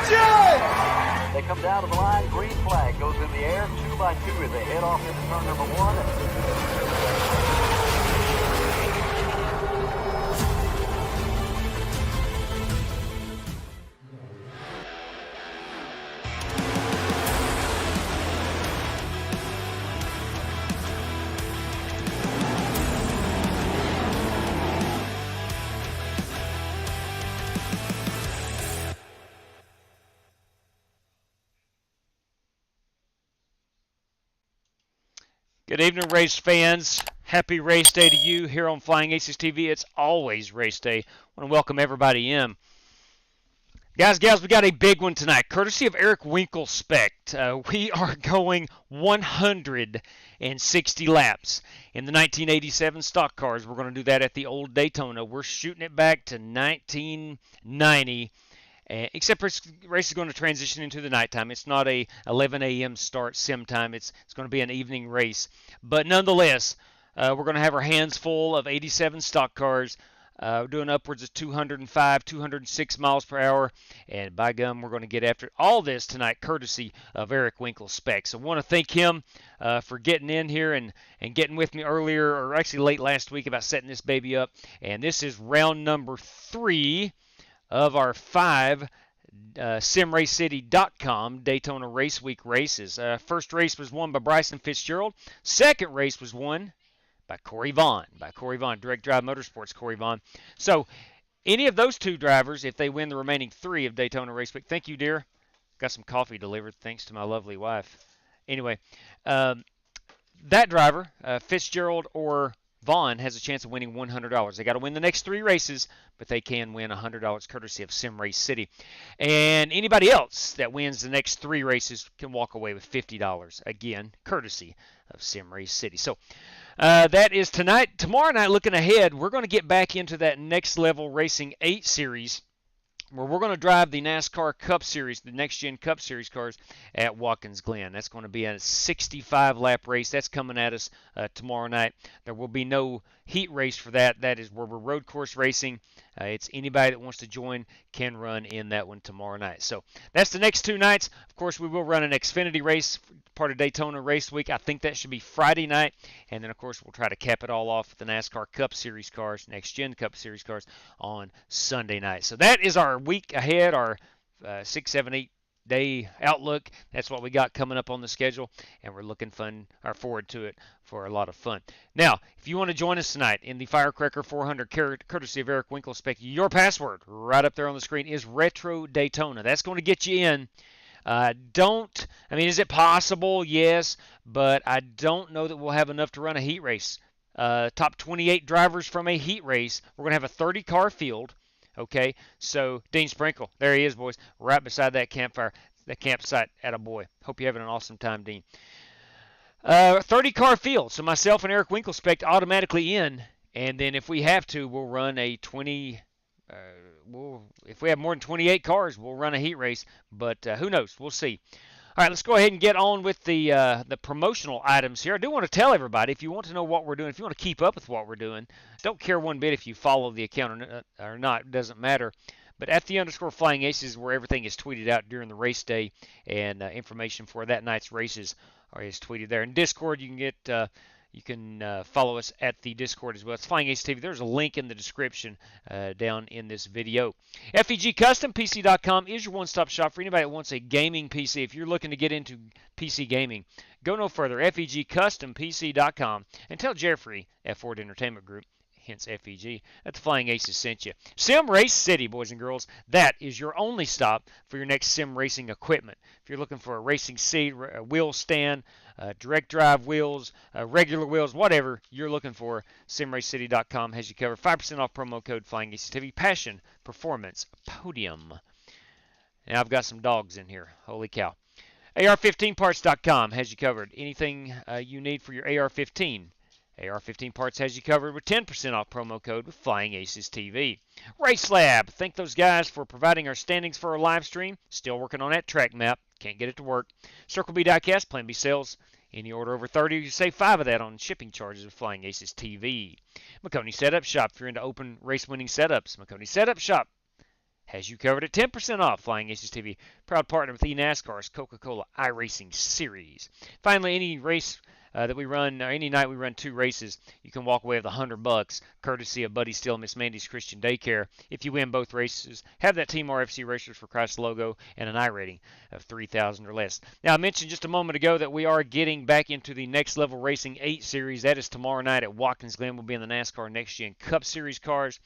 They come down to the line, green flag goes in the air, 2 by 2 as they head off into turn number 1. Good evening, race fans. Happy race day to you here on Flying Aces TV. It's always race day. I want to welcome everybody in. Guys, gals, we got a big one tonight, courtesy of Eric Winkelspect. We are going 160 laps in the 1987 stock cars. We're going to do that at the old Daytona. We're shooting it back to 1990. Except race is going to transition into the nighttime. It's not a 11 a.m. start sim time. It's going to be an evening race. But nonetheless, we're going to have our hands full of 87 stock cars. We're doing upwards of 205, 206 miles per hour. And by gum, we're going to get after all this tonight, courtesy of Eric Winkelspect. So I want to thank him for getting in here and getting with me earlier, or actually late last week, about setting this baby up. And this is round number 3 of our 5 SimRaceCity.com Daytona Race Week races. First race was won by Bryson Fitzgerald. Second race was won by Corey Vaughn. Direct Drive Motorsports, Corey Vaughn. So any of those 2 drivers, if they win the remaining 3 of Daytona Race Week, thank you, dear. Got some coffee delivered thanks to my lovely wife. Anyway, that driver, Fitzgerald or Vaughn, has a chance of winning $100. They got to win the next 3 races, but they can win $100 courtesy of Sim Race City. And anybody else that wins the next 3 races can walk away with $50, again, courtesy of Sim Race City. So that is tonight. Tomorrow night, looking ahead, we're going to get back into that Next Level Racing 8 series, where we're going to drive the NASCAR Cup Series, the Next Gen Cup Series cars at Watkins Glen. That's going to be a 65-lap race. That's coming at us tomorrow night. There will be no heat race for that. That is where we're road course racing. It's anybody that wants to join can run in that one tomorrow night. So that's the next 2 nights. Of course, we will run an Xfinity race, part of Daytona Race Week. I think that should be Friday night. And then, of course, we'll try to cap it all off with the NASCAR Cup Series cars, Next Gen Cup Series cars on Sunday night. So that is our week ahead, our 6, 7, 8 day outlook. That's what we got coming up on the schedule, and we're looking forward to it for a lot of fun. Now, if you want to join us tonight in the Firecracker 400 courtesy of Eric Winkelspect, your password right up there on the screen is Retro Daytona. That's going to get you in. Is it possible? Yes, but I don't know that we'll have enough to run a heat race. Top 28 drivers from a heat race. We're going to have a 30-car field. Okay, so Dean Sprinkle, there he is, boys, right beside that campfire, that campsite. Attaboy. Hope you're having an awesome time, Dean. 30-car field, so myself and Eric Winkelspect automatically in, and then if we have to, we'll run a 20. If we have more than 28 cars, we'll run a heat race, but who knows? We'll see. All right, let's go ahead and get on with the promotional items here. I do want to tell everybody, if you want to know what we're doing, if you want to keep up with what we're doing, don't care one bit if you follow the account or not. It doesn't matter. But at the _Flying Aces, where everything is tweeted out during the race day, and information for that night's races is tweeted there. In Discord, you can get follow us at the Discord as well. It's Flying Aces TV. There's a link in the description down in this video. FEGCustomPC.com is your one-stop shop for anybody that wants a gaming PC. If you're looking to get into PC gaming, go no further. FEGCustomPC.com and tell Jeffrey at Ford Entertainment Group, hence FEG, that the Flying Aces sent you. Sim Race City, boys and girls, that is your only stop for your next sim racing equipment. If you're looking for a racing seat, a wheel stand, direct drive wheels, regular wheels, whatever you're looking for, SimRaceCity.com has you covered. 5% off promo code FlyingAcesTV. Passion, performance, podium. Now I've got some dogs in here. Holy cow. AR15parts.com has you covered. Anything you need for your AR-15. AR-15 Parts has you covered with 10% off promo code with Flying Aces TV. RaceLab, thank those guys for providing our standings for our live stream. Still working on that track map. Can't get it to work. Circle B Diecast, Plan B Sales. Any order over 30, you save 5 of that on shipping charges with Flying Aces TV. McConey Setup Shop, if you're into open race winning setups. McConey Setup Shop has you covered at 10% off. Flying Aces TV, proud partner with NASCAR's Coca-Cola iRacing Series. Finally, any race that we run, or any night we run 2 races, you can walk away with $100, courtesy of Buddy Steele and Miss Mandy's Christian Daycare. If you win both races, have that Team RFC Racers for Christ logo and an I rating of 3,000 or less. Now, I mentioned just a moment ago that we are getting back into the Next Level Racing 8 Series. That is tomorrow night at Watkins Glen. We'll be in the NASCAR Next Gen Cup Series cars.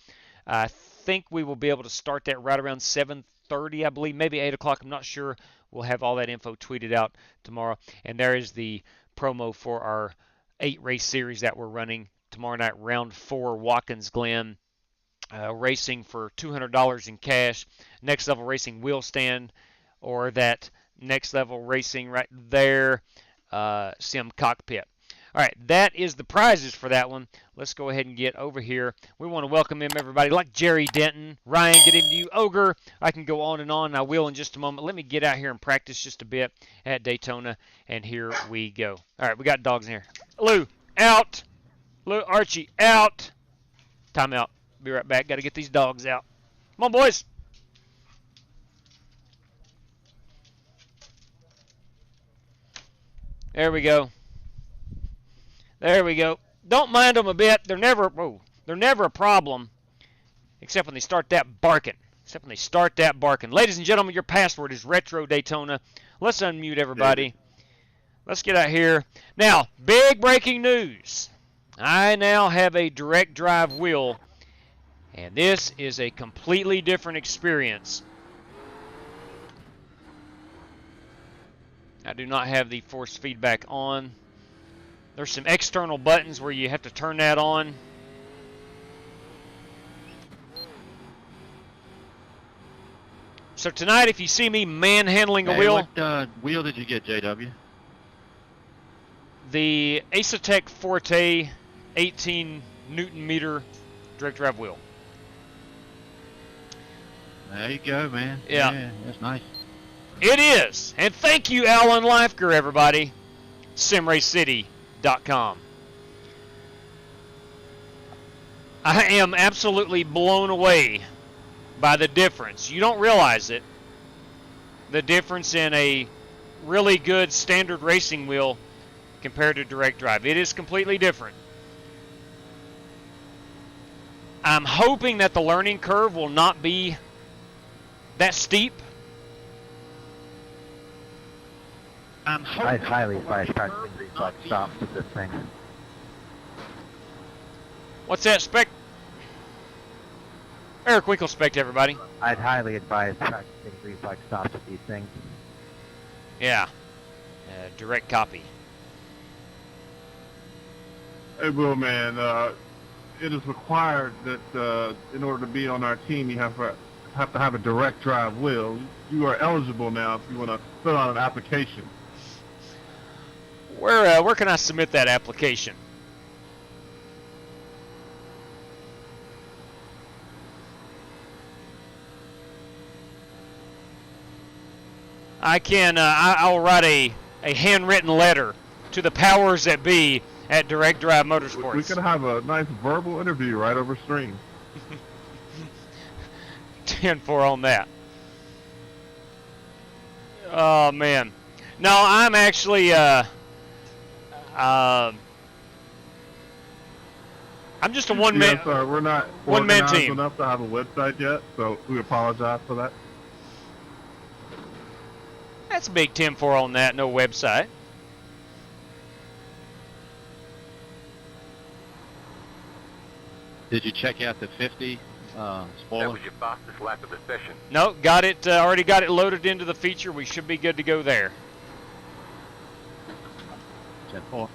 I think we will be able to start that right around 7:30, I believe, maybe 8 o'clock. I'm not sure. We'll have all that info tweeted out tomorrow. And there is the promo for our 8-race series that we're running tomorrow night, round 4, Watkins Glen, racing for $200 in cash, Next Level Racing wheel stand, or that Next Level Racing right there, sim cockpit. All right, that is the prizes for that one. Let's go ahead and get over here. We want to welcome in everybody like Jerry Denton, Ryan, good evening to you, Ogre. I can go on, and I will in just a moment. Let me get out here and practice just a bit at Daytona, and here we go. All right, we got dogs in here. Lou, out. Lou, Archie, out. Time out. Be right back. Got to get these dogs out. Come on, boys. There we go. There we go. Don't mind them a bit. They're never a problem, except when they start that barking. Ladies and gentlemen, your password is Retro Daytona. Let's unmute everybody. Let's get out here. Now, big breaking news. I now have a direct drive wheel, and this is a completely different experience. I do not have the force feedback on. There's some external buttons where you have to turn that on. So tonight, if you see me manhandling a wheel... What wheel did you get, JW? The Acetec Forte 18 Newton meter direct drive wheel. There you go, man. Yeah. That's nice. It is. And thank you, Alan Leifker, everybody. SimRaceCity.com. I am absolutely blown away by the difference. You don't realize it. The difference in a really good standard racing wheel compared to direct drive. It is completely different. I'm hoping that the learning curve will not be that steep. I'd highly advise practicing reflex stops with this thing. What's that, Spec? Eric Winkle, Spec, everybody. I'd highly advise practicing reflex stops with these things. Yeah. Direct copy. Hey, Wheelman, it is required that in order to be on our team, you have to have a direct drive wheel. You are eligible now if you want to fill out an application. Where can I submit that application? I can. I'll write a handwritten letter to the powers that be at Direct Drive Motorsports. We could have a nice verbal interview right over stream. 10-4 on that. Oh man. No, I'm actually. I'm just a one-man. Yes, sir. We're not one-man organized team enough to have a website yet, so we apologize for that. That's a big 10-4 on that. No website. Did you check out the 50 That spoiler? was your fastest lap of the session. No, got it. Already got it loaded into the feature. We should be good to go there. 10-4.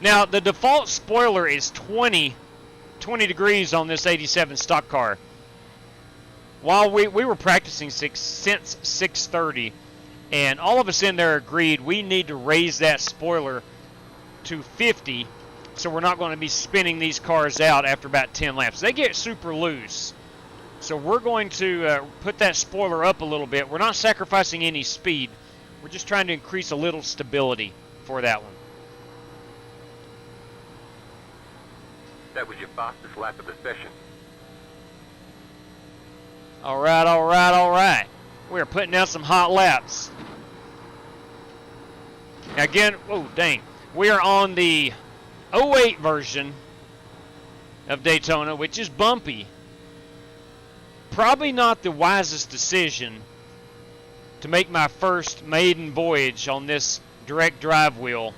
Now, the default spoiler is 20 degrees on this 87 stock car. While we were practicing since 6:30, and all of us in there agreed we need to raise that spoiler to 50, so we're not going to be spinning these cars out after about 10 laps. They get super loose. So we're going to put that spoiler up a little bit. We're not sacrificing any speed. We're just trying to increase a little stability for that one. That was your fastest lap of the session. All right, all right, all right. We're putting out some hot laps. Again, oh, dang. We are on the 08 version of Daytona, which is bumpy. Probably not the wisest decision to make my first maiden voyage on this direct drive wheel.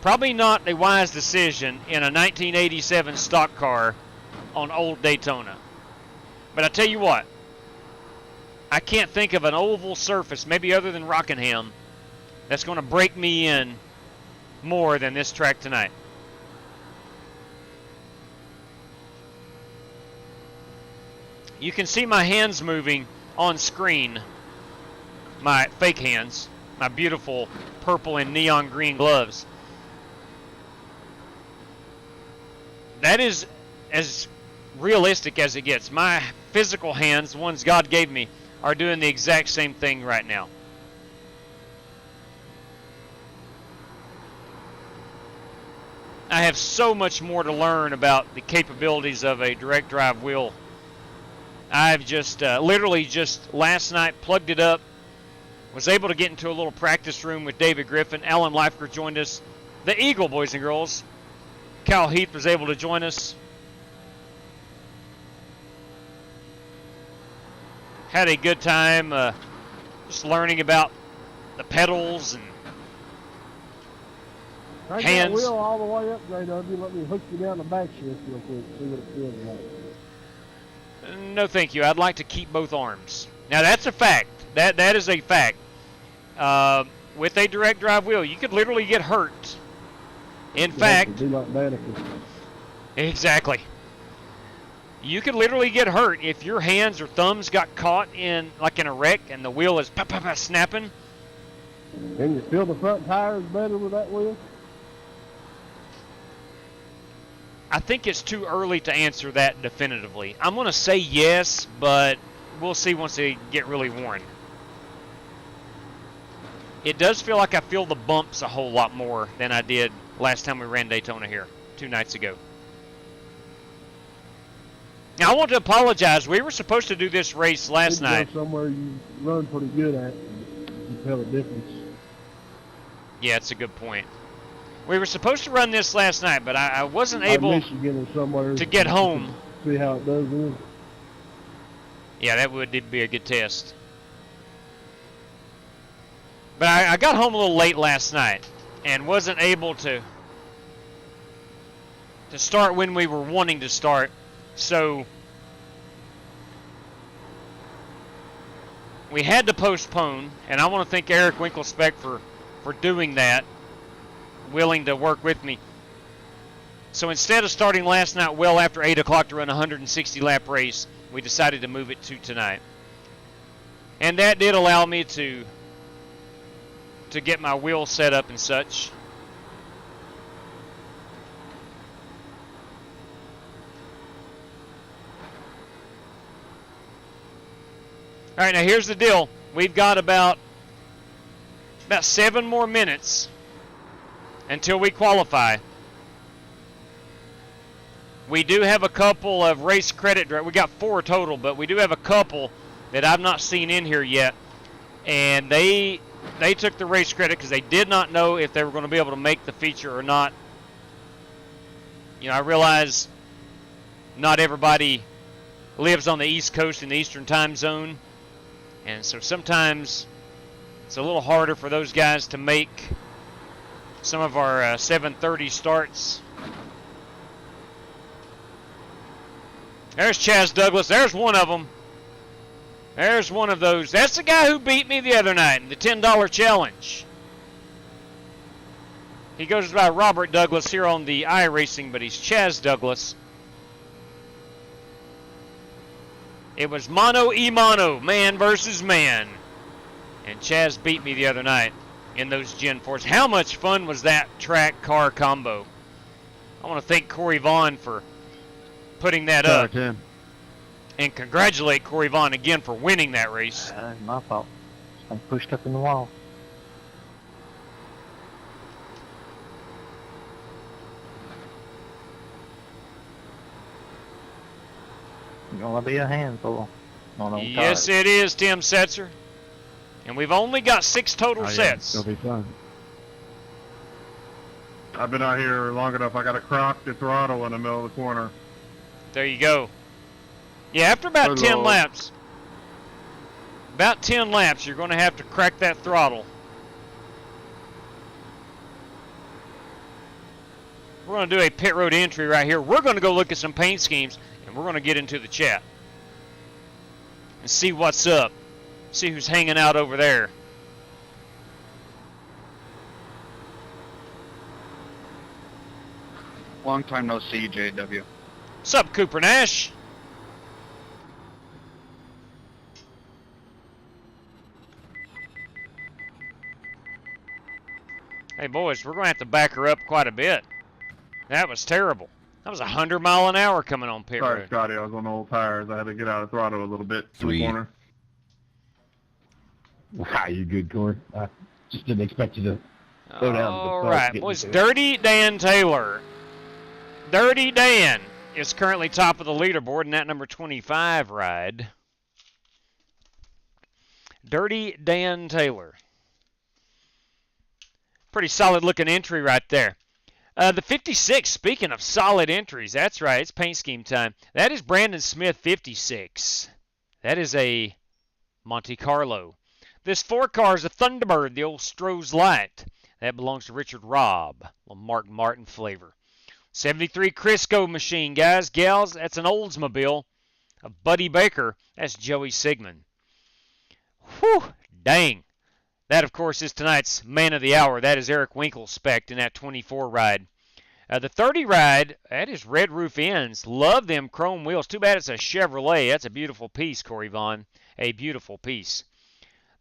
Probably not a wise decision in a 1987 stock car on old Daytona. But I tell you what, I can't think of an oval surface, maybe other than Rockingham, that's going to break me in more than this track tonight. You can see my hands moving on screen, my fake hands, my beautiful purple and neon green gloves. That is as realistic as it gets. My physical hands, the ones God gave me, are doing the exact same thing right now. I have so much more to learn about the capabilities of a direct drive wheel. I've just literally just last night plugged it up, was able to get into a little practice room with David Griffin. Alan Leifker joined us. The Eagle, boys and girls. Cal Heath was able to join us. Had a good time just learning about the pedals and Crank hands. that wheel all the way up, JW. Let me hook you down the back shift real quick, see what it feels like. No, thank you. I'd like to keep both arms. Now, that's a fact. That is a fact. With a direct drive wheel, you could literally get hurt. In fact, be like mannequins. Exactly. You could literally get hurt if your hands or thumbs got caught in, like in a wreck, and the wheel is snapping. Can you feel the front tires better with that wheel? I think it's too early to answer that definitively. I'm going to say yes, but we'll see once they get really worn. It does feel like I feel the bumps a whole lot more than I did last time we ran Daytona here 2 nights ago. Now, I want to apologize. We were supposed to do this race last night. Go somewhere you run pretty good at, you can tell the difference. Yeah, it's a good point. We were supposed to run this last night, but I wasn't able to get home. See how it does then. Yeah, that would be a good test. But I got home a little late last night and wasn't able to start when we were wanting to start. So we had to postpone, and I want to thank Eric Winkelspec for doing that, willing to work with me. So instead of starting last night well after 8 o'clock to run a 160-lap race, we decided to move it to tonight. And that did allow me to get my wheel set up and such. All right, now here's the deal. We've got about 7 more minutes until we qualify. We do have a couple of race credit. We got 4 total, but we do have a couple that I've not seen in here yet. And they took the race credit because they did not know if they were going to be able to make the feature or not. You know, I realize not everybody lives on the East Coast in the Eastern time zone. And so sometimes it's a little harder for those guys to make some of our 7:30 starts. There's Chaz Douglas. There's one of them. There's one of those. That's the guy who beat me the other night in the $10 challenge. He goes by Robert Douglas here on the iRacing, but he's Chaz Douglas. It was mano y mano, man versus man. And Chaz beat me the other night in those Gen 4s. How much fun was that track car combo? I want to thank Corey Vaughn for putting that up. Tim. And congratulate Corey Vaughn again for winning that race. My fault. I'm pushed up in the wall. It's gonna be a handful. Yes, it is, Tim Setzer. And we've only got 6 total sets. It'll be fun. I've been out here long enough. I got to crock the throttle in the middle of the corner. There you go. Yeah, after about 10 laps, you're going to have to crack that throttle. We're going to do a pit road entry right here. We're going to go look at some paint schemes, and we're going to get into the chat and see what's up. See who's hanging out over there. Long time no see, JW. What's up, Cooper Nash? Hey, boys, we're going to have to back her up quite a bit. That was terrible. That was 100 mile an hour coming on pit Sorry, road. Scotty. I was on old tires. I had to get out of throttle a little bit. In the corner. Wow, you good, Corey. I just didn't expect you to go down. All right, boys. Dirty Dan Taylor. Dirty Dan is currently top of the leaderboard in that number 25 ride. Dirty Dan Taylor. Pretty solid looking entry right there. The 56, speaking of solid entries, that's right, it's paint scheme time. That is Brandon Smith 56. That is a Monte Carlo. This 4 car is a Thunderbird, the old Stroh's Light. That belongs to Richard Robb, a Mark Martin flavor. 73 Crisco machine, guys, gals, that's an Oldsmobile. A Buddy Baker, that's Joey Sigmund. Whew, dang. That, of course, is tonight's man of the hour. That is Eric Winkle spec'd in that 24 ride. The 30 ride, that is red roof ends. Love them chrome wheels. Too bad it's a Chevrolet. That's a beautiful piece, Corey Vaughn. A beautiful piece.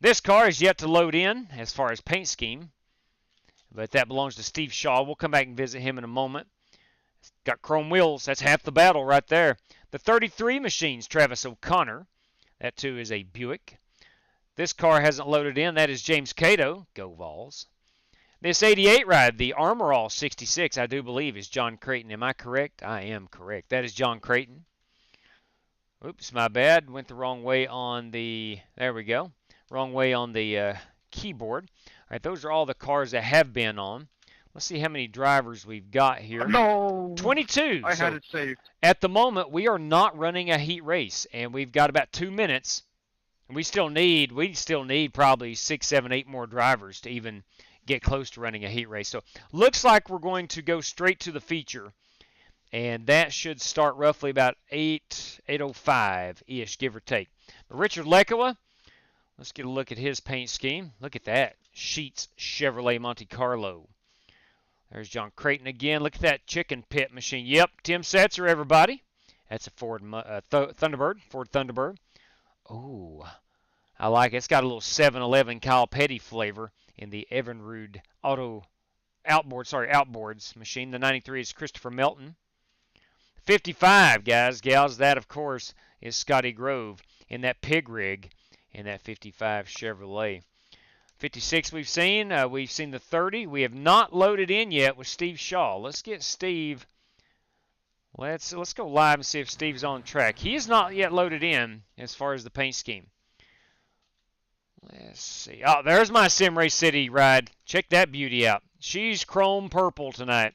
This car is yet to load in as far as paint scheme, but that belongs to Steve Shaw. We'll come back and visit him in a moment. It's got chrome wheels. That's half the battle right there. The 33 machines, Travis O'Connor. That, too, is a Buick. This car hasn't loaded in. That is James Cato. Go Vols. This 88 ride, the Armor All 66, I do believe, is John Creighton. Am I correct? I am correct. That is John Creighton. Oops, my bad. Went the wrong way on the... There we go. Wrong way on the keyboard. All right, those are all the cars that have been on. Let's see how many drivers we've got here. No! 22. I had it saved. At the moment, we are not running a heat race, and we've got about 2 minutes. And we still need probably 6, 7, 8 more drivers to even get close to running a heat race. So looks like we're going to go straight to the feature. And that should start roughly about 8:05-ish, give or take. But Richard Lekowa, let's get a look at his paint scheme. Look at that. Sheets Chevrolet Monte Carlo. There's John Creighton again. Look at that chicken pit machine. Yep, Tim Setzer, everybody. That's a Ford Thunderbird. Ford Thunderbird. Oh, I like it. It's got a little 7-Eleven Kyle Petty flavor in the Evinrude Outboards machine. The 93 is Christopher Melton. 55, guys, gals, that, of course, is Scotty Grove in that pig rig in that 55 Chevrolet. 56 we've seen. We've seen the 30. We have not loaded in yet with Steve Shaw. Let's get Steve. Let's go live and see if Steve's on track. He is not yet loaded in as far as the paint scheme. Let's see. Oh, there's my Sim Race City ride. Check that beauty out. She's chrome purple tonight.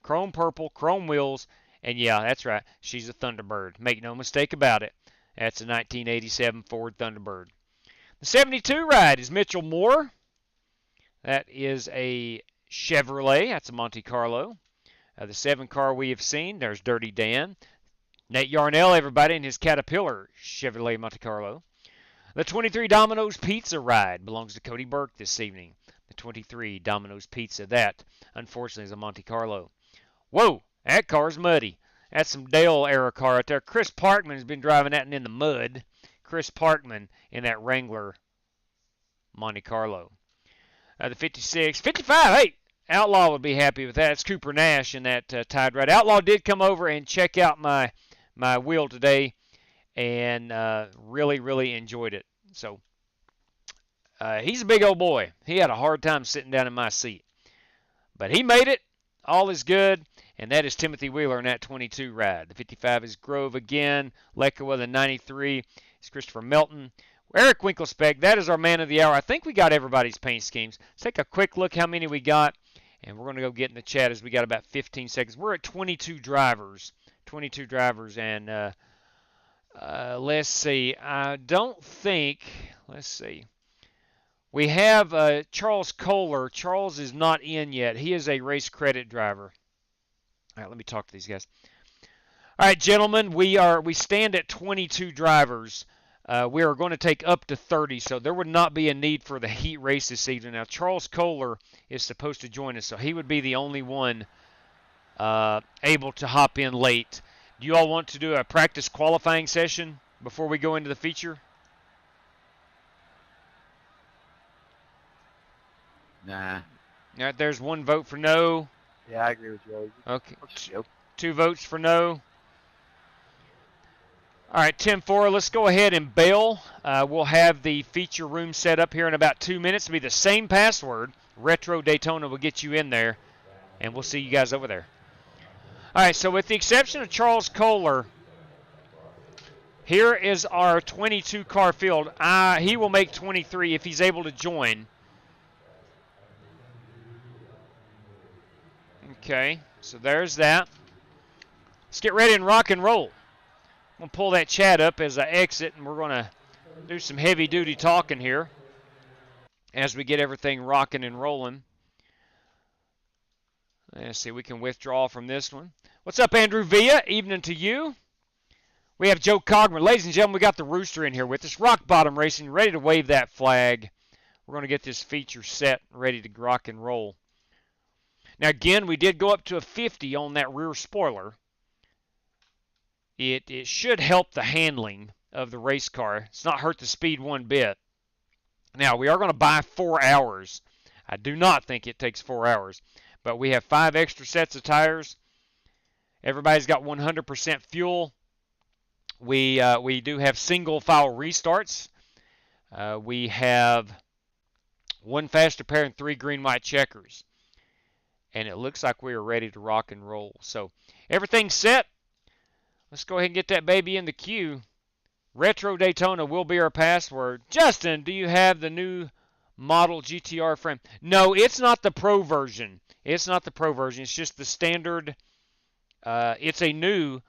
Chrome purple, chrome wheels. And yeah, that's right. She's a Thunderbird. Make no mistake about it. That's a 1987 Ford Thunderbird. The 72 ride is Mitchell Moore. That is a Chevrolet. That's a Monte Carlo. The 7 car we have seen, there's Dirty Dan. Nate Yarnell, everybody, in his Caterpillar Chevrolet Monte Carlo. The 23 Domino's Pizza ride belongs to Cody Burke this evening. The 23 Domino's Pizza, that, unfortunately, is a Monte Carlo. Whoa, that car's muddy. That's some Dale-era car right there. Chris Parkman has been driving that in the mud. Chris Parkman in that Wrangler Monte Carlo. The 56, 55, hey! Outlaw would be happy with that. It's Cooper Nash in that Tide Ride. Outlaw did come over and check out my wheel today and really, really enjoyed it. So he's a big old boy. He had a hard time sitting down in my seat. But he made it. All is good. and that is Timothy Wheeler in that 22 ride. The 55 is Grove again. Lekoa, the 93 is Christopher Melton. Eric Winklespec, that is our man of the hour. I think we got everybody's paint schemes. Let's take a quick look how many we got, and we're going to go get in the chat as we got about 15 seconds. We're at 22 drivers. 22 drivers, and let's see. I don't think, let's see. We have Charles Kohler. Charles is not in yet. He is a race credit driver. All right, let me talk to these guys. All right, gentlemen, we stand at 22 drivers. We are going to take up to 30, so there would not be a need for the heat race this evening. Now, Charles Kohler is supposed to join us, so he would be the only one able to hop in late. Do you all want to do a practice qualifying session before we go into the feature? Nah. All right, there's one vote for no. Yeah, I agree with you. Okay. 2 votes for no. All right, 10-4, let's go ahead and bail. We'll have the feature room set up here in about 2 minutes. It'll be the same password. Retro Daytona will get you in there, and we'll see you guys over there. All right, so with the exception of Charles Kohler, here is our 22-car field. He will make 23 if he's able to join. Okay, so there's that. Let's get ready and rock and roll. I'm going to pull that chat up as I exit, and we're going to do some heavy-duty talking here as we get everything rocking and rolling. Let's see, we can withdraw from this one. What's up, Andrew Villa? Evening to you. We have Joe Cogmer. Ladies and gentlemen, we got the Rooster in here with us. Rock Bottom Racing, ready to wave that flag. We're going to get this feature set, ready to rock and roll. Now, again, we did go up to a 50 on that rear spoiler. It should help the handling of the race car. It's not hurt the speed one bit. Now, we are going to buy 4 hours. I do not think it takes 4 hours. But we have 5 extra sets of tires. Everybody's got 100% fuel. We do have single file restarts. We have 1 faster pair and 3 green-white checkers. And it looks like we are ready to rock and roll. So everything's set. Let's go ahead and get that baby in the queue. Retro Daytona will be our password. Justin, do you have the new model GTR frame? No, it's not the Pro version. It's not the Pro version. It's just the standard. It's a new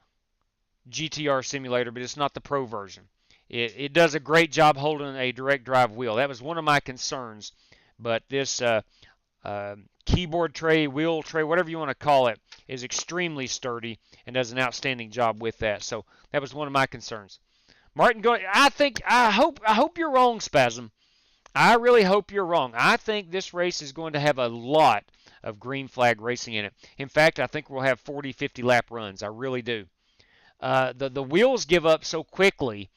GTR simulator, but it's not the Pro version. It does a great job holding a direct drive wheel. That was one of my concerns. But this keyboard tray, wheel tray, whatever you want to call it, is extremely sturdy and does an outstanding job with that. So that was one of my concerns. Martin, I hope you're wrong, Spasm. I really hope you're wrong. I think this race is going to have a lot of green flag racing in it. In fact, I think we'll have 40, 50 lap runs. I really do. The wheels give up so quickly,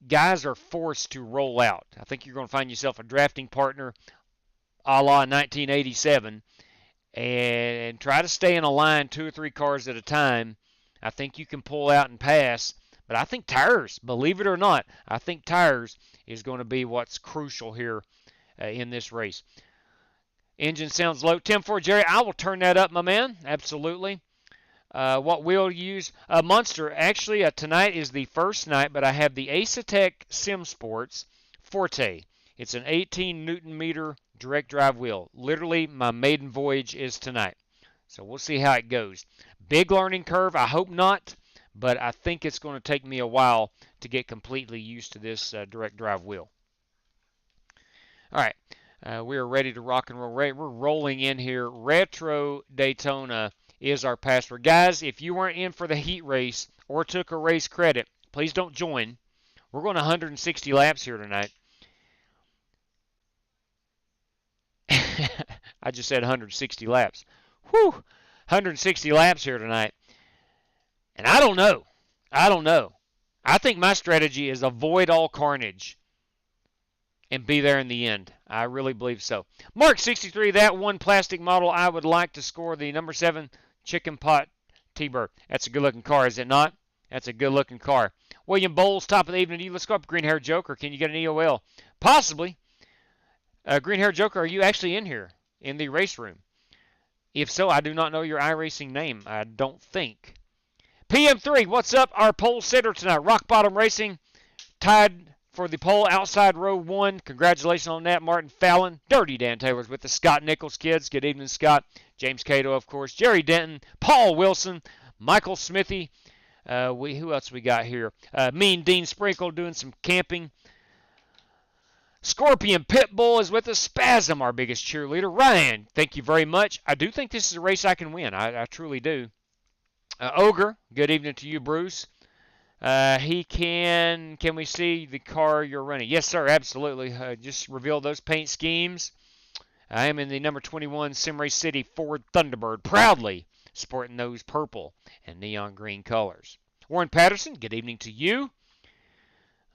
guys are forced to roll out. I think you're going to find yourself a drafting partner a la 1987 and try to stay in a line 2 or 3 cars at a time. I think you can pull out and pass. But I think tires, believe it or not, I think tires is going to be what's crucial here in this race. Engine sounds low. 10-4, Jerry, I will turn that up, my man. Absolutely. What wheel you use? Monster. Actually, tonight is the first night, but I have the Acetec Sim Sports Forte. It's an 18 Newton meter direct drive wheel. Literally, my maiden voyage is tonight. So we'll see how it goes. Big learning curve. I hope not. But I think it's going to take me a while to get completely used to this direct drive wheel. All right, we are ready to rock and roll. We're rolling in here. Retro Daytona is our password. Guys, if you weren't in for the heat race or took a race credit, please don't join. We're going 160 laps here tonight. I just said 160 laps. Whew, 160 laps here tonight. And I don't know. I think my strategy is avoid all carnage and be there in the end. I really believe so. Mark 63, that one plastic model I would like to score the number 7 Chicken Pot T-Bird. That's a good-looking car, is it not? That's a good-looking car. William Bowles, top of the evening to you. Let's go up Green Hair Joker. Can you get an EOL? Possibly. Green Hair Joker, are you actually in here in the race room? If so, I do not know your iRacing name. I don't think. PM3, what's up? Our pole sitter tonight. Rock Bottom Racing tied for the pole outside row 1. Congratulations on that, Martin Fallon. Dirty Dan Taylor's with the Scott Nichols kids. Good evening, Scott. James Cato, of course. Jerry Denton. Paul Wilson. Michael Smithy. Who else we got here? Mean Dean Sprinkle doing some camping. Scorpion Pitbull is with us. Spasm, our biggest cheerleader. Ryan, thank you very much. I do think this is a race I can win. I truly do. Ogre, good evening to you, Bruce. Can we see the car you're running? Yes, sir, absolutely. Just reveal those paint schemes. I am in the number 21 Simray City Ford Thunderbird, proudly sporting those purple and neon green colors. Warren Patterson, good evening to you.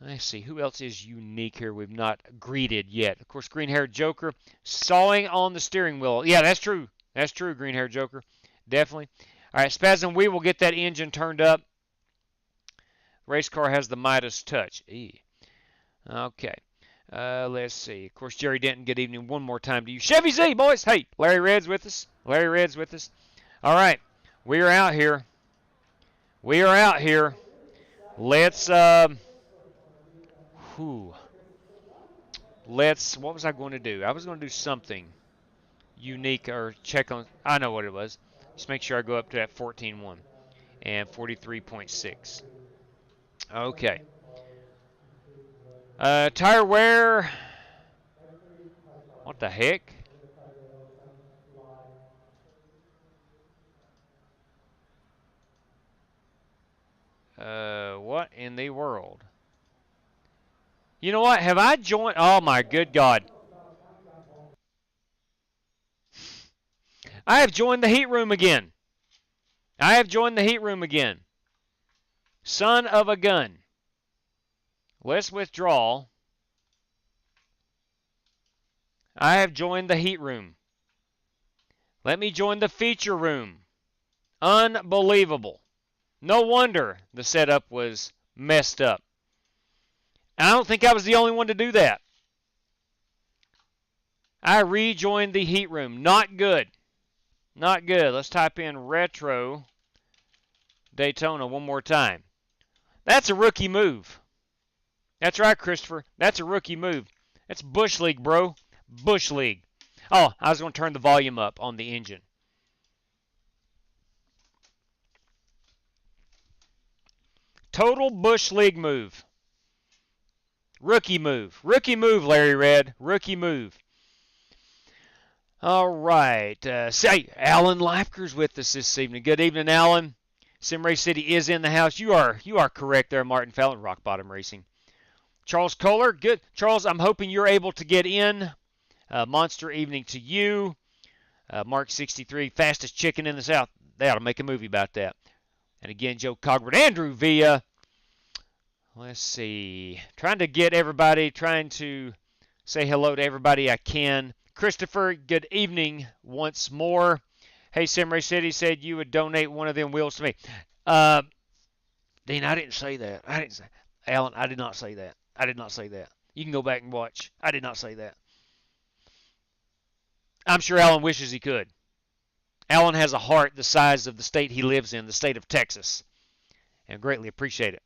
Let's see, who else is unique here we've not greeted yet? Of course, Green-Haired Joker, sawing on the steering wheel. Yeah, that's true. That's true, Green-Haired Joker. Definitely. All right, Spasm, we will get that engine turned up. Race car has the Midas touch. Okay. Let's see. Of course, Jerry Denton, good evening one more time to you. Chevy Z, boys. Hey, Larry Red's with us. Larry Red's with us. All right. We are out here. We are out here. Let's, what was I going to do? I was going to do something unique or check on, I know what it was. Just make sure I go up to that 14.1 and 43.6. Okay. Tire wear. What the heck? What in the world? You know what? Have I joined? Oh my good God. I have joined the heat room again. I have joined the heat room again. Son of a gun. Let's withdraw. I have joined the heat room. Let me join the feature room. Unbelievable. No wonder the setup was messed up. And I don't think I was the only one to do that. I rejoined the heat room. Not good. Not good. Let's type in Retro Daytona one more time. That's a rookie move. That's right, Christopher. That's a rookie move. That's Bush League, bro. Bush League. Oh, I was going to turn the volume up on the engine. Total Bush League move. Rookie move. Rookie move, Larry Red. Rookie move. All right. Say, Alan Leifker's with us this evening. Good evening, Alan. Simray City is in the house. You are correct there, Martin Fallon, Rock Bottom Racing. Charles Kohler, good. Charles, I'm hoping you're able to get in. Monster evening to you. Mark 63, fastest chicken in the South. They ought to make a movie about that. And again, Joe Cogbert, Andrew Villa. Let's see. Trying to say hello to everybody I can. Christopher, good evening once more. Hey, Simray City said you would donate one of them wheels to me. Dean, I didn't say that. Alan, I did not say that. I did not say that. You can go back and watch. I did not say that. I'm sure Alan wishes he could. Alan has a heart the size of the state he lives in, the state of Texas, and greatly appreciate it.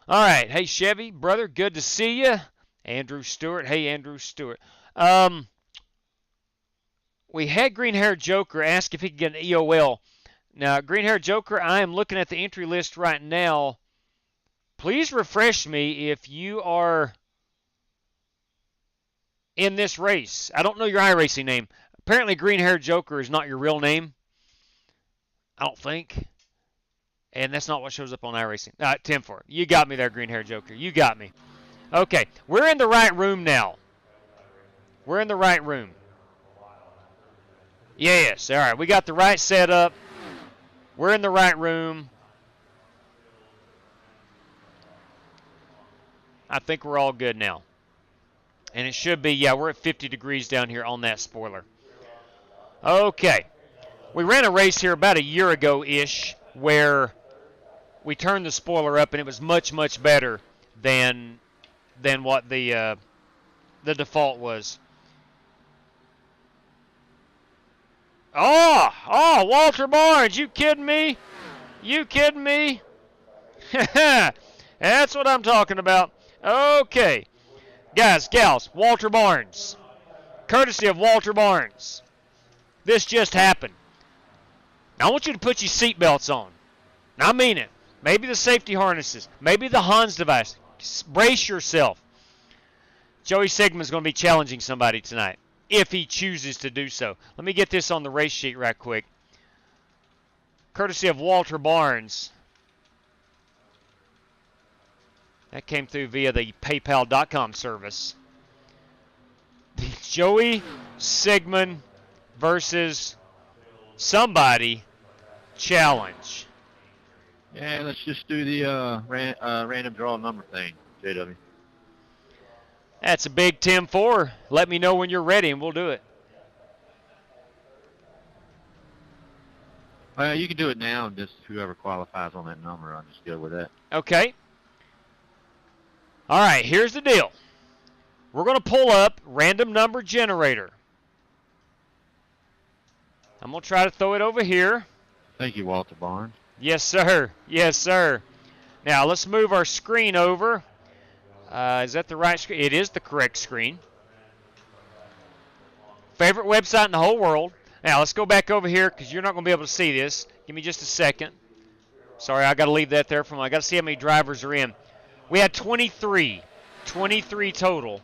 All right. Hey, Chevy, brother, good to see you. Andrew Stewart. Hey, Andrew Stewart. We had Green-Haired Joker ask if he could get an EOL. Now, Green-Haired Joker, I am looking at the entry list right now. Please refresh me if you are in this race. I don't know your iRacing name. Apparently, Green-Haired Joker is not your real name. I don't think. And that's not what shows up on iRacing. 10-4. You got me there, Green-Haired Joker. You got me. Okay, we're in the right room now. We're in the right room. Yes, all right. We got the right setup. We're in the right room. I think we're all good now. And it should be, yeah, we're at 50 degrees down here on that spoiler. Okay. We ran a race here about a year ago-ish where we turned the spoiler up and it was much, much better than what the default was. Oh, Walter Barnes, you kidding me? You kidding me? That's what I'm talking about. Okay. Guys, gals, Walter Barnes. Courtesy of Walter Barnes. This just happened. Now, I want you to put your seatbelts on. Now, I mean it. Maybe the safety harnesses. Maybe the Hans device. Brace yourself. Joey Sigmund's going to be challenging somebody tonight, if he chooses to do so. Let me get this on the race sheet right quick. Courtesy of Walter Barnes. That came through via the PayPal.com service. Joey Sigmund versus somebody challenge. Yeah, let's just do the random draw number thing, JW. That's a big 10-4. Let me know when you're ready and we'll do it. You can do it now, and just whoever qualifies on that number, I'll just go with that. Okay. All right, here's the deal. We're going to pull up random number generator. I'm going to try to throw it over here. Thank you, Walter Barnes. Yes, sir. Yes, sir. Now, let's move our screen over. Is that the right screen? It is the correct screen. Favorite website in the whole world. Now, let's go back over here because you're not going to be able to see this. Give me just a second. Sorry, I got to leave that there for I got to see how many drivers are in. We had 23. 23 total.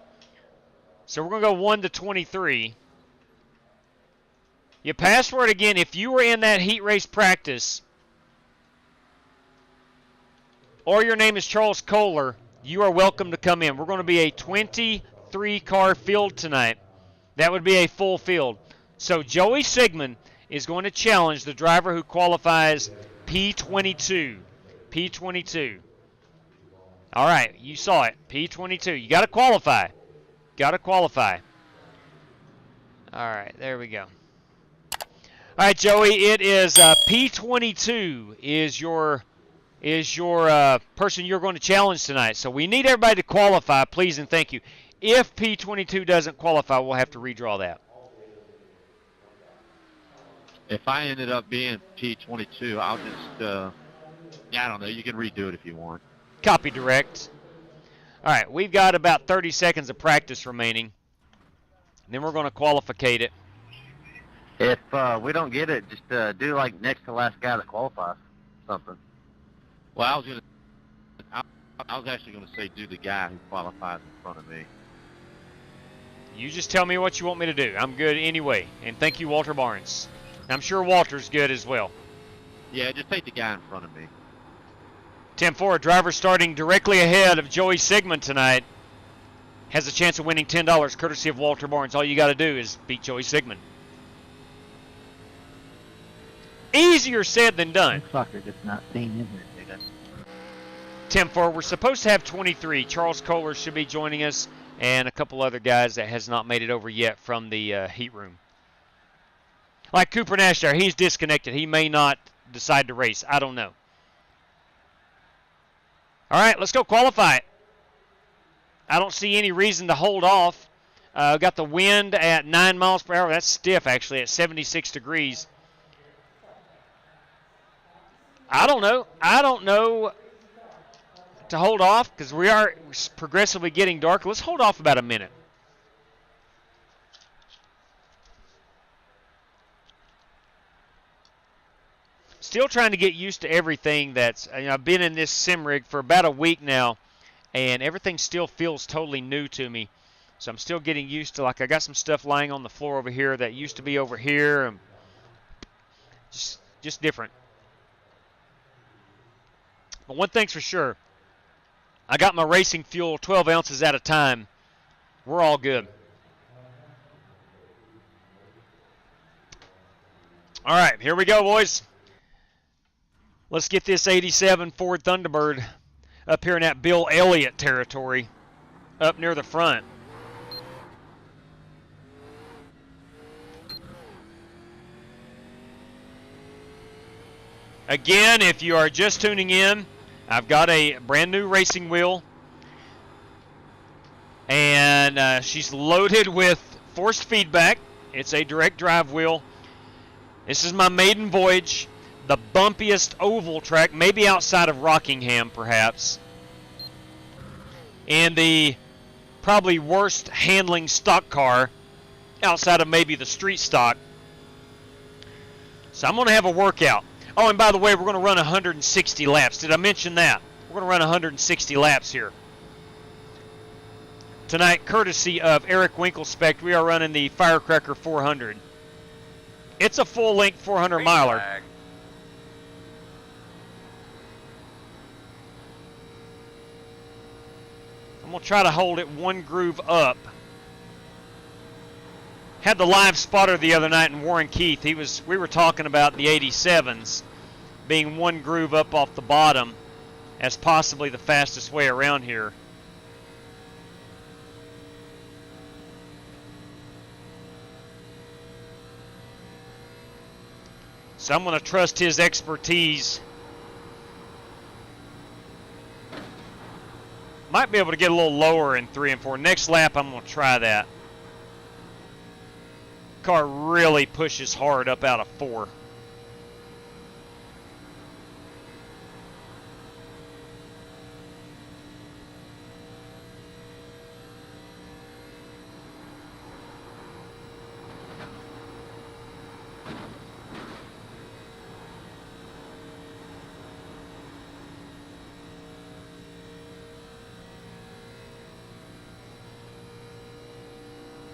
So we're going to go 1 to 23. Your password, again, if you were in that heat race practice or your name is Charles Kohler, you are welcome to come in. We're going to be a 23-car field tonight. That would be a full field. So Joey Sigmund is going to challenge the driver who qualifies P22. P22. All right, you saw it. P22. You got to qualify. Got to qualify. All right, there we go. All right, Joey, it is P22 is your person you're going to challenge tonight. So we need everybody to qualify, please and thank you. If P22 doesn't qualify, we'll have to redraw that. If I ended up being P22, I'll just, I don't know, you can redo it if you want. Copy direct. All right, we've got about 30 seconds of practice remaining. Then we're going to qualificate it. If we don't get it, just do like next to last guy that qualifies something. Well, I was actually going to say do the guy who qualifies in front of me. You just tell me what you want me to do. I'm good anyway. And thank you, Walter Barnes. I'm sure Walter's good as well. Yeah, just take the guy in front of me. 10-4, driver starting directly ahead of Joey Sigmund tonight has a chance of winning $10 courtesy of Walter Barnes. All you got to do is beat Joey Sigmund. Easier said than done. Fucker just not seen in here, nigga. 10-4, we're supposed to have 23. Charles Kohler should be joining us and a couple other guys that has not made it over yet from the heat room. Like Cooper Nash there, he's disconnected. He may not decide to race. I don't know. All right, let's go qualify it. I don't see any reason to hold off. Got the wind at 9 miles per hour. That's stiff, actually, at 76 degrees. I don't know. I don't know to hold off because we are progressively getting darker. Let's hold off about a minute. Still trying to get used to everything that's, I've been in this sim rig for about a week now, and everything still feels totally new to me. So I'm still getting used to, like, I got some stuff lying on the floor over here that used to be over here, and just different. But one thing's for sure, I got my racing fuel 12 ounces at a time. We're all good. All right, here we go, boys. Let's get this 87 Ford Thunderbird up here in that Bill Elliott territory, up near the front. Again, if you are just tuning in, I've got a brand new racing wheel, and she's loaded with forced feedback. It's a direct drive wheel, This is my maiden voyage. The bumpiest oval track, maybe outside of Rockingham, perhaps. And the probably worst handling stock car outside of maybe the street stock. So I'm going to have a workout. Oh, and by the way, we're going to run 160 laps. Did I mention that? We're going to run 160 laps here. Tonight, courtesy of Eric Winkelspect, we are running the Firecracker 400. It's a full-length 400 miler. I'm going to try to hold it one groove up. Had the live spotter the other night in Warren Keith. We were talking about the 87s being one groove up off the bottom as possibly the fastest way around here. So I'm going to trust his expertise. Might be able to get a little lower in 3 and 4. Next lap, I'm going to try that. Car really pushes hard up out of 4.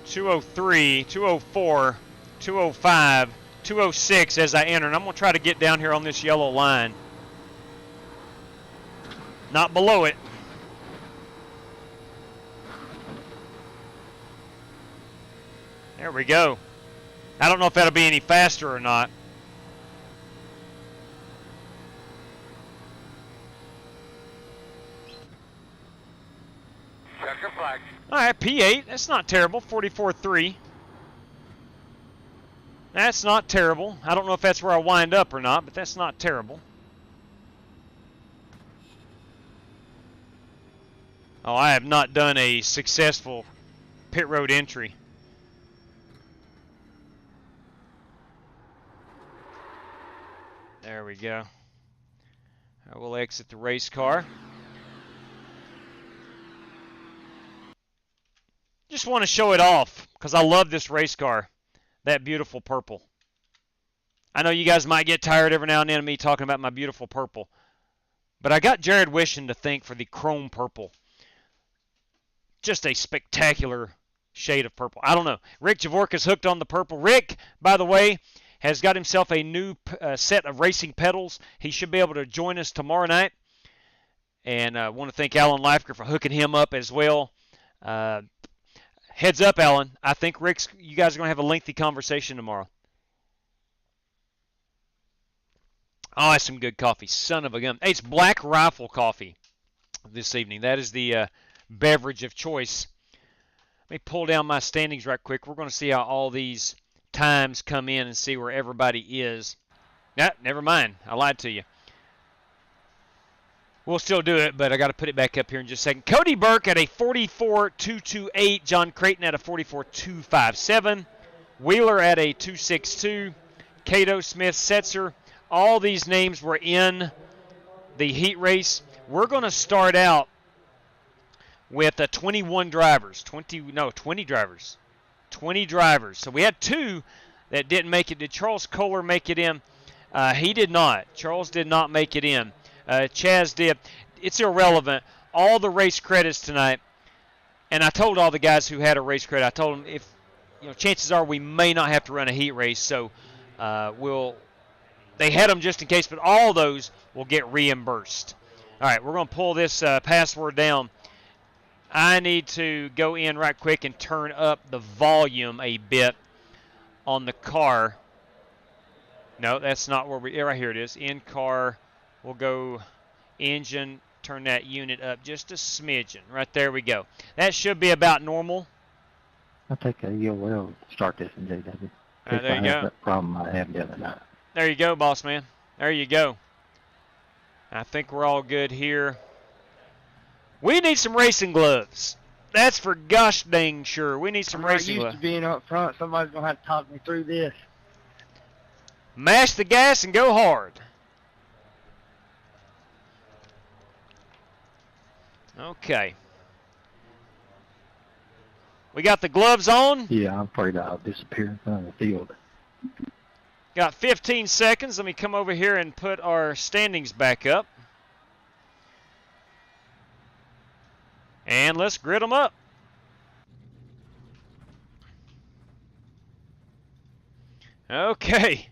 .203, 204, 205, 206 as I enter. And I'm going to try to get down here on this yellow line. Not below it. There we go. I don't know if that'll be any faster or not. Checker flag. All right, P8. That's not terrible. 44.3. That's not terrible. I don't know if that's where I wind up or not, but that's not terrible. Oh, I have not done a successful pit road entry. There we go. I will exit the race car. Just want to show it off because I love this race car. That beautiful purple. I know you guys might get tired every now and then of me talking about my beautiful purple. But I got Jared Wishing to thank for the chrome purple. Just a spectacular shade of purple. I don't know. Rick Javorka's hooked on the purple. Rick, by the way, has got himself a new set of racing pedals. He should be able to join us tomorrow night. And I want to thank Alan Leifker for hooking him up as well. Heads up, Alan. I think you guys are going to have a lengthy conversation tomorrow. Oh, that's some good coffee. Son of a gun. Hey, it's Black Rifle coffee this evening. That is the beverage of choice. Let me pull down my standings right quick. We're going to see how all these times come in and see where everybody is. Nah, never mind. I lied to you. We'll still do it, but I got to put it back up here in just a second. Cody Burke at a 44.228. John Creighton at a 44.257. Wheeler at a 262. Cato, Smith, Setzer. All these names were in the heat race. We're going to start out with 21 drivers. 20 drivers. 20 drivers. So we had 2 that didn't make it. Did Charles Kohler make it in? He did not. Charles did not make it in. Chaz did. It's irrelevant. All the race credits tonight, and I told all the guys who had a race credit, I told them if chances are we may not have to run a heat race, so they had them just in case, but all those will get reimbursed. All right, we're going to pull this password down. I need to go in right quick and turn up the volume a bit on the car. No, that's not where right here it is. In car. We'll go engine, turn that unit up just a smidgen. Right there we go. That should be about normal. I think you'll start this in JW. There you go. That problem I had the other night. There you go, boss man. There you go. I think we're all good here. We need some racing gloves. That's for gosh dang sure. We need some racing gloves. I'm not used to being up front. Somebody's going to have to talk me through this. Mash the gas and go hard. Okay. We got the gloves on. Yeah, I'm afraid I'll disappear in front of the field. Got 15 seconds. Let me come over here and put our standings back up. And let's grid them up. Okay.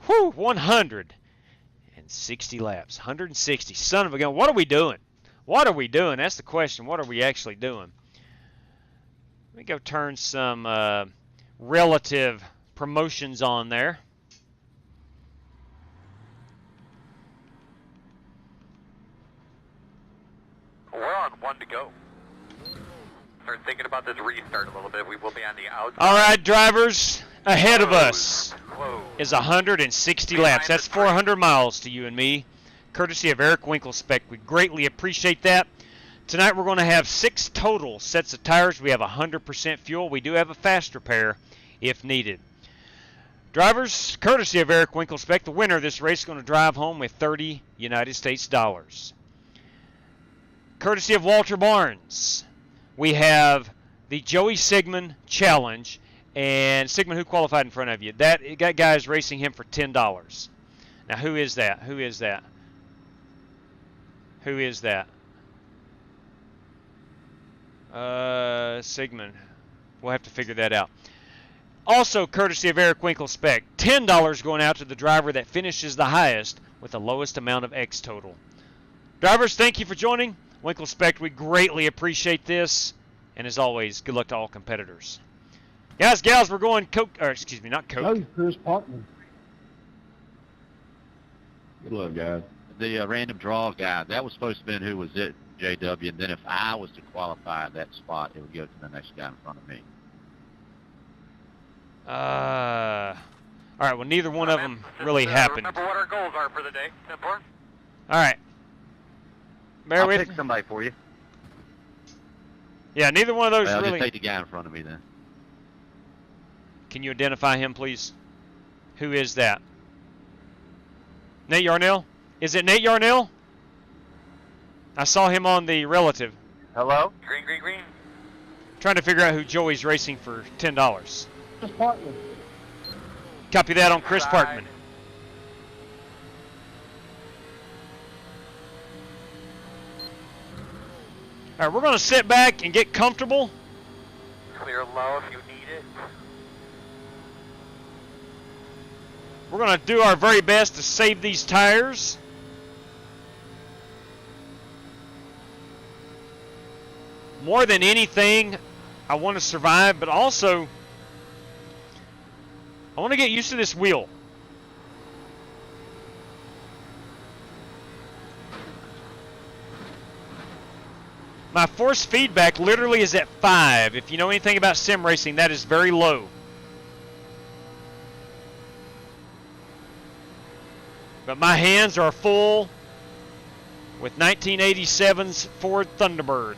Whew, 160 laps. 160. Son of a gun. What are we doing? What are we doing? That's the question. What are we actually doing? Let me go turn some relative promotions on there. We're on 1 to go. Start thinking about this restart a little bit. We will be on the outside. All right, drivers, ahead of us Whoa. is 160 laps. That's 400 miles to you and me, courtesy of Eric Winkelspect. We greatly appreciate that. Tonight we're going to have 6 total sets of tires. We have 100% fuel. We do have a fast repair if needed. Drivers, courtesy of Eric Winkelspect, the winner of this race is going to drive home with 30 United States dollars. Courtesy of Walter Barnes, we have the Joey Sigmund Challenge. And Sigmund, who qualified in front of you? That guy is racing him for $10. Now, who is that? Who is that? Who is that? Sigmund. We'll have to figure that out. Also, courtesy of Eric Winkelspect, $10 going out to the driver that finishes the highest with the lowest amount of X total. Drivers, thank you for joining. Winkelspect, we greatly appreciate this. And as always, good luck to all competitors. Guys, gals, we're going Coke, or excuse me, not Coke. Oh, Chris Parkman. Good luck, guys. The random draw guy, that was supposed to be who was it, JW, and then if I was to qualify at that spot, it would go to the next guy in front of me. All right, well, neither one of them really happened. Remember what our goals are for the day. It's important. All right. Bear I'll with pick me. somebody for you. Yeah, neither one of those Well, really. just take the guy in front of me then. Can you identify him, please? Who is that? Nate Yarnell? Is it Nate Yarnell? I saw him on the relative. Hello? Green, green, green. Trying to figure out who Joey's racing for $10. Chris Parkman. Copy that on Chris Parkman. All right, we're going to sit back and get comfortable. Clear low if you need it. We're going to do our very best to save these tires. More than anything, I want to survive, but also I want to get used to this wheel. My force feedback literally is at 5. If you know anything about sim racing, that is very low. But my hands are full with 1987's Ford Thunderbird.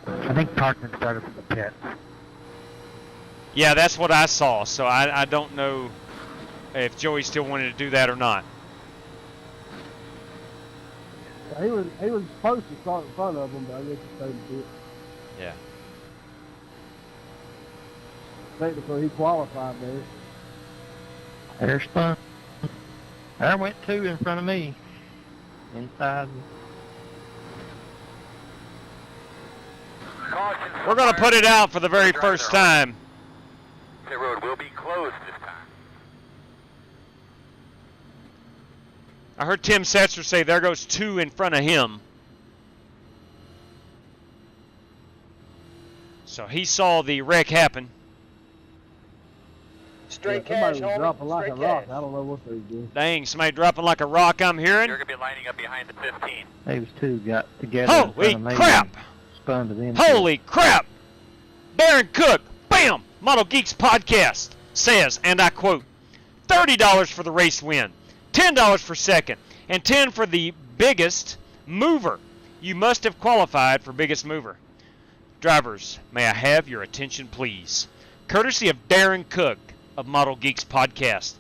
I think Parkman started from the pit. Yeah, that's what I saw. So I don't know if Joey still wanted to do that or not. He was supposed to start in front of him, but I guess he stayed in pit. Yeah. Technically, he qualified there. There's fun. There went 2 in front of me. Inside. We're going to put it out for the very first time. The road will be closed this time. I heard Tim Setzer say there goes 2 in front of him. So he saw the wreck happen. Straight cash, somebody was dropping like a rock. I don't know what they did. Dang, somebody dropping like a rock, I'm hearing. You're going to be lining up behind the 15. Those 2 got together. Holy in front of me crap! and spun to them. Holy crap! Darren Cook, bam! Bam! Model Geeks Podcast says, and I quote, $30 for the race win, $10 for second, and $10 for the biggest mover. You must have qualified for biggest mover. Drivers, may I have your attention, please? Courtesy of Darren Cook of Model Geeks Podcast.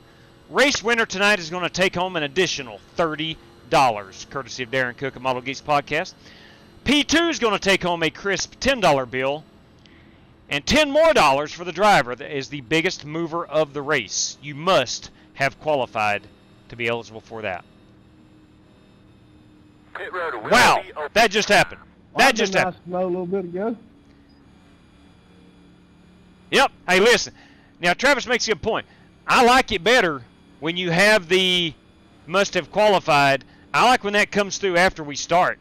Race winner tonight is going to take home an additional $30, courtesy of Darren Cook of Model Geeks Podcast. P2 is going to take home a crisp $10 bill, and $10 more for the driver that is the biggest mover of the race. You must have qualified to be eligible for that. Pit road will Wow, be open. that just happened. That just happened. Nice to know a little bit ago. Yep. Hey, listen. Now, Travis makes a good point. I like it better when you have the must have qualified. I like when that comes through after we start.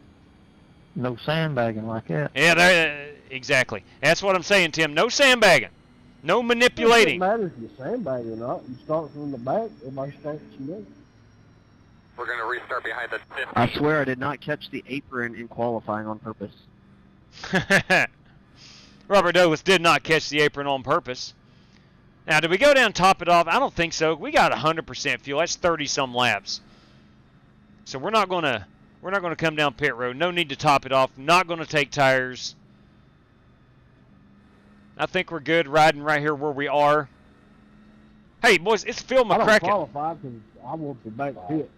No sandbagging like that. Yeah, exactly. That's what I'm saying, Tim. No sandbagging. No manipulating. It doesn't matter if you sandbag or not. You start from the back, everybody starts from there. We're going to restart behind the 50. I swear I did not catch the apron in qualifying on purpose. Robert Douglas did not catch the apron on purpose. Now, did we go down and top it off? I don't think so. We got 100% fuel. That's 30-some laps. So we're not going to come down pit road. No need to top it off. Not going to take tires. I think we're good riding right here where we are. Hey, boys, it's Phil I don't McCracken. qualify because I want the back pit.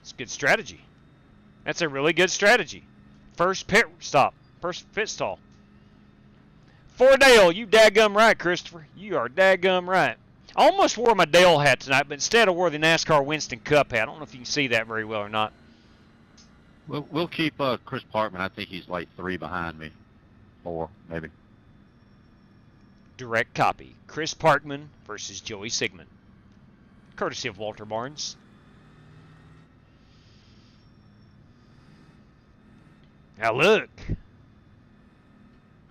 It's good strategy. That's a really good strategy. First pit stop. First pit stall. For Dale, you daggum right, Christopher. You are daggum right. I almost wore my Dale hat tonight, but instead I wore the NASCAR Winston Cup hat. I don't know if you can see that very well or not. We'll keep Chris Parkman. I think he's like 3 behind me. 4, maybe. Direct copy. Chris Parkman versus Joey Sigmund. Courtesy of Walter Barnes. Now look.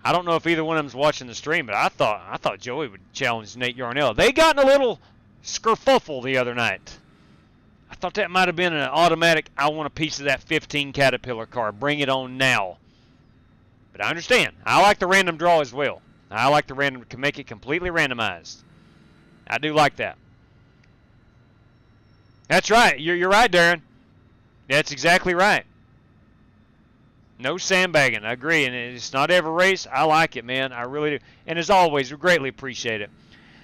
I don't know if either one of them's watching the stream, but I thought Joey would challenge Nate Yarnell. They got in a little skerfuffle the other night. I thought that might have been an automatic, I want a piece of that 15 Caterpillar car. Bring it on now. But I understand. I like the random draw as well. I like the random, can make it completely randomized. I do like that. That's right. You're right, Darren. That's exactly right. No sandbagging. I agree. And it's not every race. I like it, man. I really do. And as always, we greatly appreciate it.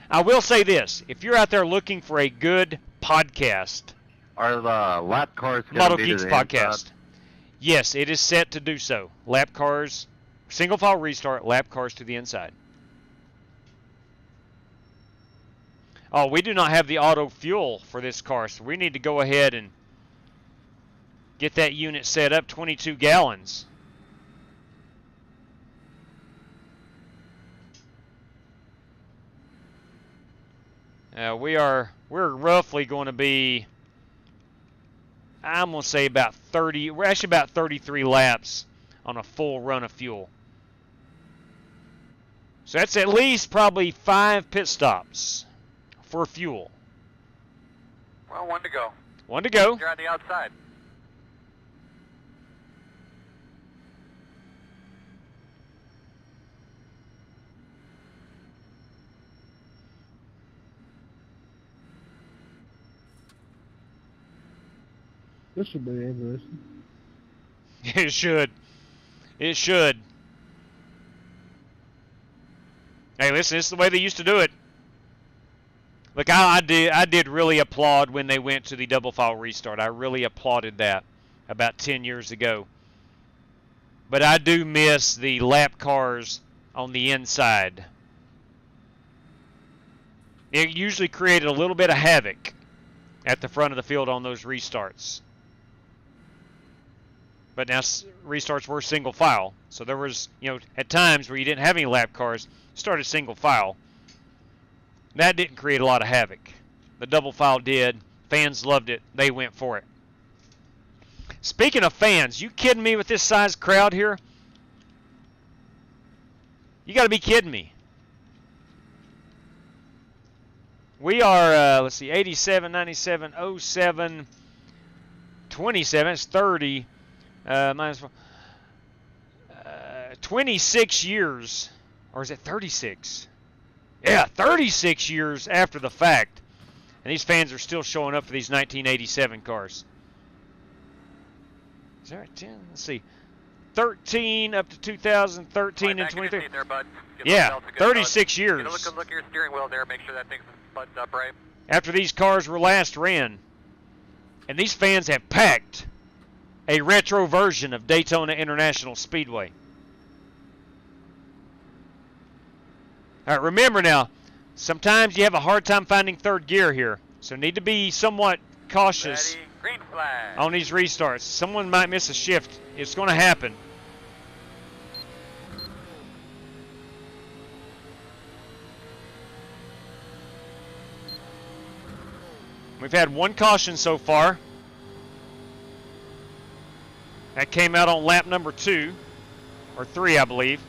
I will say this. If you're out there looking for a good podcast, Are the lap cars going Model to be Geeks to the podcast, inside? yes, it is set to do so. Lap cars, single file restart, lap cars to the inside. Oh, we do not have the auto fuel for this car, so we need to go ahead and get that unit set up. 22 gallons. We're roughly going to be, I'm going to say about 30, we're actually about 33 laps on a full run of fuel. So that's at least probably 5 pit stops for fuel. Well, 1 to go. 1 to go. You're on the outside. This should be interesting. It should. It should. Hey, listen, this is the way they used to do it. Look, I did really applaud when they went to the double file restart. I really applauded that about 10 years ago. But I do miss the lap cars on the inside. It usually created a little bit of havoc at the front of the field on those restarts. But now restarts were single file. So there was, at times where you didn't have any lap cars, started single file. That didn't create a lot of havoc. The double file did. Fans loved it. They went for it. Speaking of fans, you kidding me with this size crowd here? You got to be kidding me. We are, let's see, 87, 97, 07, 27. It's 30. Minus 4. 26 years Or is it 36? Yeah, 36 years after the fact. And these fans are still showing up for these 1987 cars. Is there a 10? Let's see. 13 up to 2013 and 23. There, bud. Yeah, 36 years. Get a look at your steering wheel there. Make sure that thing's buttoned up right. After these cars were last ran. And these fans have packed a retro version of Daytona International Speedway. All right, remember now, sometimes you have a hard time finding third gear here. So need to be somewhat cautious. Ready, green flag. On these restarts. Someone might miss a shift. It's going to happen. We've had one caution so far. That came out on lap number 2, or 3, I believe.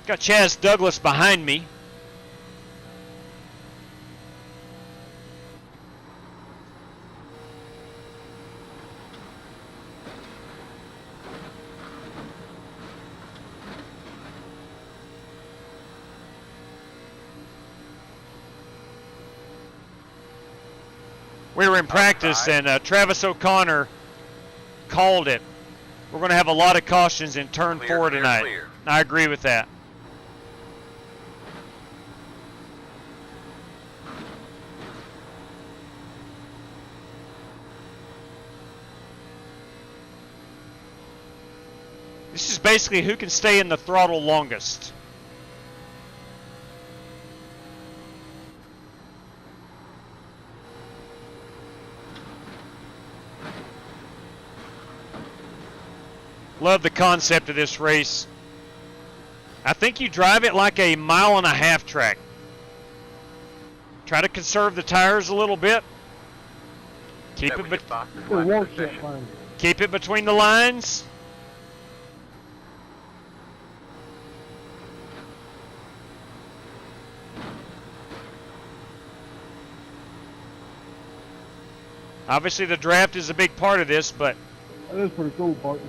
Got Chaz Douglas behind me. We were in practice, and Travis O'Connor called it. We're going to have a lot of cautions in turn 4 tonight. Clear. I agree with that. This is basically who can stay in the throttle longest. Love the concept of this race. I think you drive it like a 1.5 mile track. Try to conserve the tires a little bit. Keep it between the lines. Obviously the draft is a big part of this, but That is pretty cool, partner.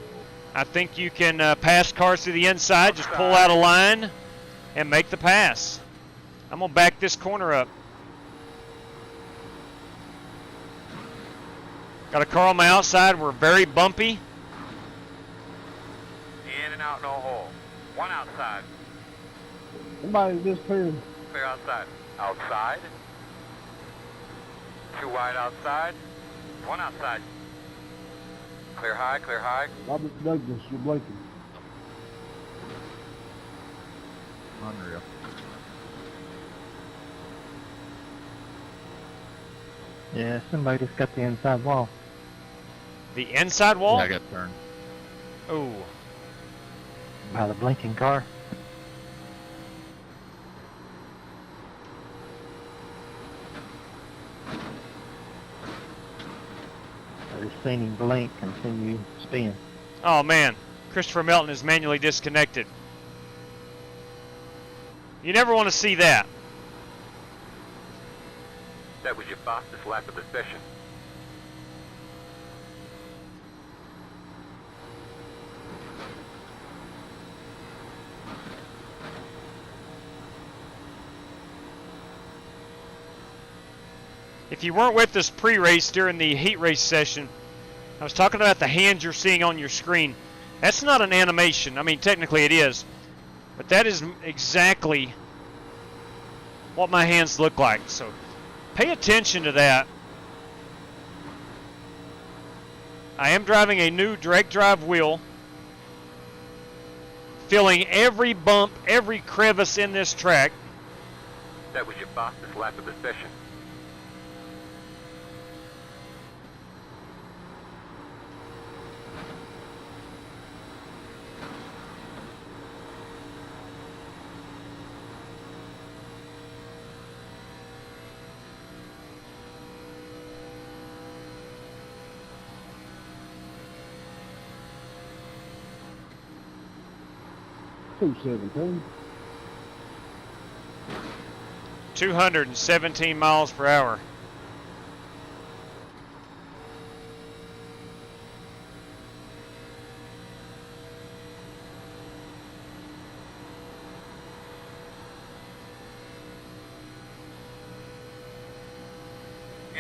I think you can pass cars to the inside, just pull out a line and make the pass. I'm going to back this corner up. Got a car on my outside. We're very bumpy. In and out, no hole. One outside. Somebody's disappearing. Clear outside. Outside. 2 wide outside. 1 outside. Clear high, clear high. Robert Douglas, you're blinking. Unreal. Yeah, somebody just got the inside wall. The inside wall? Yeah, I got turned. Oh. By the blinking car. I just seen him blink and seen you spin. Oh, man. Christopher Melton is manually disconnected. You never want to see that. That was your fastest lap of the session. If you weren't with us pre-race during the heat race session, I was talking about the hands you're seeing on your screen. That's not an animation. I mean, technically it is. But that is exactly what my hands look like. So pay attention to that. I am driving a new direct drive wheel, filling every bump, every crevice in this track. That was your fastest lap of the session. .217. 217 miles per hour.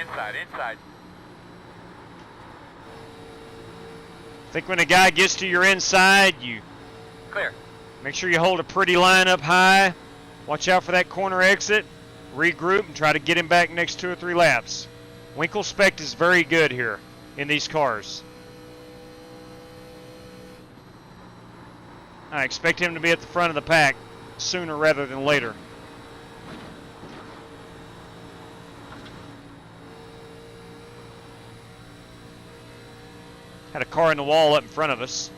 Inside, inside. I think when a guy gets to your inside, you Clear. make sure you hold a pretty line up high. Watch out for that corner exit. Regroup and try to get him back next 2 or 3 laps. Winkle Spect is very good here in these cars. I expect him to be at the front of the pack sooner rather than later. Had a car in the wall up in front of us.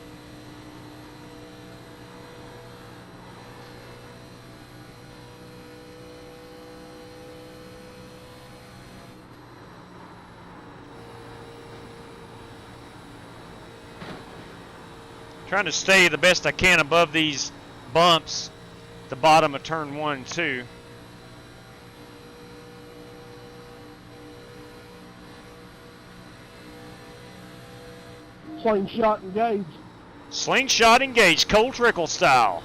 Trying to stay the best I can above these bumps at the bottom of turn 1 and 2. Slingshot engaged. Slingshot engaged, cold trickle style.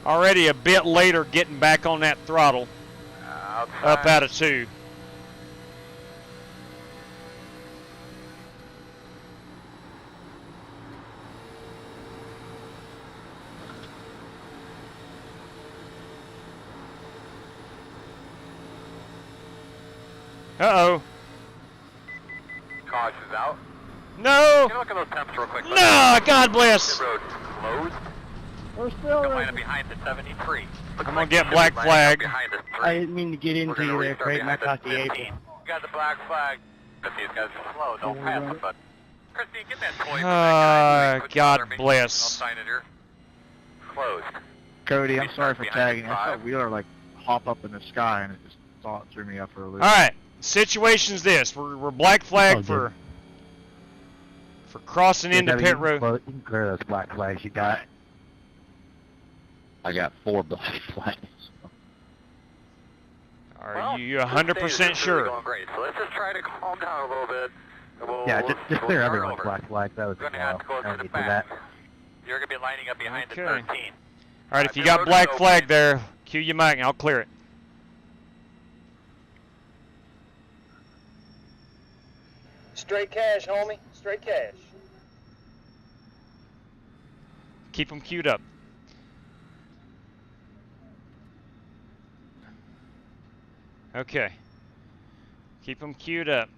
Already a bit later getting back on that throttle. Outside. Up out of 2. Uh-oh. Caution's out. No! Can you look at those temps real quick? No! God bless! The road closed. We're still Go line ready. up behind the 73. Looks I'm like gonna get you black should line up flag. behind the 3. I didn't mean to get We're into gonna you there, restart Craig, and I behind caught the 15. April. You got the black flag. But these guys are slow. Don't pass them, but Christine, get that toy from that guy. Quit God bothering me. bless. I'll sign it here. Closed. Cody, I'm sorry for Behind tagging. the I saw five. Wheeler like hop up in the sky and it just threw me up for a loop. Alright, situation's this. We're black flag for crossing into pit road. You can clear those black flags you got. I got 4 black flags. Are you this day is 100% really sure? Going great. So let's just try to calm down a little bit. Yeah, just we'll clear start everyone's over. black flag. That was We're going to have to go no to the need for that. back. You're going to be lining up behind the Okay. 13. Alright, if you Pit got road black is flag open. there, cue your mic and I'll clear it. Straight cash, homie. Straight cash. Keep them queued up. Okay. Keep them queued up.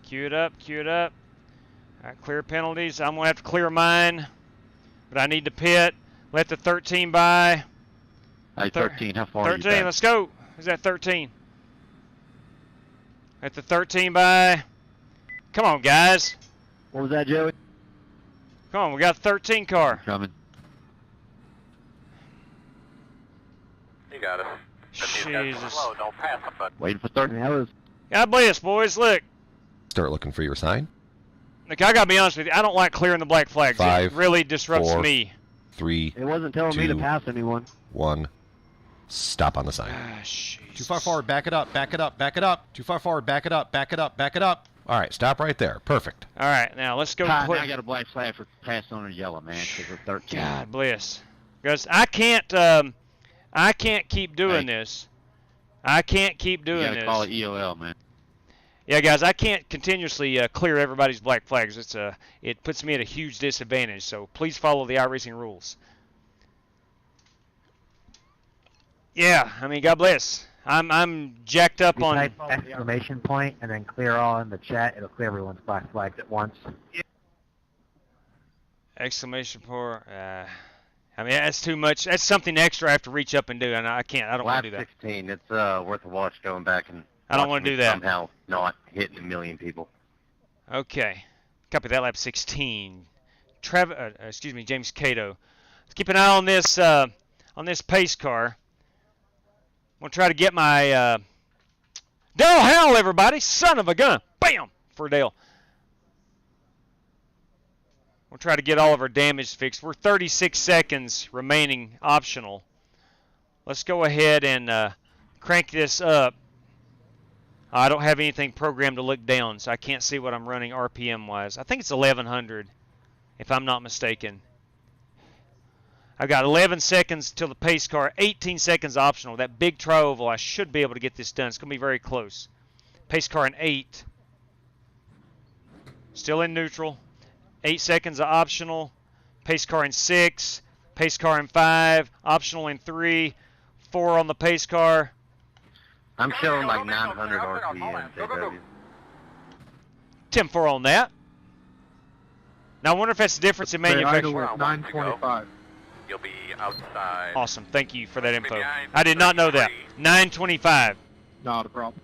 Queue it up, queue it up. Alright, clear penalties. I'm going to have to clear mine. But I need to pit. Let the 13 by. Hey, 13, how far are you 13, back? let's go. Who's that 13? Let the 13 by. Come on, guys. What was that, Joey? Come on, we got a 13 car. Coming. You got it. But these guys are Jesus. slow. Don't pass them, but Waiting for I 13. mean, that was God bless, boys. Look. Start looking for your sign. Look, I got to be honest with you. I don't like clearing the black flags. 5, it really disrupts 4, me. 3, it wasn't telling me to 2, pass anyone. 1. Stop on the sign. Ah, Too far forward, back it up, back it up, back it up. Too far forward, back it up, back it up, back it up. All right, stop right there. Perfect. All right, now let's go. Now put, I got a black flag for passing on a yellow, man, because of 13. God bless. Because I can't keep doing this. I can't keep You doing gotta this. call it EOL, man. Yeah, guys, I can't continuously clear everybody's black flags. It puts me at a huge disadvantage. So please follow the iRacing rules. Yeah, I mean, God bless. I'm jacked up You on. type exclamation point and then clear all in the chat. It'll clear everyone's black flags at once. Exclamation point. I mean, that's too much. That's something extra I have to reach up and do, and I can't. I don't want Lap to do that. 16, it's worth a watch going back and I don't watching wanna do me that. somehow not hitting a million people. Okay. Copy that, lap 16. James Cato. Let's keep an eye on this pace car. I'm gonna try to get my Dale Howell, everybody. Son of a gun. Bam! For Dale. We'll try to get all of our damage fixed. We're 36 seconds remaining optional. Let's go ahead and crank this up. I don't have anything programmed to look down, so I can't see what I'm running RPM-wise. I think it's 1100, if I'm not mistaken. I've got 11 seconds till the pace car, 18 seconds optional. That big tri-oval, I should be able to get this done. It's going to be very close. Pace car in 8. Still in neutral. 8 seconds of optional. Pace car in 6. Pace car in 5. Optional in 3. 4 on the pace car. I'm showing like 900 RPM, JW. 10-4 on that. Now, I wonder if that's the difference in manufacturing. Idle at 925. You'll be outside. Awesome. Thank you for that info. I did not know that. 925. Not a problem.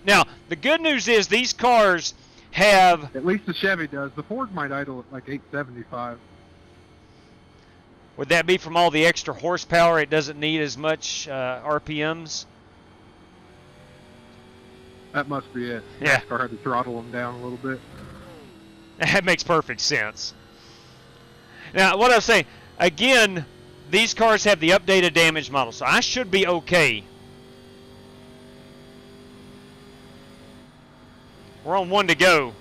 Now, the good news is these cars have... At least the Chevy does. The Ford might idle at like 875. Would that be from all the extra horsepower? It doesn't need as much RPMs? That must be it. Yeah. NASCAR had to throttle them down a little bit. That makes perfect sense. Now, what I was saying, again, these cars have the updated damage model, so I should be okay. We're on 1 to go.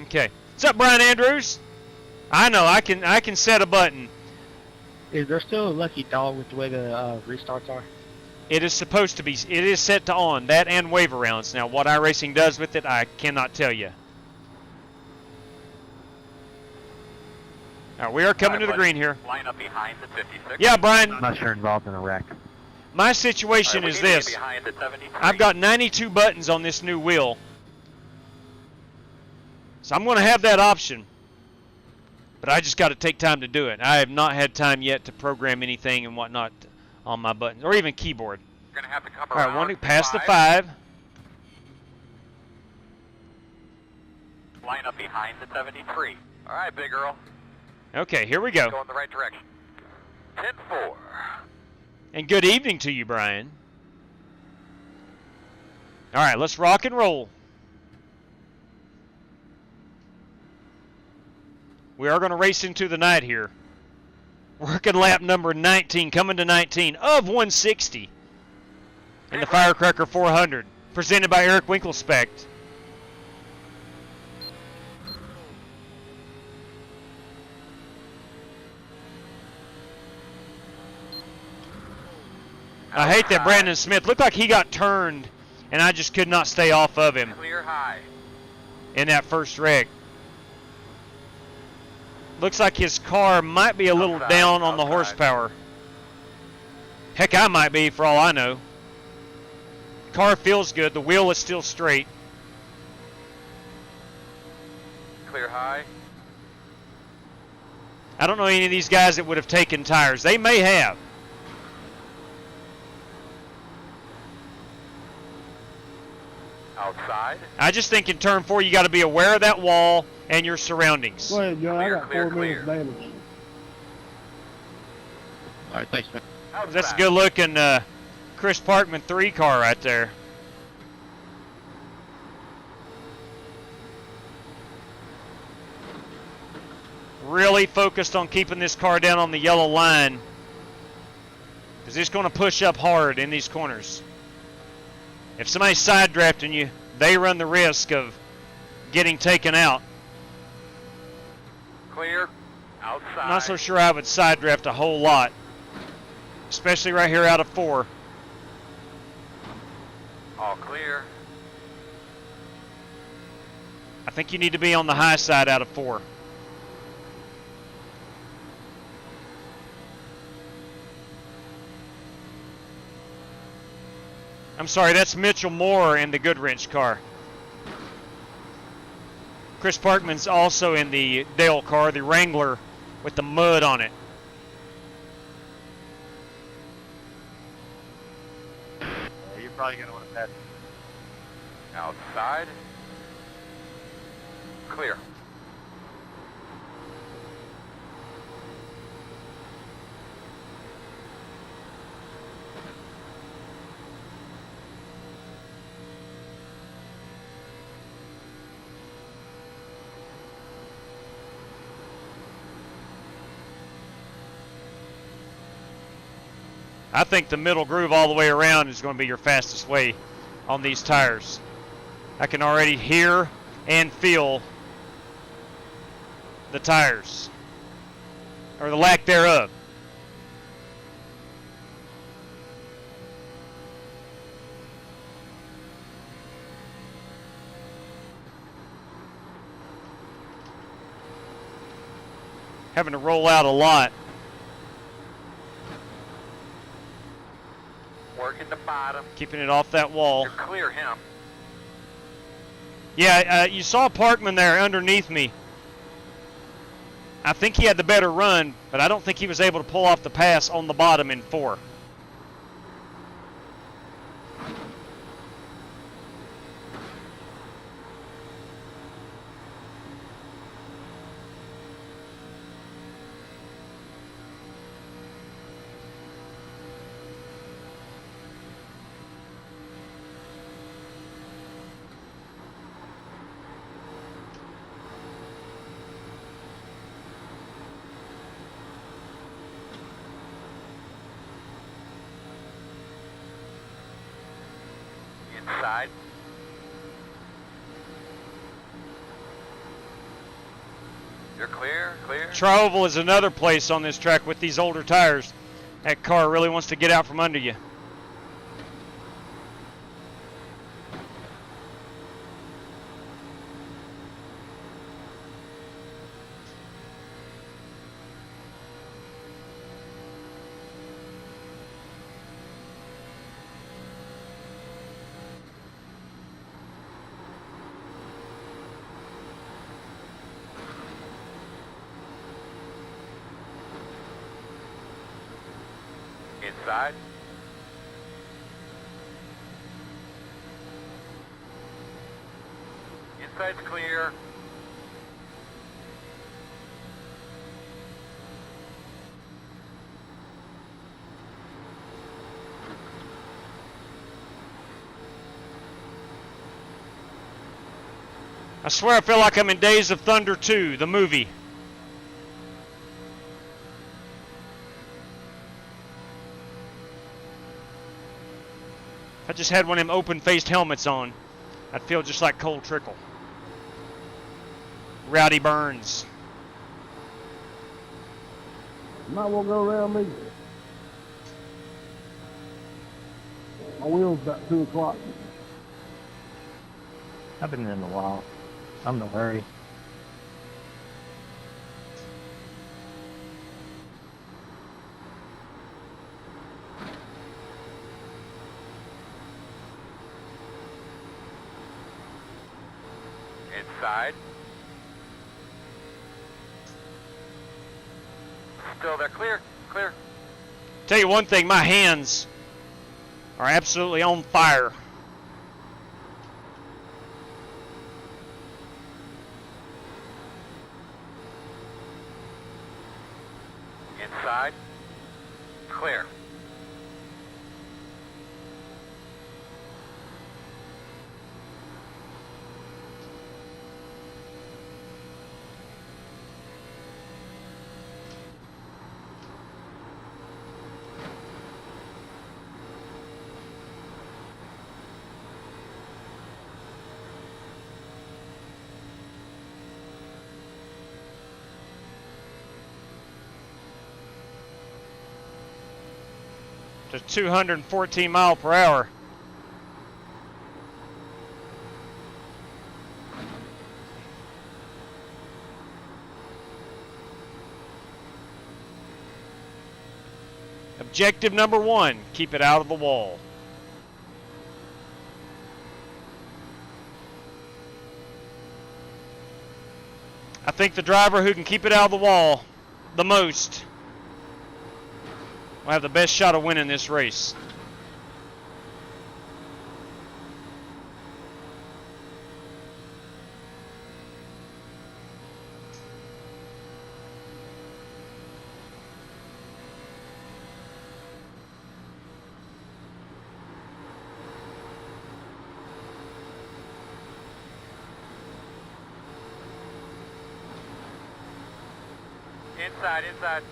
Okay. What's up, Brian Andrews? I know, I can set a button. Is there still a lucky dog with the way the restarts are? It is supposed to be. It is set to on. That and wave arounds. Now, what iRacing does with it, I cannot tell you. All right, we are coming to the green here. Line up behind the 56. Yeah, Brian. I'm not sure involved in a wreck. My situation is this. I've got 92 buttons on this new wheel. So I'm going to have that option. But I just got to take time to do it. I have not had time yet to program anything and whatnot on my buttons, or even keyboard. You're gonna have to come All right, around one past the 5. Line up behind the 73. All right, big girl. Okay, here we go. Go in the right direction. 10-4. And good evening to you, Brian. All right, let's rock and roll. We are going to race into the night here. Working lap number 19, coming to 19 of 160 in the Firecracker 400, presented by Eric Winkelspect. I hate that Brandon Smith looked like he got turned, and I just could not stay off of him Clear high. in that first wreck. Looks like his car might be a little down on the horsepower. Heck, I might be for all I know. Car feels good. The wheel is still straight. Clear high. I don't know any of these guys that would have taken tires. They may have. Outside. I just think in turn 4 you got to be aware of that wall and your surroundings. Go ahead, John. I got Clear, 4 minutes damage. All right, thanks, man. That's a good looking Chris Parkman 3 car right there. Really focused on keeping this car down on the yellow line, because it's going to push up hard in these corners. If somebody's side drafting you, they run the risk of getting taken out. Clear. Outside. I'm not so sure I would side draft a whole lot, especially right here out of 4. All clear. I think you need to be on the high side out of 4. I'm sorry, that's Mitchell Moore in the Goodwrench car. Chris Parkman's also in the Dale car, the Wrangler with the mud on it. You're probably going to want to pass. Outside. Clear. I think the middle groove all the way around is going to be your fastest way on these tires. I can already hear and feel the tires, or the lack thereof. Having to roll out a lot. Working the bottom. Keeping it off that wall. You're clear him. Yeah, you saw Parkman there underneath me. I think he had the better run, but I don't think he was able to pull off the pass on the bottom in 4. Inside. You're clear, clear. Tri-Oval is another place on this track with these older tires. That car really wants to get out from under you. Inside. Inside's clear. I swear I feel like I'm in Days of Thunder 2, the movie. If I just had one of them open-faced helmets on, I'd feel just like Cole Trickle. Rowdy Burns. You might want to go around me. My wheel's about 2 o'clock. I've been in a while. I'm in a hurry. Inside. Still there, clear, clear. Tell you one thing, my hands are absolutely on fire. Inside. Clear. To 214 mile per hour. Objective number 1, keep it out of the wall. I think the driver who can keep it out of the wall the most will have the best shot of winning this race. Inside, inside.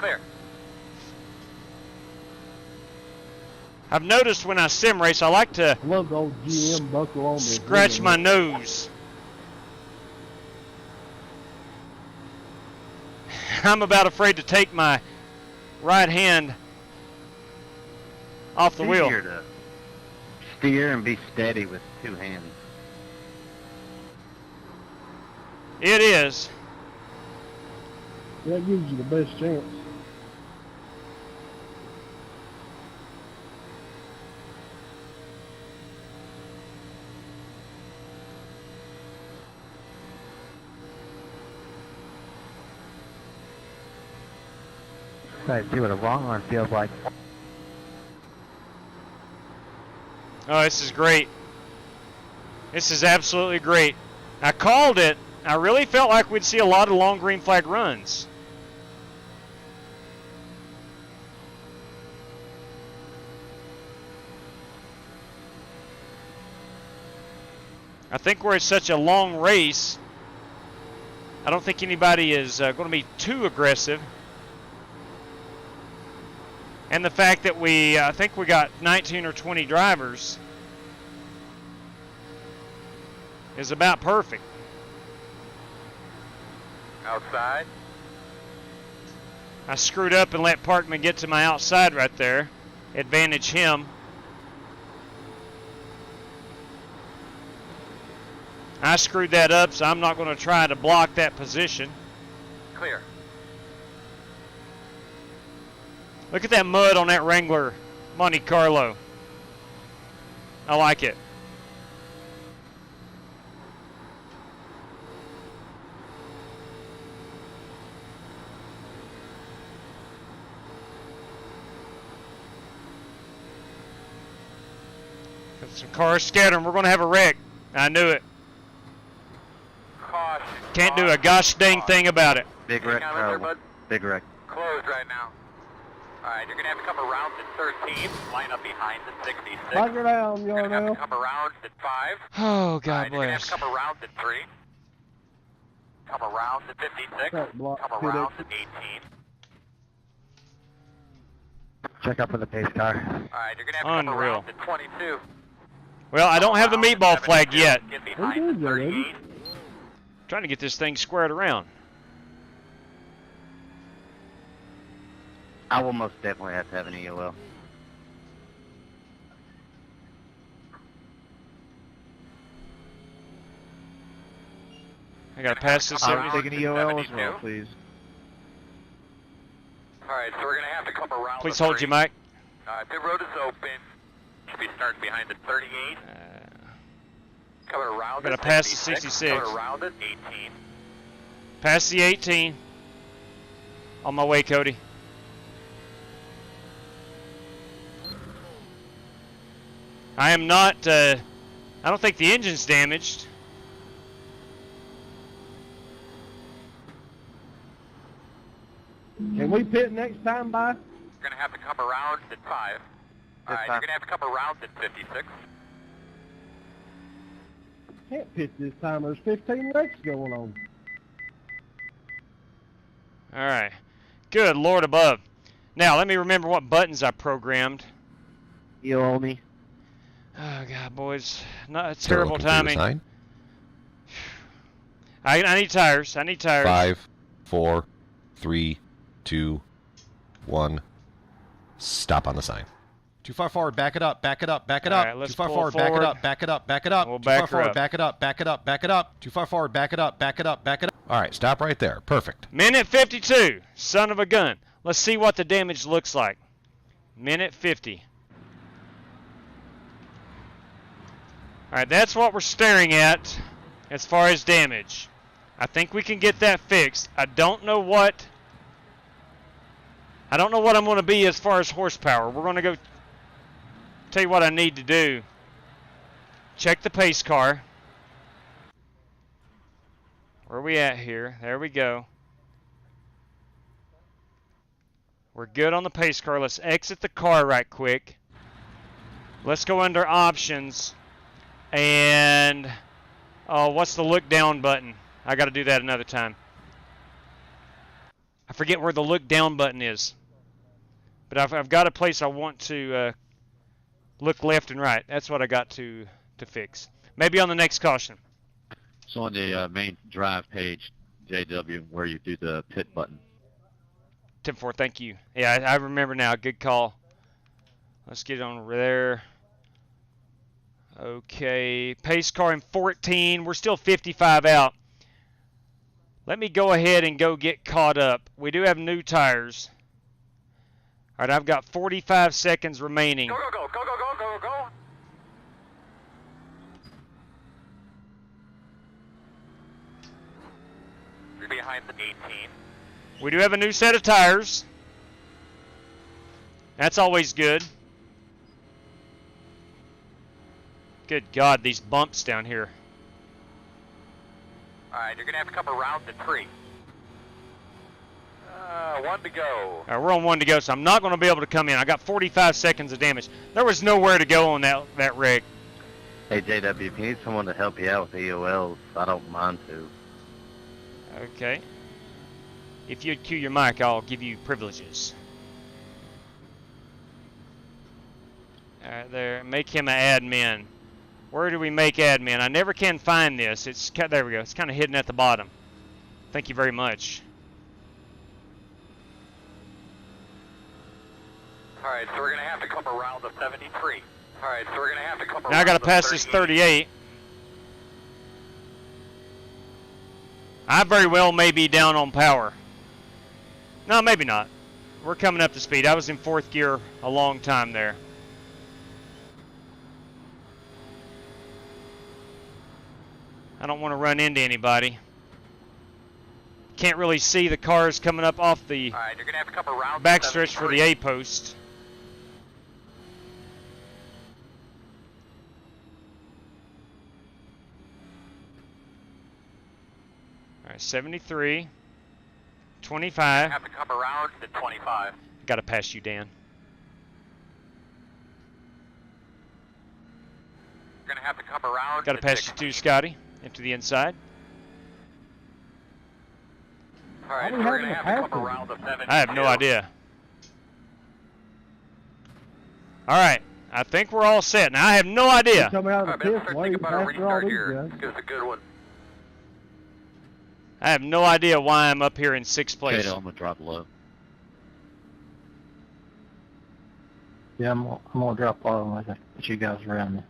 Clear. I've noticed when I sim race, I like to Love the old GM buckle on this. scratch my nose. I'm about afraid to take my right hand off the wheel. Easier to steer and be steady with two hands. It is. That gives you the best chance. Right, see what a long run feels like. Oh, this is great. This is absolutely great. I called it. I really felt like we'd see a lot of long green flag runs. I think we're at such a long race, I don't think anybody is going to be too aggressive. And the fact that I think we got 19 or 20 drivers is about perfect. Outside. I screwed up and let Parkman get to my outside right there. Advantage him. I screwed that up, so I'm not going to try to block that position. Clear. Look at that mud on that Wrangler Monte Carlo. I like it. Got some cars scattering. We're going to have a wreck. I knew it. Caution. Can't do a gosh dang thing about it. Big wreck, Coming there, bud. big wreck. Closed right now. Alright, you're going to have to come around at 13. Line up behind the 66. Lock her down, You're going to have Yarnell. to come around at 5. Oh, God Alright, you're going to have bless. to come around at 3. Come around at 56. That block, Come hit it. around at 18. Check up for the pace car. Alright, you're going to have to come Unreal. around at 22. Well, I don't have the meatball flag yet. Get behind the 38. Trying to get this thing squared around. I will most definitely have to have an EOL. I got to pass this. I'll take 70. an EOL as well, please. Alright, so we're going to have to come around Please the hold 3. you, Mike. Pit road is open. Should be starting behind the 38. Coming around Gotta at pass the 66. 66. Coming around at 18. Pass the 18. On my way, Cody. I am not, I don't think the engine's damaged. Can we pit next time, by? You're going to have to come around at 5. Alright, you're going to have to come around at 56. Can't pit this time. There's 15 wrecks going on. All right. Good Lord above. Now, let me remember what buttons I programmed. EOL me. Oh, God, boys. Not Start terrible looking for your timing. sign. I need tires. I need tires. 5, 4, 3, 2, 1. Stop on the sign. Too far forward, back it up, back it up, back it All up. right, let's Too far pull forward, back it forward. up, back it up, back it up. We'll Too far back her forward, up. back it up, back it up, back it up. Too far forward, back it up, back it up, back it up. All right, stop right there. Perfect. Minute 52. Son of a gun. Let's see what the damage looks like. Minute 50. All right, that's what we're staring at as far as damage. I think we can get that fixed. I don't know what I'm going to be as far as horsepower. We're going to go tell you what I need to do. Check the pace car. Where are we at here? There we go. We're good on the pace car. Let's exit the car right quick. Let's go under options. And, oh, what's the look down button? I got to do that another time. I forget where the look down button is. But I've got a place I want to look left and right. That's what I got to fix. Maybe on the next caution. So on the main drive page, JW, where you do the pit button. 10-4, thank you. Yeah, I remember now. Good call. Let's get it on over there. Okay, pace car in 14. We're still 55 out. Let me go ahead and go get caught up. We do have new tires. All right, I've got 45 seconds remaining. Go, go, go, go, go, go, go, go. You're behind the 18. We do have a new set of tires. That's always good. Good God, these bumps down here. Alright, you're going to have to come around the tree. 1 to go. All right, we're on 1 to go, so I'm not going to be able to come in. I got 45 seconds of damage. There was nowhere to go on that rig. Hey, JW, if you need someone to help you out with EOLs, I don't mind to. Okay. If you'd cue your mic, I'll give you privileges. All right, there. Make him an admin. Where do we make admin? I never can find this. There we go. It's kind of hidden at the bottom. Thank you very much. Alright, so we're going to have to come around the 73. Alright, so we're going to have to come around Now I got to the pass this 38. I very well may be down on power. No, maybe not. We're coming up to speed. I was in 4th gear a long time there. I don't want to run into anybody. Can't really see the cars coming up off the Alright, you're going to have to come around backstretch for the A-post. All right, 73, 25. You have to come around to 25. Got to pass you, Dan. You're going to have to come around Got to pass you too, Scotty, into the inside. Alright, so we're going to have to come around the 72. I have no idea. All right, I think we're all set. Now, I have no idea. Coming out of the Alright, pit, let's why think you about a passing all restart these here. guys? Here's a good one. I have no idea why I'm up here in 6th place. Kato, I'm going to drop low. Yeah, I'm gonna drop low and let you guys around me.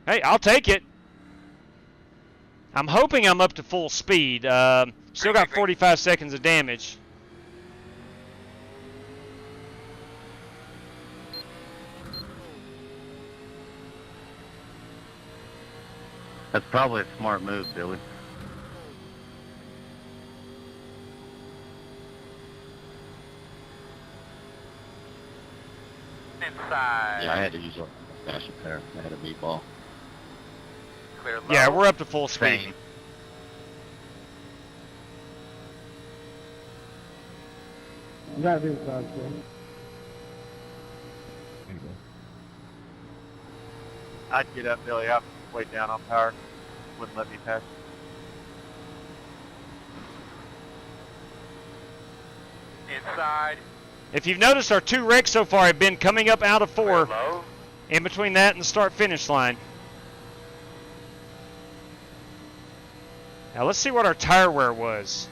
Hey, I'll take it. I'm hoping I'm up to full speed. Still got 45 seconds of damage. That's probably a smart move, Billy. Inside. Yeah, I had to use a dash up there. I had a meatball. Clear low. Yeah, we're up to full speed. Same. You got it inside, sir. I'd get up, Billy. I'm way down on power. Wouldn't let me pass. Inside. If you've noticed, our 2 wrecks so far have been coming up out of 4. Clear low. In between that and the start-finish line. Now let's see what our tire wear was.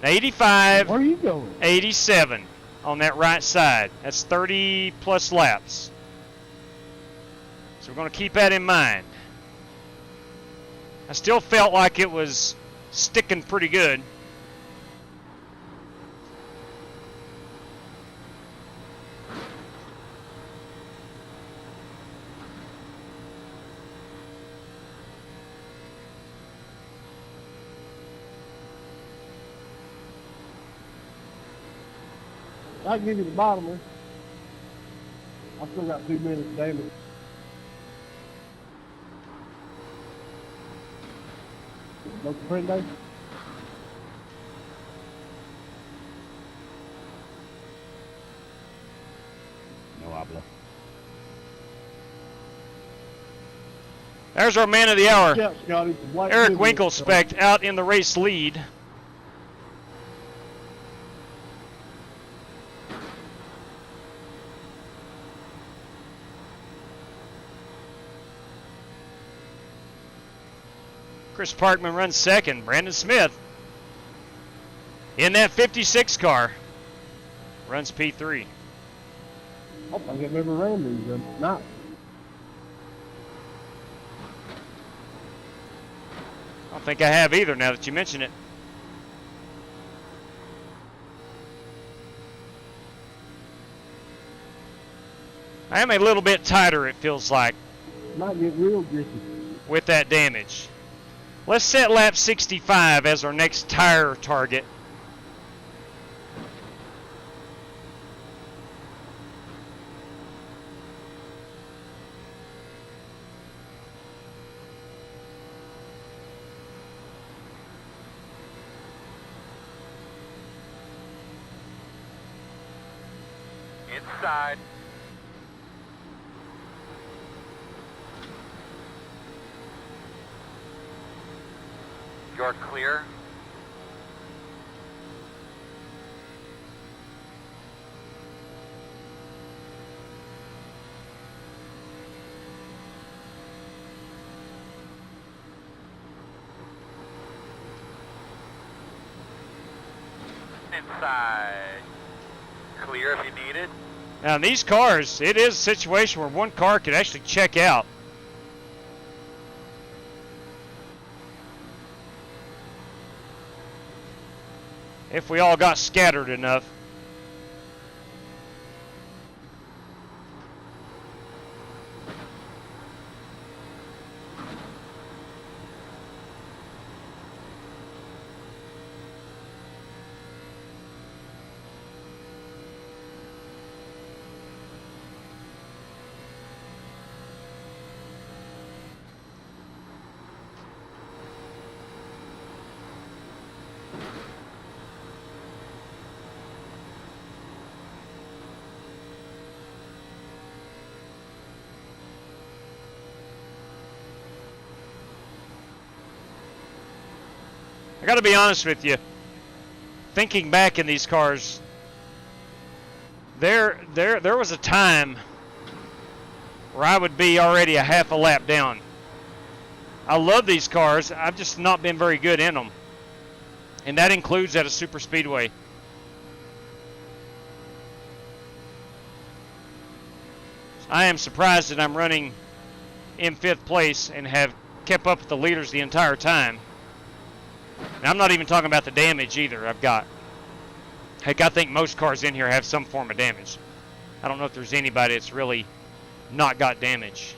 $85, Where are you going? 87 on that right side. That's 30 plus laps. So we're going to keep that in mind. I still felt like it was sticking pretty good. I can give you the bottom. I still got 2 minutes damage. Local friend day? No habla. There's our man of the hour. Yeah, Scotty, the black Eric Widget, Winkle spec'd out in the race lead. Chris Parkman runs second. Brandon Smith in that 56 car runs P3. I don't think I've ever ran these. Not. I don't think I have either now that you mention it. I am a little bit tighter, it feels like, Might get real gritty. with that damage. Let's set lap 65 as our next tire target. Inside. You're clear. Inside. Clear if you need it. Now in these cars, it is a situation where one car could actually check out. If we all got scattered enough. I got to be honest with you. Thinking back in these cars, there was a time where I would be already a half a lap down. I love these cars. I've just not been very good in them, and that includes at a super speedway. I am surprised that I'm running in 5th place and have kept up with the leaders the entire time. And I'm not even talking about the damage either I've got. Heck, I think most cars in here have some form of damage. I don't know if there's anybody that's really not got damage.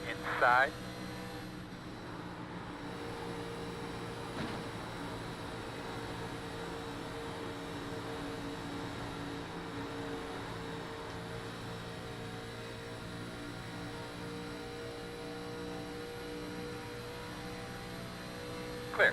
Inside. Clear.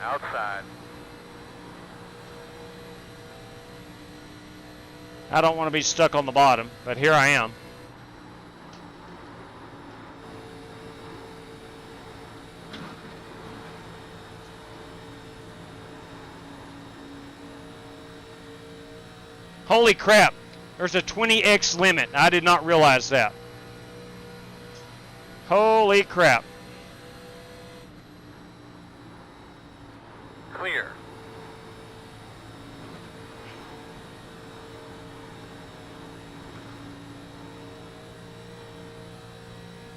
Outside. I don't want to be stuck on the bottom, but here I am. Holy crap, there's a 20x limit. I did not realize that. Holy crap. Clear.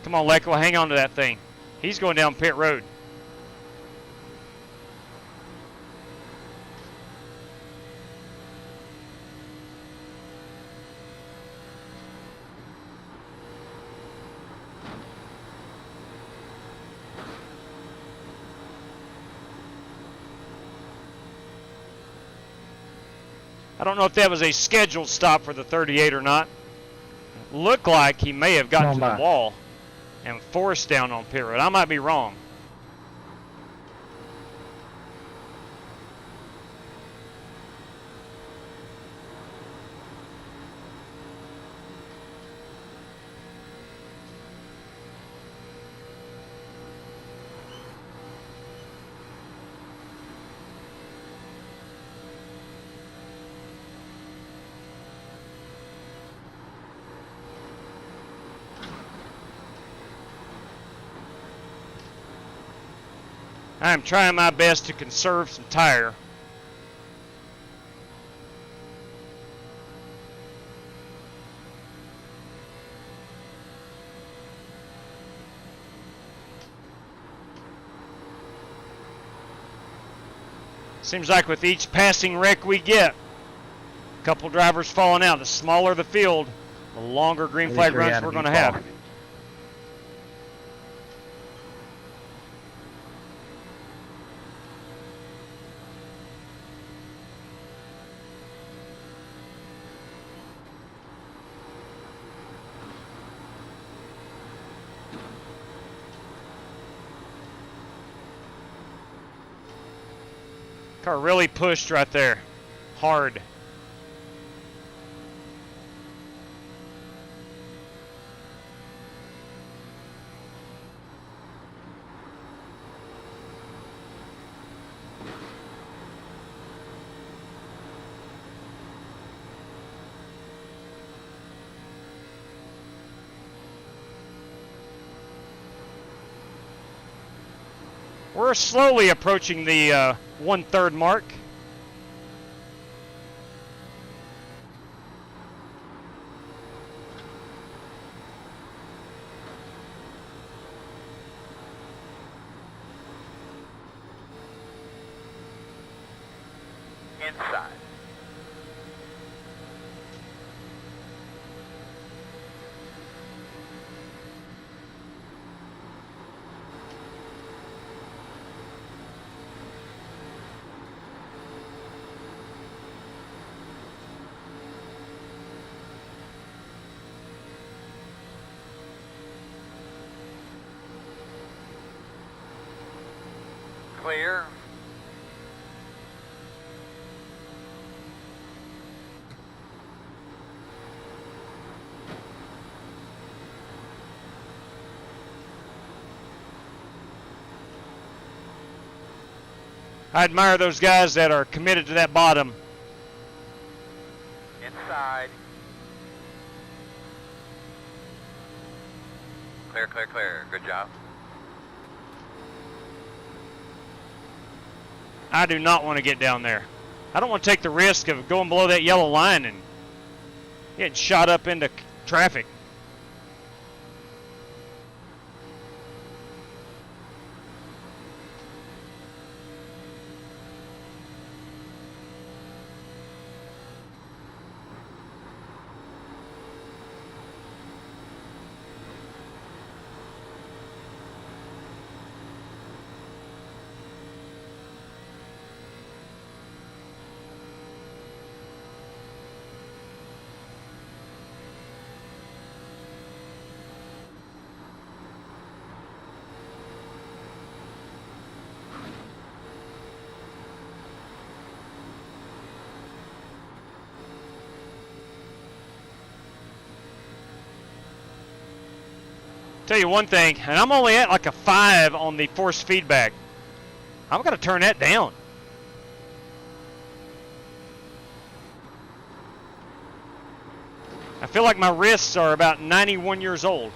Come on, Lecco, hang on to that thing. He's going down pit road. don't know if that was a scheduled stop for the 38 or not. Looked like he may have gotten to the wall and forced down on pit road. I might be wrong. I'm trying my best to conserve some tire. Seems like with each passing wreck we get, a couple drivers falling out. The smaller the field, the longer green flag runs we're going to have. Car really pushed right there, hard. We're slowly approaching the 1/3 mark. Inside. Clear. I admire those guys that are committed to that bottom. Inside. Clear, clear, clear. Good job. I do not want to get down there. I don't want to take the risk of going below that yellow line and getting shot up into traffic. Tell you one thing, and I'm only at like a 5 on the force feedback. I'm going to turn that down. I feel like my wrists are about 91 years old.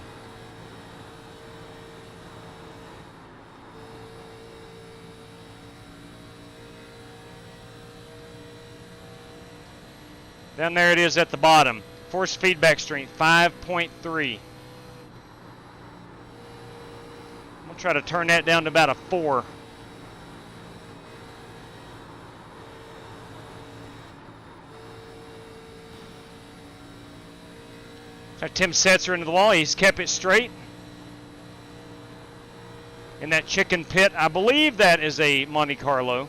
Down there it is at the bottom. Force feedback strength, 5.3. Try to turn that down to about a 4. Tim Setzer into the wall. He's kept it straight. In that chicken pit, I believe that is a Monte Carlo.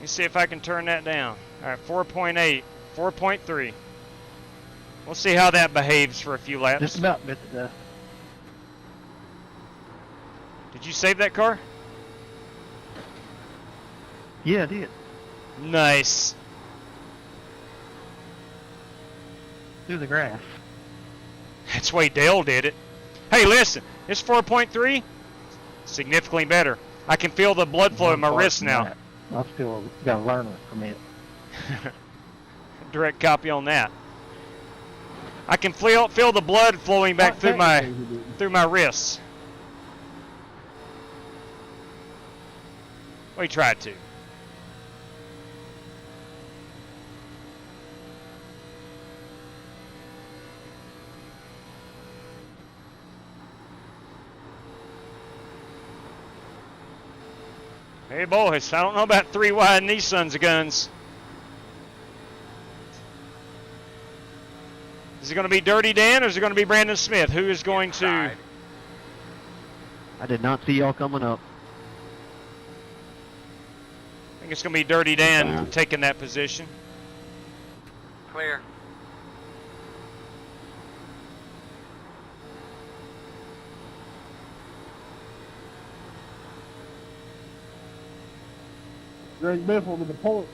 me see if I can turn that down. All right, 4.8, 4.3. We'll see how that behaves for a few laps. Just about bit to death. Did you save that car? Yeah, I did. Nice. Through the grass. That's the way Dale did it. Hey, listen, this 4.3, significantly better. I can feel the blood flow in my wrist now. I still got a learner from it. Direct copy on that. I can feel the blood flowing back through my wrists. We tried to. Hey boys, I don't know about 3 wide and these sons of guns. Is it going to be Dirty Dan or is it going to be Brandon Smith? Who is going to... I did not see y'all coming up. I think it's going to be Dirty Dan taking that position. Clear. Greg Biffle to the point.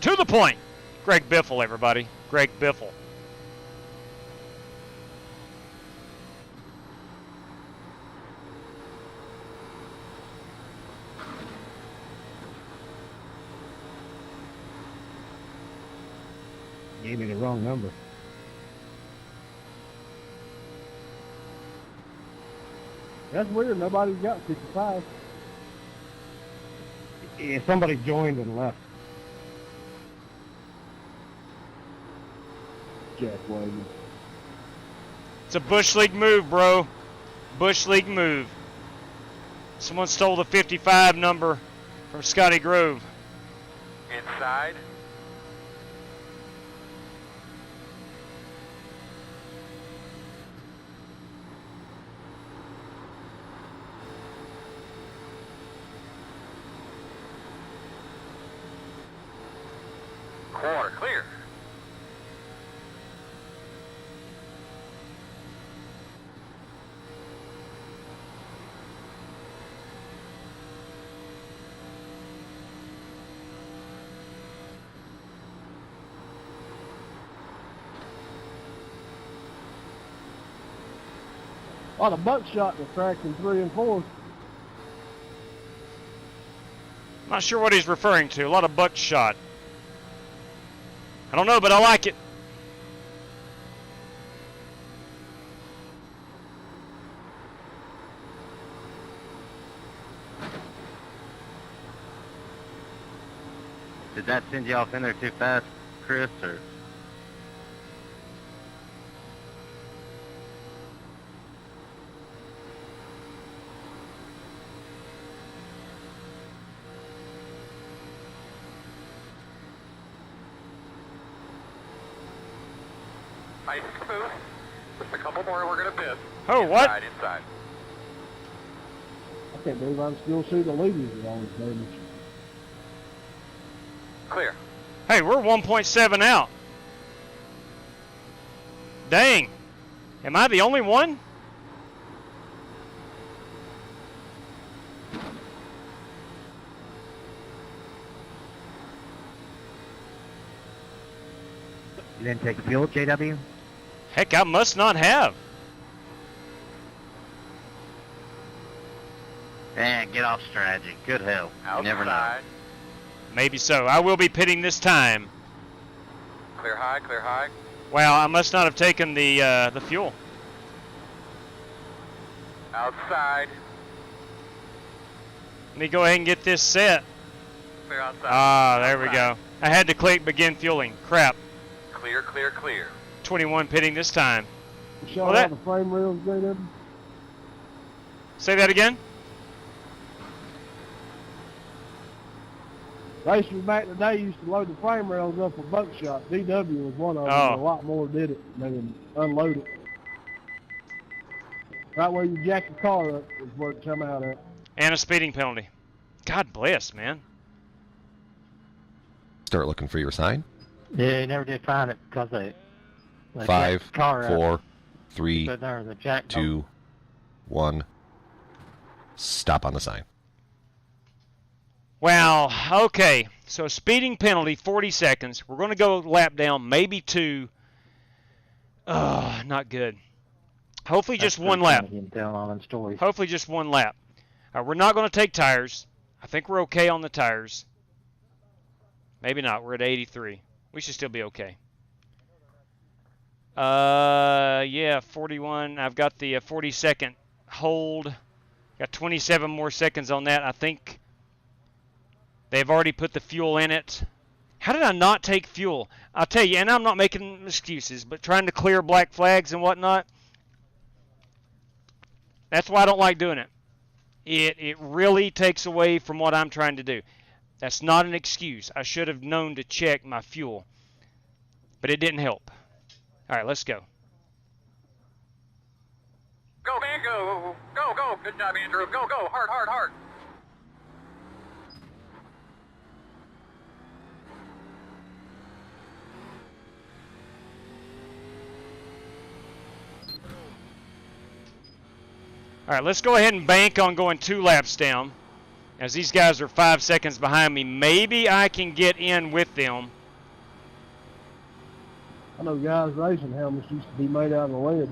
To the point. Greg Biffle, everybody. Greg Biffle. Gave me the wrong number. That's weird. Nobody's got 55. Yeah, somebody joined and left. Jack Wagon. It's a Bush League move, bro. Bush League move. Someone stole the 55 number from Scotty Grove. Inside. Quarter clear. A lot of buckshot in the track in 3 and 4. Not sure what he's referring to. A lot of buckshot. I don't know, but I like it. Did that send you off in there too fast, Chris, or? Nice and smooth. Just a couple more, we're gonna miss. Oh, what? Inside, inside. I can't believe I'm still seeing the leaders with all this damage. Clear. Hey, we're 1.7 out. Dang. Am I the only one? You didn't take fuel, JW? Heck, I must not have. Man, get off strategy. Good hell. You never know. Outside. Maybe so. I will be pitting this time. Clear high, clear high. Wow, I must not have taken the fuel. Outside. Let me go ahead and get this set. Clear outside. Ah, there we Outside. go. I had to click begin fueling. Crap. Clear, clear, clear. 21 pitting this time. You shot Well, that- all the frame rails, JW? Say that again? Racers back in the day used to load the frame rails up with buckshot. DW was one of them. Oh. A lot more did it. They would unload it. Right where you jack your car up is where it come out at. And a speeding penalty. God bless, man. start looking for your sign. Yeah, he never did find it because they 5, jacked the car up. 4, 3, But there was a jack 2, 1. Stop on the sign. Wow. Okay. So speeding penalty, 40 seconds. We're going to go lap down, maybe 2. Not good. Hopefully just one lap. Hopefully just one lap. We're not going to take tires. I think we're okay on the tires. Maybe not. We're at 83. We should still be okay. Yeah, 41. I've got the 40-second hold. Got 27 more seconds on that. I think they've already put the fuel in it. How did I not take fuel? I'll tell you, and I'm not making excuses, but trying to clear black flags and whatnot, that's why I don't like doing it. It really takes away from what I'm trying to do. That's not an excuse. I should have known to check my fuel, but it didn't help. All right, let's go. Go, man, go. Go, go. Good job, Andrew. Go, go. Hard, hard, hard. All right, let's go ahead and bank on going 2 laps down. As these guys are 5 seconds behind me, maybe I can get in with them. I know guys racing helmets used to be made out of lead.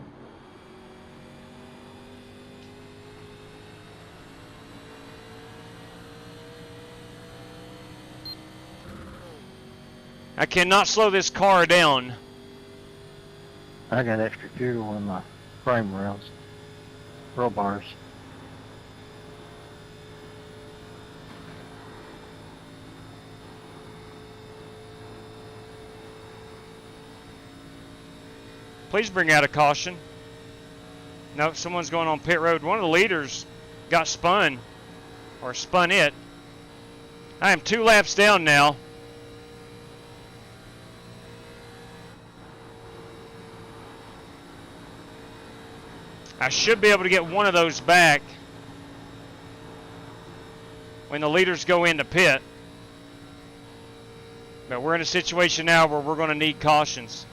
I cannot slow this car down. I got extra fuel in my frame rails. Roll bars. Please bring out a caution. No, someone's going on pit road. One of the leaders got spun, or spun it. I am 2 laps down now. I should be able to get one of those back when the leaders go into pit. But we're in a situation now where we're going to need cautions.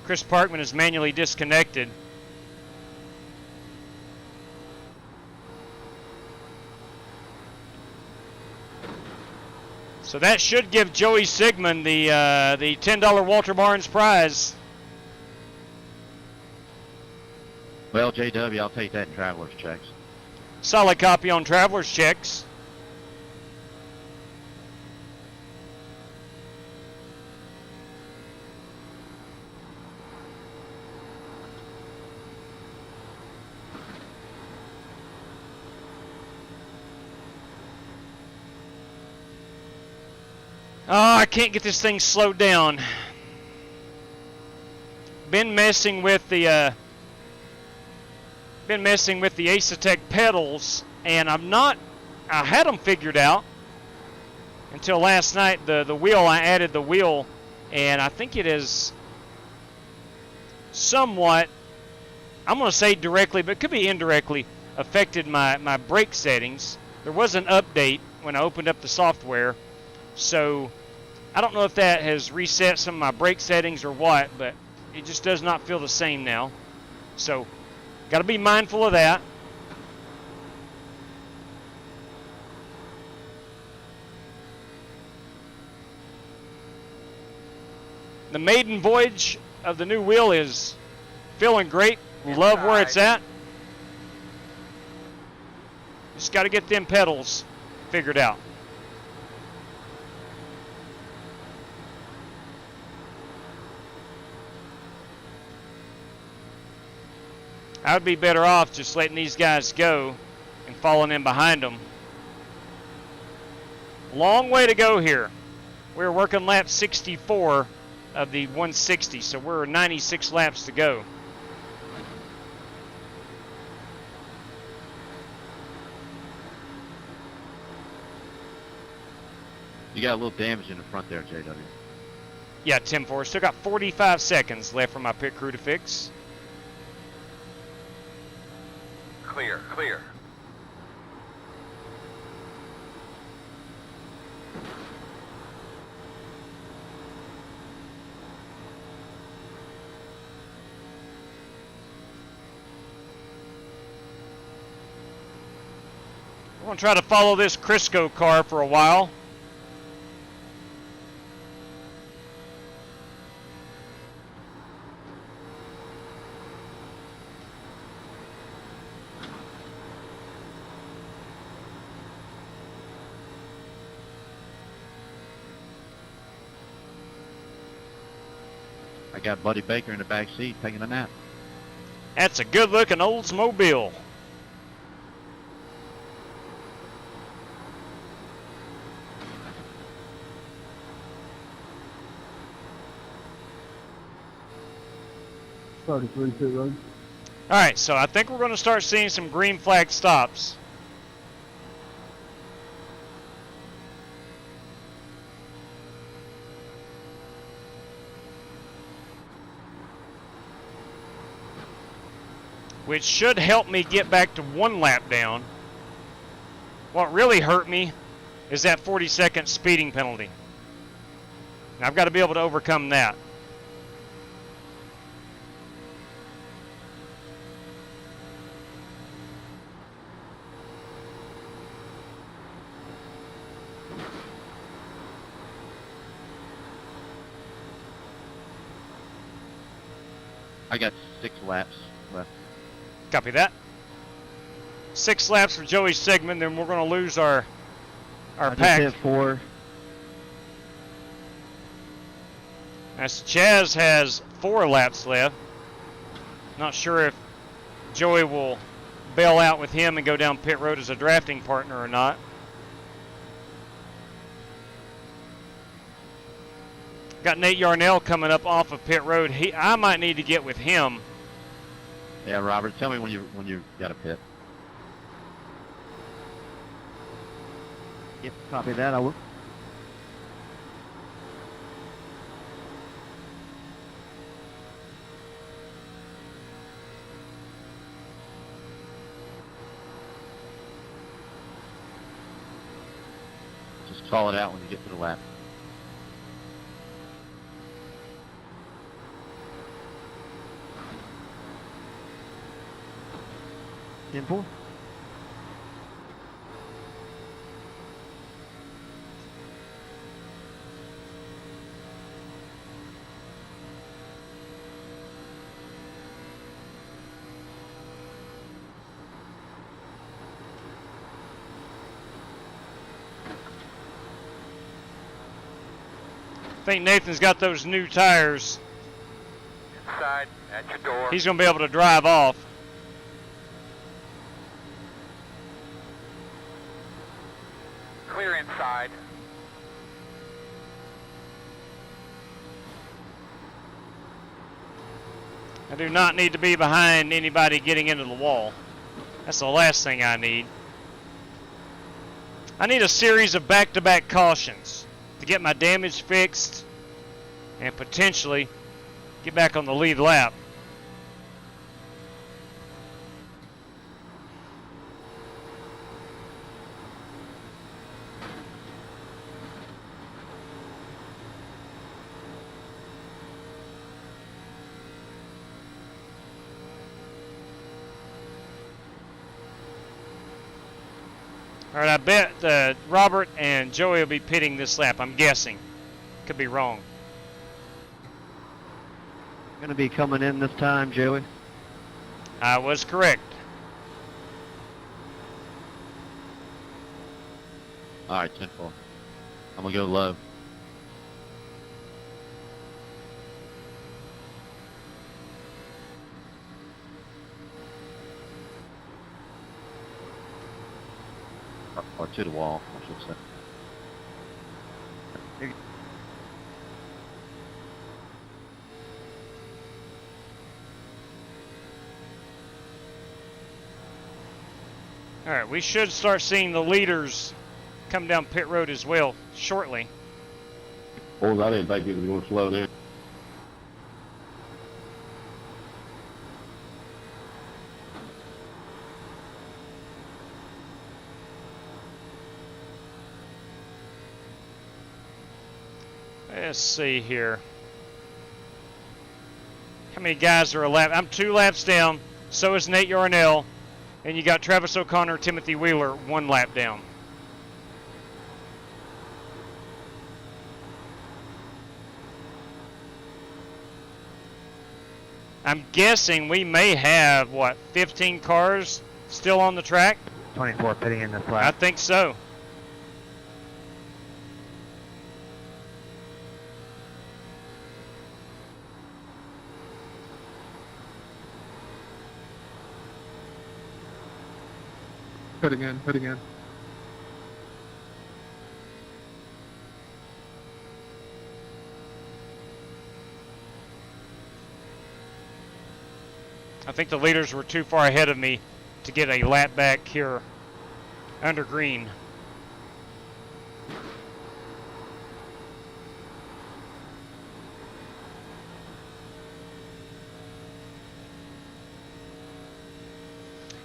Chris Parkman is manually disconnected. So that should give Joey Sigmund the $10 Walter Barnes prize. Well, JW, I'll take that in traveler's checks. Solid copy on traveler's checks. Oh, I can't get this thing slowed down. Been messing with the Acetec pedals, and I had them figured out until last night. I added the wheel, and I think it is somewhat, I'm going to say directly, but it could be indirectly, affected my brake settings. There was an update when I opened up the software, so I don't know if that has reset some of my brake settings or what, but it just does not feel the same now. So got to be mindful of that. The maiden voyage of the new wheel is feeling great. Love where it's at. Just got to get them pedals figured out. I would be better off just letting these guys go and following in behind them. Long way to go here. We're working lap 64 of the 160, so we're 96 laps to go. You got a little damage in the front there, JW. Yeah, Tim Forrest. Still got 45 seconds left for my pit crew to fix. Clear, clear. We're going to try to follow this Crisco car for a while. I got Buddy Baker in the back seat taking a nap. That's a good-looking Oldsmobile. Pit road. All right, so I think we're going to start seeing some green flag stops. Which should help me get back to 1 lap down. What really hurt me is that 40-second speeding penalty. And I've got to be able to overcome that. I got 6 laps left. Copy that. 6 laps for Joey Sigmund, then we're going to lose our I pack. just hit 4. As Chaz has 4 laps left. Not sure if Joey will bail out with him and go down pit road as a drafting partner or not. Got Nate Yarnell coming up off of pit road. I might need to get with him. Yeah, Robert, tell me when you got a pit. Yep, copy that. I will. Just call it out when you get to the lap. Simple. I think Nathan's got those new tires. Inside, at your door. He's going to be able to drive off. Clear inside. I do not need to be behind anybody getting into the wall. That's the last thing I need. I need a series of back-to-back cautions to get my damage fixed and potentially get back on the lead lap. All right, I bet Robert and Joey will be pitting this lap, I'm guessing. Could be wrong. Going to be coming in this time, Joey. I was correct. All right, 10-4. I'm going to go low. Or to the wall, I should say. All right, we should start seeing the leaders come down pit road as well shortly. Oh, I didn't think it was going to slow down. Let's see here. How many guys are a lap? I'm 2 laps down. So is Nate Yarnell. And you got Travis O'Connor, Timothy Wheeler, 1 lap down. I'm guessing we may have, what, 15 cars still on the track? 24 pitting in the I flat. think so. Pit again, pit again. I think the leaders were too far ahead of me to get a lap back here under green.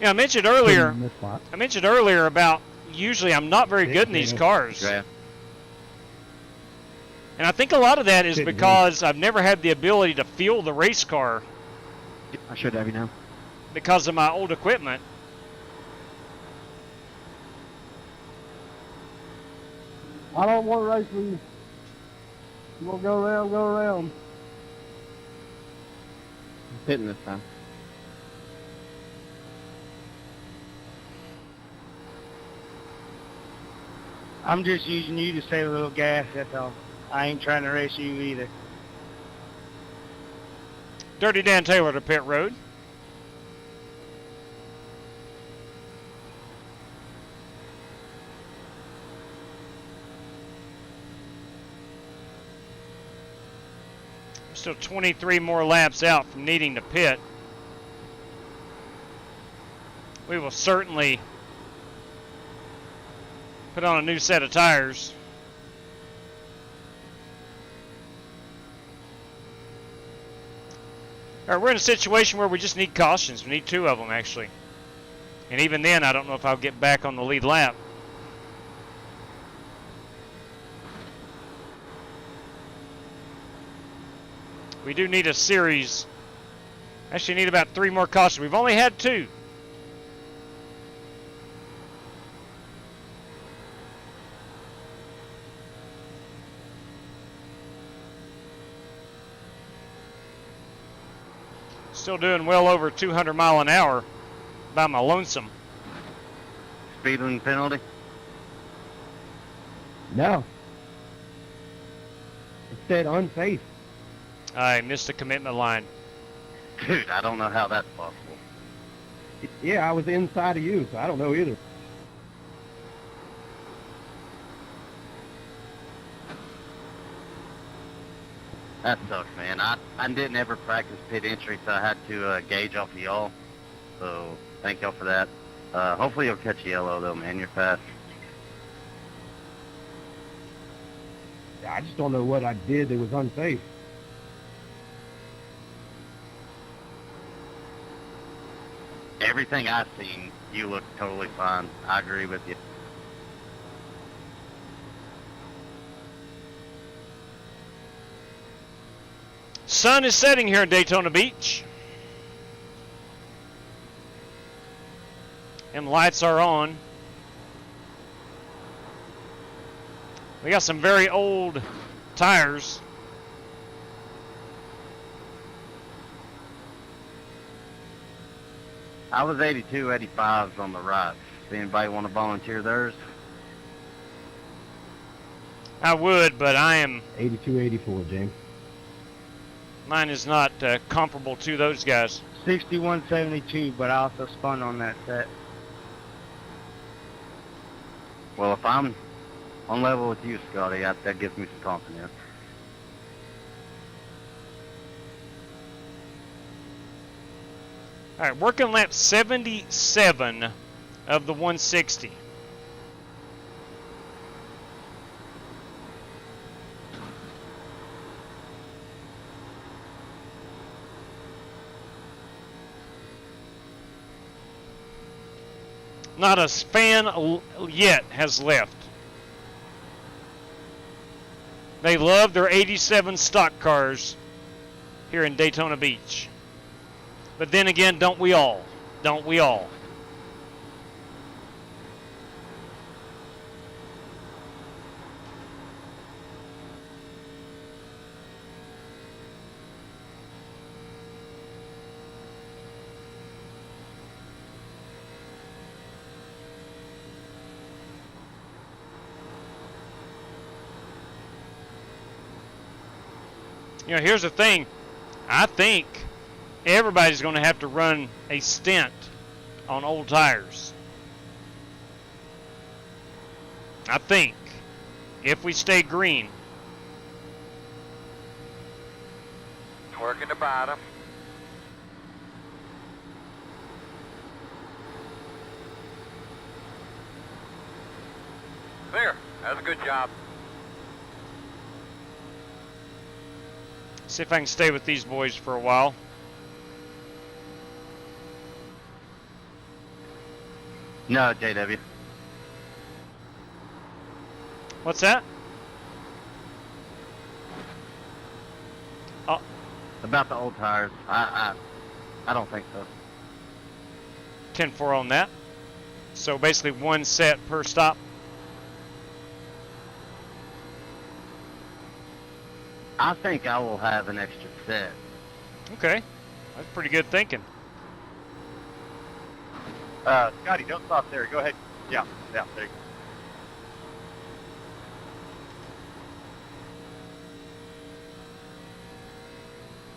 Yeah, I mentioned earlier about usually I'm not very good in these cars. Yeah. And I think a lot of that is because I've never had the ability to feel the race car I should have you now. because of my old equipment. I don't want to race with you. You want to go around, go around. I'm pitting this time. I'm just using you to save a little gas, that's all. I ain't trying to race you either. Dirty Dan Taylor to pit road. Still 23 more laps out from needing to pit. We will certainly put on a new set of tires. All right, we're in a situation where we just need cautions. We need 2 of them, actually. And even then, I don't know if I'll get back on the lead lap. We do need a series. Actually, need about 3 more cautions. We've only had 2. Still doing well over 200 mile an hour by my lonesome. Speeding penalty? No. It said unsafe. I missed the commitment line. Dude, I don't know how that's possible. Yeah, I was inside of you, so I don't know either. That sucks, man. I didn't ever practice pit entry, so I had to gauge off of y'all. So, thank y'all for that. Hopefully you'll catch yellow, though, man. You're fast. I just don't know what I did that was unsafe. Everything I've seen, you look totally fine. I agree with you. Sun is setting here in Daytona Beach. And lights are on. We got some very old tires. I was 82, 85s on the right. Does anybody want to volunteer theirs? I would, but I am... 82, 84, James. Mine is not comparable to those guys. 6172, but I also spun on that set. Well, if I'm on level with you, Scotty, that gives me some confidence. All right, working lap 77 of the 160. Not a fan yet has left. They love their 87 stock cars here in Daytona Beach. But then again, don't we all? Don't we all? You know, here's the thing. I think everybody's going to have to run a stint on old tires. I think. If we stay green. Working the bottom. There. That was a good job. See if I can stay with these boys for a while. No, JW. What's that? Oh. About the old tires, I don't think so. 10-4 on that. So basically one set per stop. I think I will have an extra set. Okay. That's pretty good thinking. Scotty, don't stop there. Go ahead. Yeah, there you go.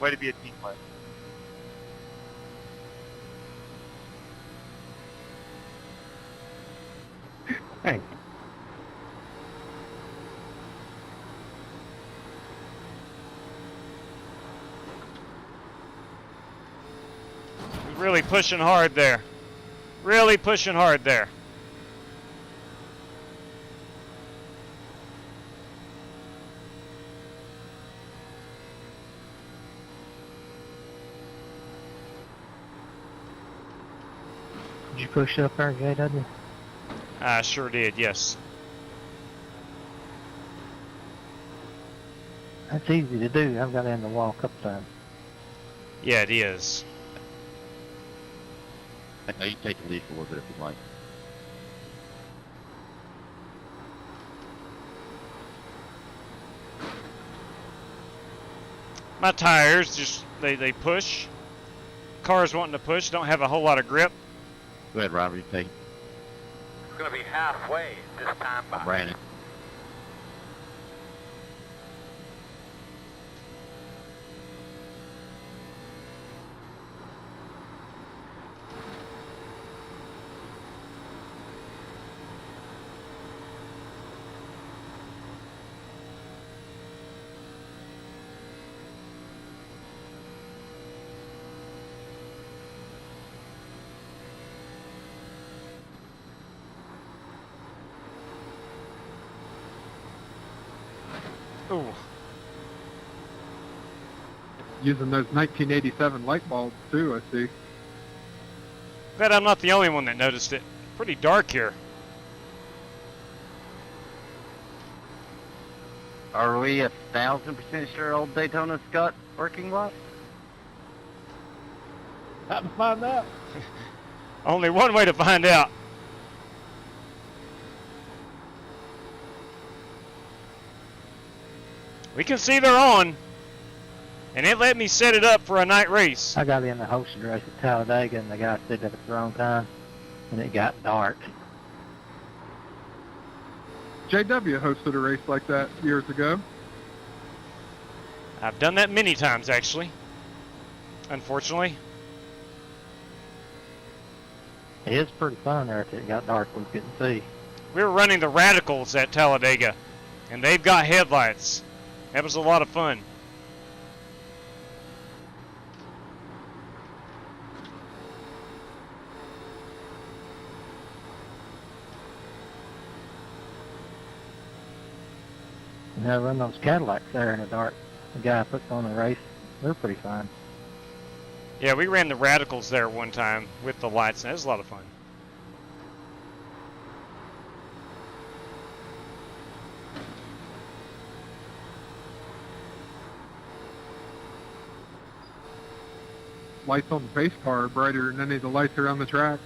Way to be a team player. Thanks. Really pushing hard there. Really pushing hard there. Did you push up there, JW? I sure did, yes. That's easy to do. I've got in the wall a couple times. Yeah, it is. Now you can take the lead for a little bit if you'd like. My tires just they push. Cars wanting to push don't have a whole lot of grip. Go ahead, Robert. You take it. It's going to be halfway this time by. Brandon. Ooh. Using those 1987 light bulbs too, I see. Bet I'm not the only one that noticed it. Pretty dark here. Are we 1,000% sure old Daytona's got working lights? How to find out? Only one way to find out. We can see they're on. And it let me set it up for a night race. I got in the hosted race at Talladega, and the guy stood up at the wrong time, and it got dark. JW hosted a race like that years ago. I've done that many times, actually. Unfortunately. It is pretty fun there until it got dark. We couldn't see. We were running the Radicals at Talladega, and they've got headlights. That was a lot of fun. And I run those Cadillacs there in the dark. The guy puts on the race. They're pretty fun. Yeah, we ran the Radicals there one time with the lights, and that was a lot of fun. Lights on the pace car are brighter than any of the lights around the track.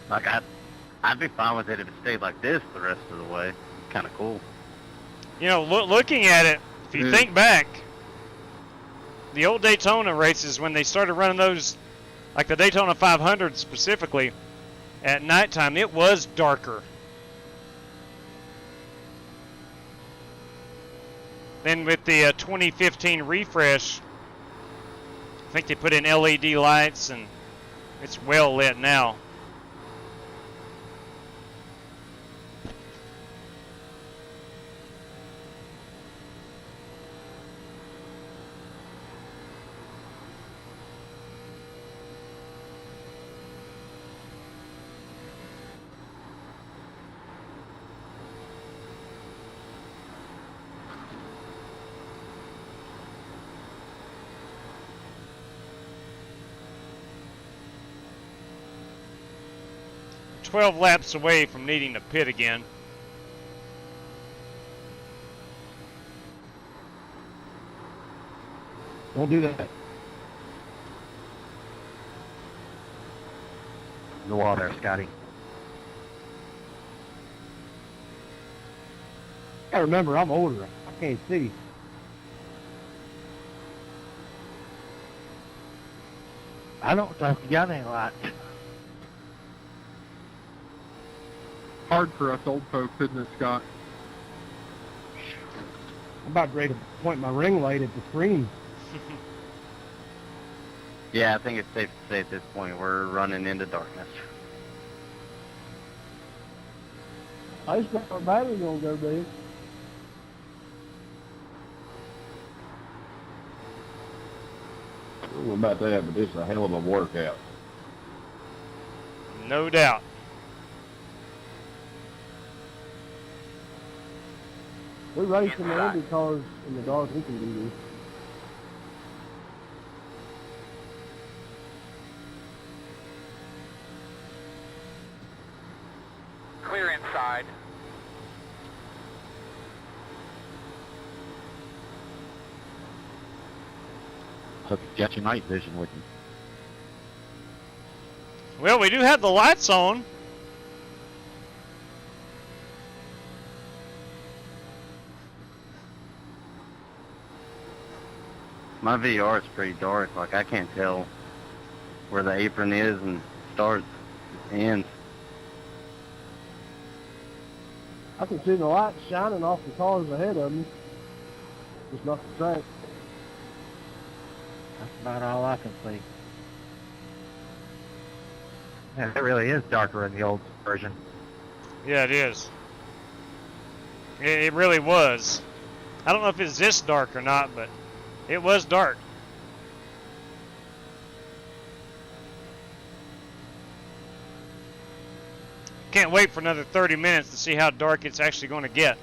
Like, I'd be fine with it if it stayed like this the rest of the way. Kind of cool. You know, looking at it, if you think back, the old Daytona races, when they started running those, like the Daytona 500 specifically, At nighttime, it was darker. Then with the 2015 refresh, I think they put in LED lights and it's well lit now. We're 12 laps away from needing to pit again. Don't do that. The wall there, Scotty. I remember, I'm older. I can't see. I don't think you got any lights. Hard for us old folks, isn't it, Scott? I'm about ready to point my ring light at the screen. Yeah, I think it's safe to say at this point we're running into darkness. I just got my battery gonna go dead. I don't know about that, but this is a hell of a workout. No doubt. We race in the Indy cars in the dark. We can do this. Clear inside. Hope you got your night vision with you. Well, we do have the lights on. My VR is pretty dark. Like, I can't tell where the apron is and starts and ends. I can see the lights shining off the cars ahead of me. Just not the track. That's about all I can see. Yeah, it really is darker in the old version. Yeah, it is. It really was. I don't know if it's this dark or not, but it was dark. Can't wait for another 30 minutes to see how dark it's actually going to get.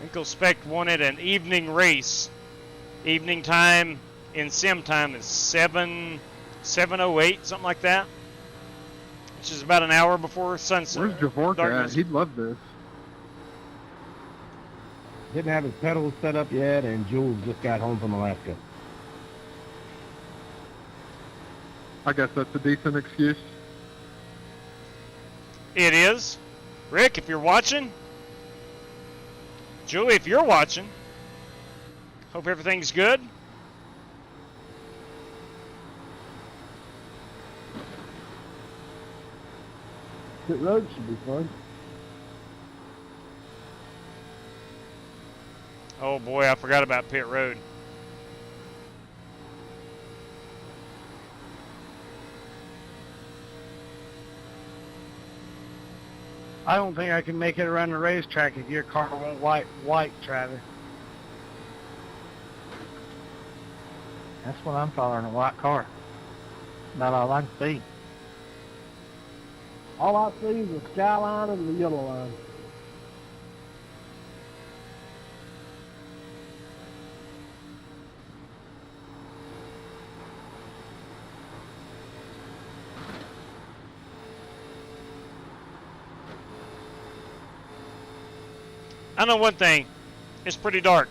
Winkle Spec wanted an evening race. Evening time in sim time is 7:08, something like that. Which is about an hour before sunset. Where's Javorka darkness. at? He'd love this. Didn't have his pedals set up yet, and Jules just got home from Alaska. I guess that's a decent excuse. It is. Rick, if you're watching. Julie, if you're watching. Hope everything's good. Pit road should be fun. Oh boy, I forgot about pit road. I don't think I can make it around the racetrack if your car won't white, Travis. That's what I'm following, a white car. Not all I can see. All I see is the skyline and the yellow line. I know one thing. It's pretty dark.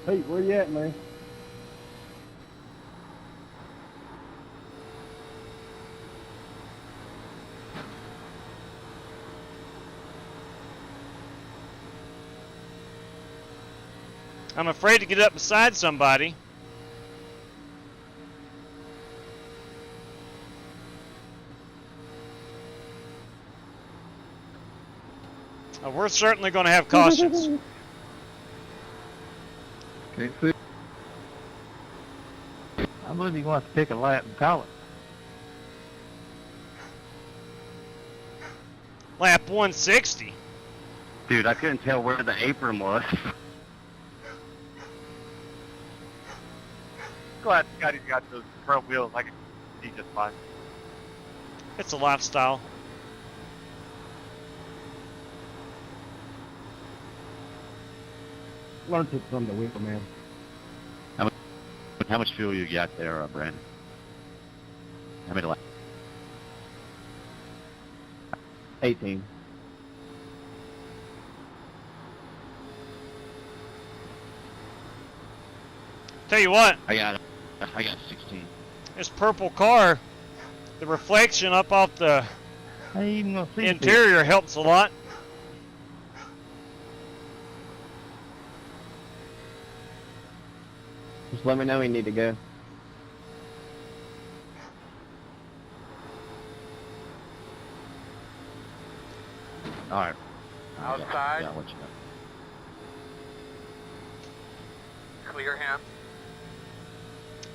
Pete, where you at, man? I'm afraid to get up beside somebody. We're certainly going to have cautions. Can't see. I believe he wants to pick a lap and call it. Lap 160. Dude, I couldn't tell where the apron was. Glad Scotty's got those chrome wheels. I can see just fine. It's a lifestyle. Learned it from the Wheelman. How much fuel you got there, Brandon? How many laps? 18. Tell you what, I got 16. this purple car, the reflection up off the I ain't even gonna see interior helps a lot. Just let me know when you need to go. All right. Outside. Yeah, I'll let you know. Clear him.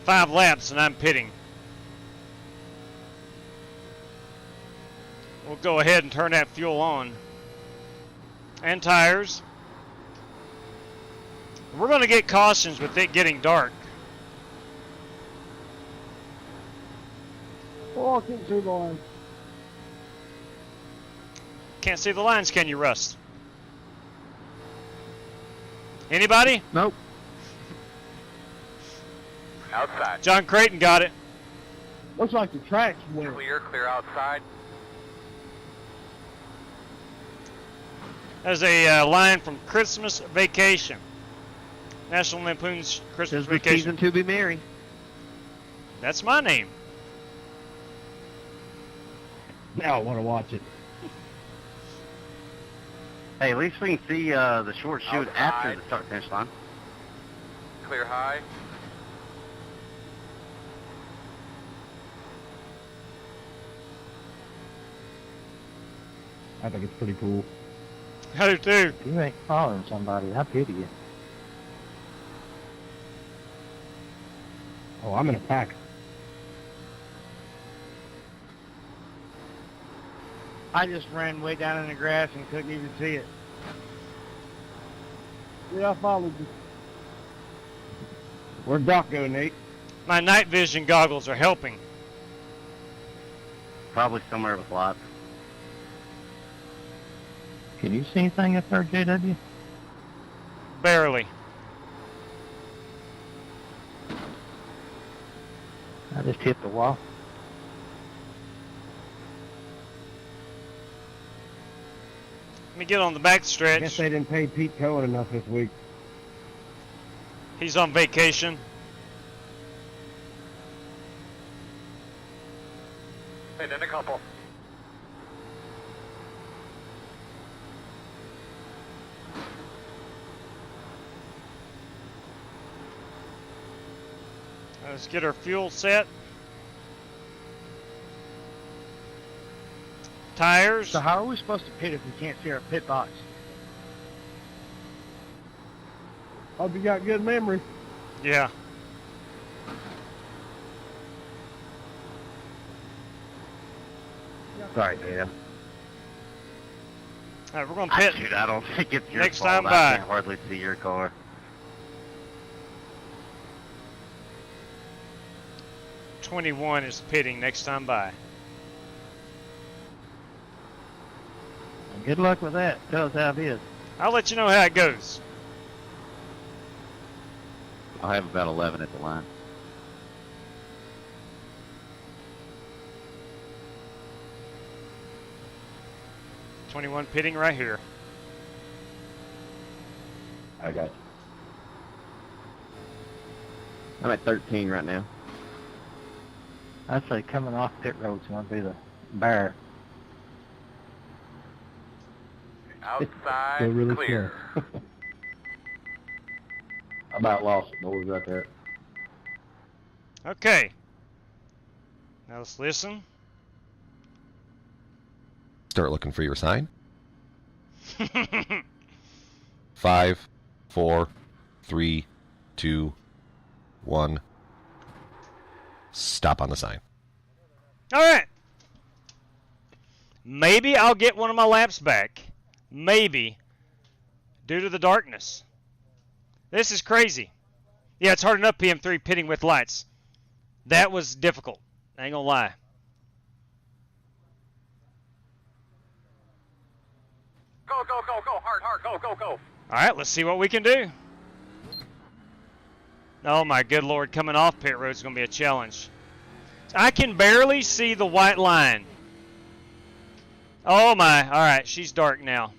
5 laps and I'm pitting. We'll go ahead and turn that fuel on. And tires. We're going to get cautions with it getting dark. Oh, I can't see the line. Can't see the lines, can you, Russ? Anybody? Nope. Outside. John Creighton got it. Looks like the track's wet. Clear outside. There's a line from Christmas Vacation. National Lampoon's Christmas Says the Vacation. season to be merry. That's my name. Now I want to watch it. Hey, at least we can see the short shoot after Outside. the start finish line. Clear high. I think it's pretty cool. I do too. If you ain't following somebody, I pity you. Oh, I'm in a pack. I just ran way down in the grass and couldn't even see it. Yeah, I followed you. Where'd Doc go, Nate? My night vision goggles are helping. Probably somewhere with lots. Can you see anything up there, JW? Barely. I just hit the wall. Let me get on the back I guess stretch. they didn't pay Pete Cohen enough this week. He's on vacation. Hey, then a couple. Let's get our fuel set. Tires. So how are we supposed to pit if we can't see our pit box? Hope you got good memory. Yeah. Sorry, Data. All right, we're going to pit. Dude, I don't think it's your Next fault. time I by. can't hardly see your car. 21 is pitting next time by. Good luck with that. Tell us how it is. I'll let you know how it goes. I'll have about 11 at the line. '21 pitting right here. I got you. I'm at 13 right now. I'd say coming off pit road's going to be the bear. Outside. They're really clear. slow. I about lost it, boys, right there. Okay. Now let's listen. Start looking for your sign. 5, 4, 3, 2, 1. Stop on the sign. All right. Maybe I'll get one of my laps back. Maybe. Due to the darkness. This is crazy. Yeah, it's hard enough PM3 pitting with lights. That was difficult. I ain't gonna lie. Go, go, go, go, hard, hard, go, go, go. All right, let's see what we can do. Oh my good Lord, coming off pit road is gonna be a challenge. I can barely see the white line. Oh my, all right, she's dark now.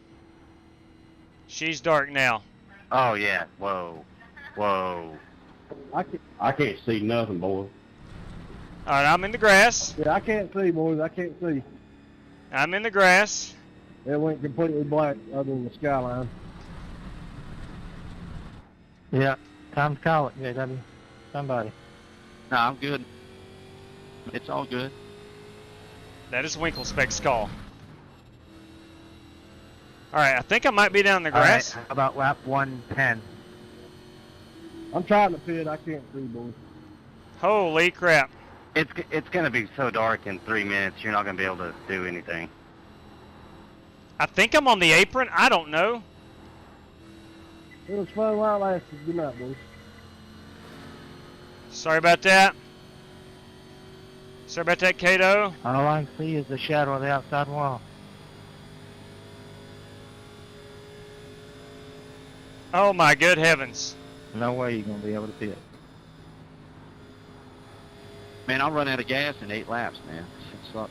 She's dark now. Oh yeah, whoa, whoa. I can't see nothing, boys. All right, I'm in the grass. Yeah, I can't see, boys. I can't see. I'm in the grass. It went completely black other than the skyline. Yeah, time to call it, JW. Somebody. No, I'm good. It's all good. That is Winklespec's call. All right, I think I might be down the grass. All right, how about lap 110? I'm trying to pit. I can't see, boys. Holy crap. It's gonna be so dark in 3 minutes, you're not gonna be able to do anything. I think I'm on the apron. I don't know. It was fun while it lasted. Good night, boys. Sorry about that. Sorry about that, Kato. All I can see is the shadow of the outside wall. Oh my good heavens. No way you're going to be able to pit. Man, I'll run out of gas in 8 laps, man. It's up.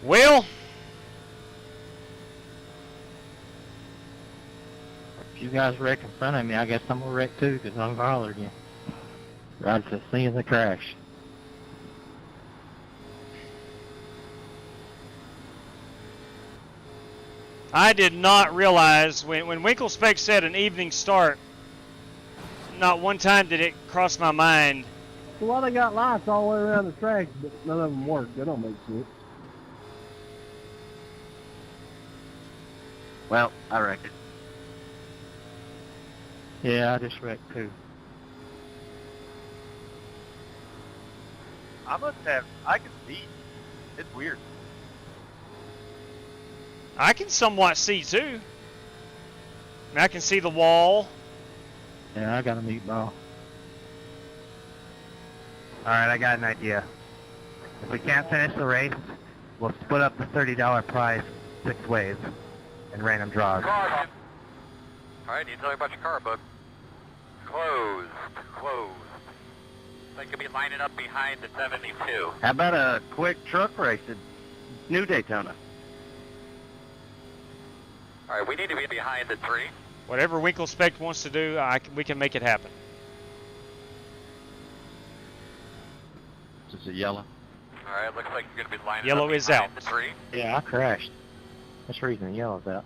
Well, If you guys wreck in front of me, I guess I'm going to wreck too, because I'm bothered you. Right at the scene of the crash. I did not realize when Winklespec said an evening start, not one time did it cross my mind. So why they got lights all the way around the track, but none of them work? That don't make sense. Well, I reckon. Yeah, I just wrecked too. I can see. It's weird. I can somewhat see too. I can see the wall. Yeah, I got a meatball. Alright, I got an idea. If we can't finish the race, we'll split up the $30 prize 6 ways in random draws. Caution. Alright, need to tell me about your car, bud. Closed. Closed. They could be lining up behind the 72. How about a quick truck race at New Daytona? Alright, we need to be behind the 3. Whatever Winklespec wants to do, we can make it happen. Is it yellow? Alright, looks like you're going to be lining Yellow up is behind out. the 3. Yeah, I crashed. That's the reason the yellow's out.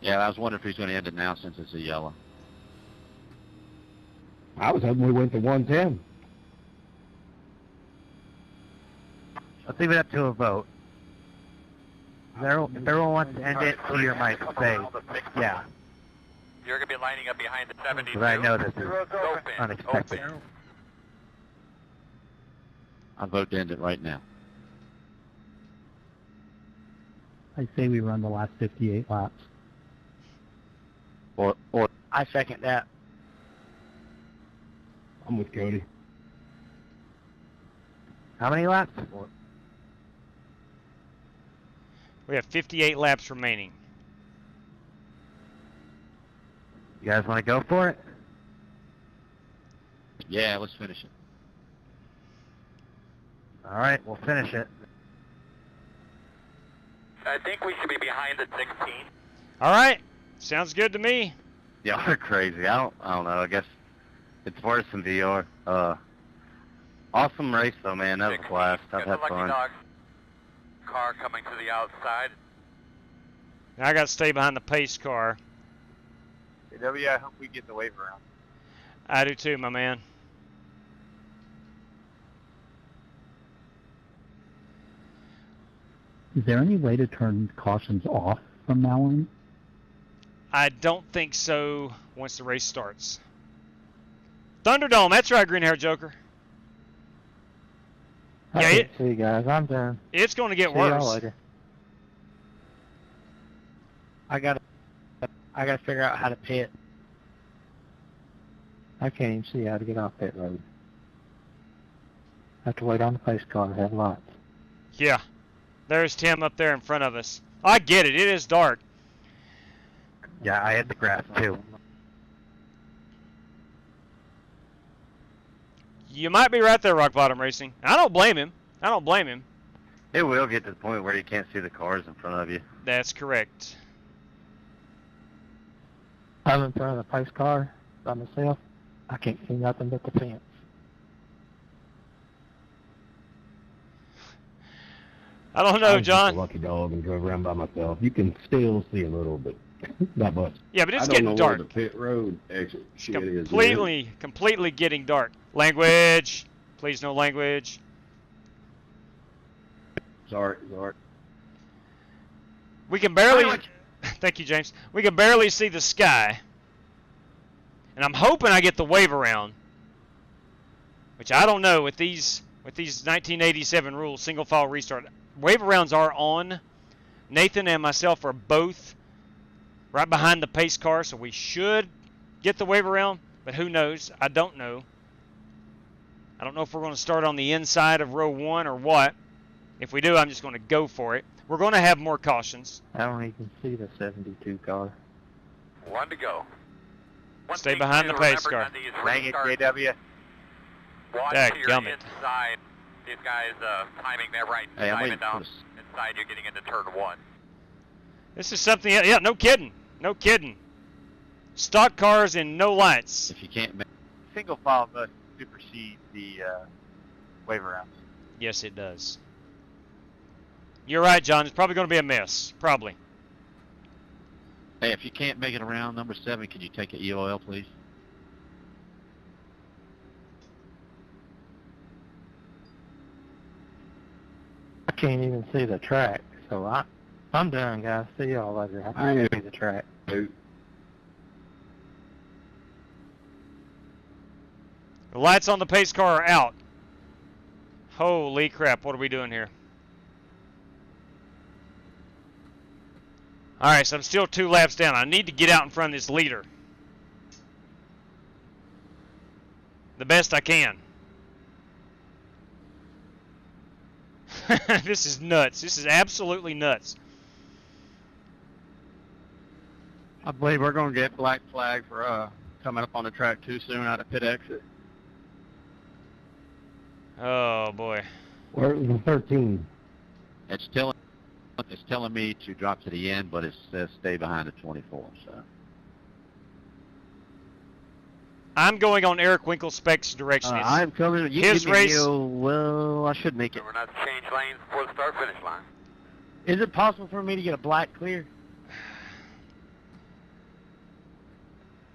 Yeah, I was wondering if he's going to end it now since it's a yellow. I was hoping we went to 110. Let's leave it up to a vote. If everyone wants to end it, Peter might say, yeah. You're going to be lining up behind the 72. But I know this is Open. unexpected. Open. I vote to end it right now. I say we run the last 58 laps. Or I second that. I'm with Cody. How many laps? We have 58 laps remaining. You guys want to go for it? yeah, let's finish it. All right, we'll finish it. I think we should be behind the 16. All right, sounds good to me. Y'all are crazy. I don't know. I guess it's worse than VR. Awesome race though, man. That was a blast. I've had fun. car coming to the outside. I got to stay behind the pace car. JW, I hope we get the wave around. I do too, my man. Is there any way to turn cautions off from now on? I don't think so once the race starts. Thunderdome, that's right, Green Hair Joker. See you guys. I'm done. It's going to get See y'all worse. later. I gotta figure out how to pit. I can't even see how to get off pit road. I have to wait on the pace car to have lights. Yeah. There's Tim up there in front of us. I get it. It is dark. Yeah, I hit the grass too. You might be right there, Rock Bottom Racing. I don't blame him. I don't blame him. It will get to the point where you can't see the cars in front of you. That's correct. I'm in front of the pace car by myself. I can't see nothing but the fence. I don't know, I was just John. a lucky dog and drove around by myself. You can still see a little bit. Not much. Yeah, but it's I don't getting know dark. Where the pit road exit shit is. Completely getting dark. Language. Please no language. Sorry. We can barely... Thank you, James. We can barely see the sky. And I'm hoping I get the wave around. Which I don't know with these 1987 rules, single file restart. Wave arounds are on. Nathan and myself are both right behind the pace car, so we should get the wave around, but who knows? I don't know. I don't know if we're going to start on the inside of row 1 or what. If we do, I'm just going to go for it. We're going to have more cautions. I don't even see the 72 car. 1 to go. Stay behind the pace car. Dang it, JW. Watch your Dadgummit. inside. These guys timing that right Hey, I'm side waiting and down for this. inside. You're getting into turn 1. This is something, yeah, no kidding. No kidding. Stock cars and no lights. If you can't make Single file must supersede the wave around. Yes, it does. You're right, John. It's probably going to be a mess. Probably. Hey, if you can't make it around number 7, can you take an EOL, please? I can't even see the track, so I'm done, guys. See y'all later. I I can't am. see the track. The lights on the pace car are out. Holy crap, what are we doing here? Alright, so I'm still 2 laps down. I need to get out in front of this leader. The best I can. This is nuts. This is absolutely nuts. I believe we're going to get black flag for coming up on the track too soon out of pit exit. Oh boy. Where was the 13? It's telling me to drop to the end, but it says stay behind the 24. So I'm going on Eric Winkelspec's direction. I'm coming. You his give me race. well, I should make it. We're not to change lanes before the start finish line. Is it possible for me to get a black clear?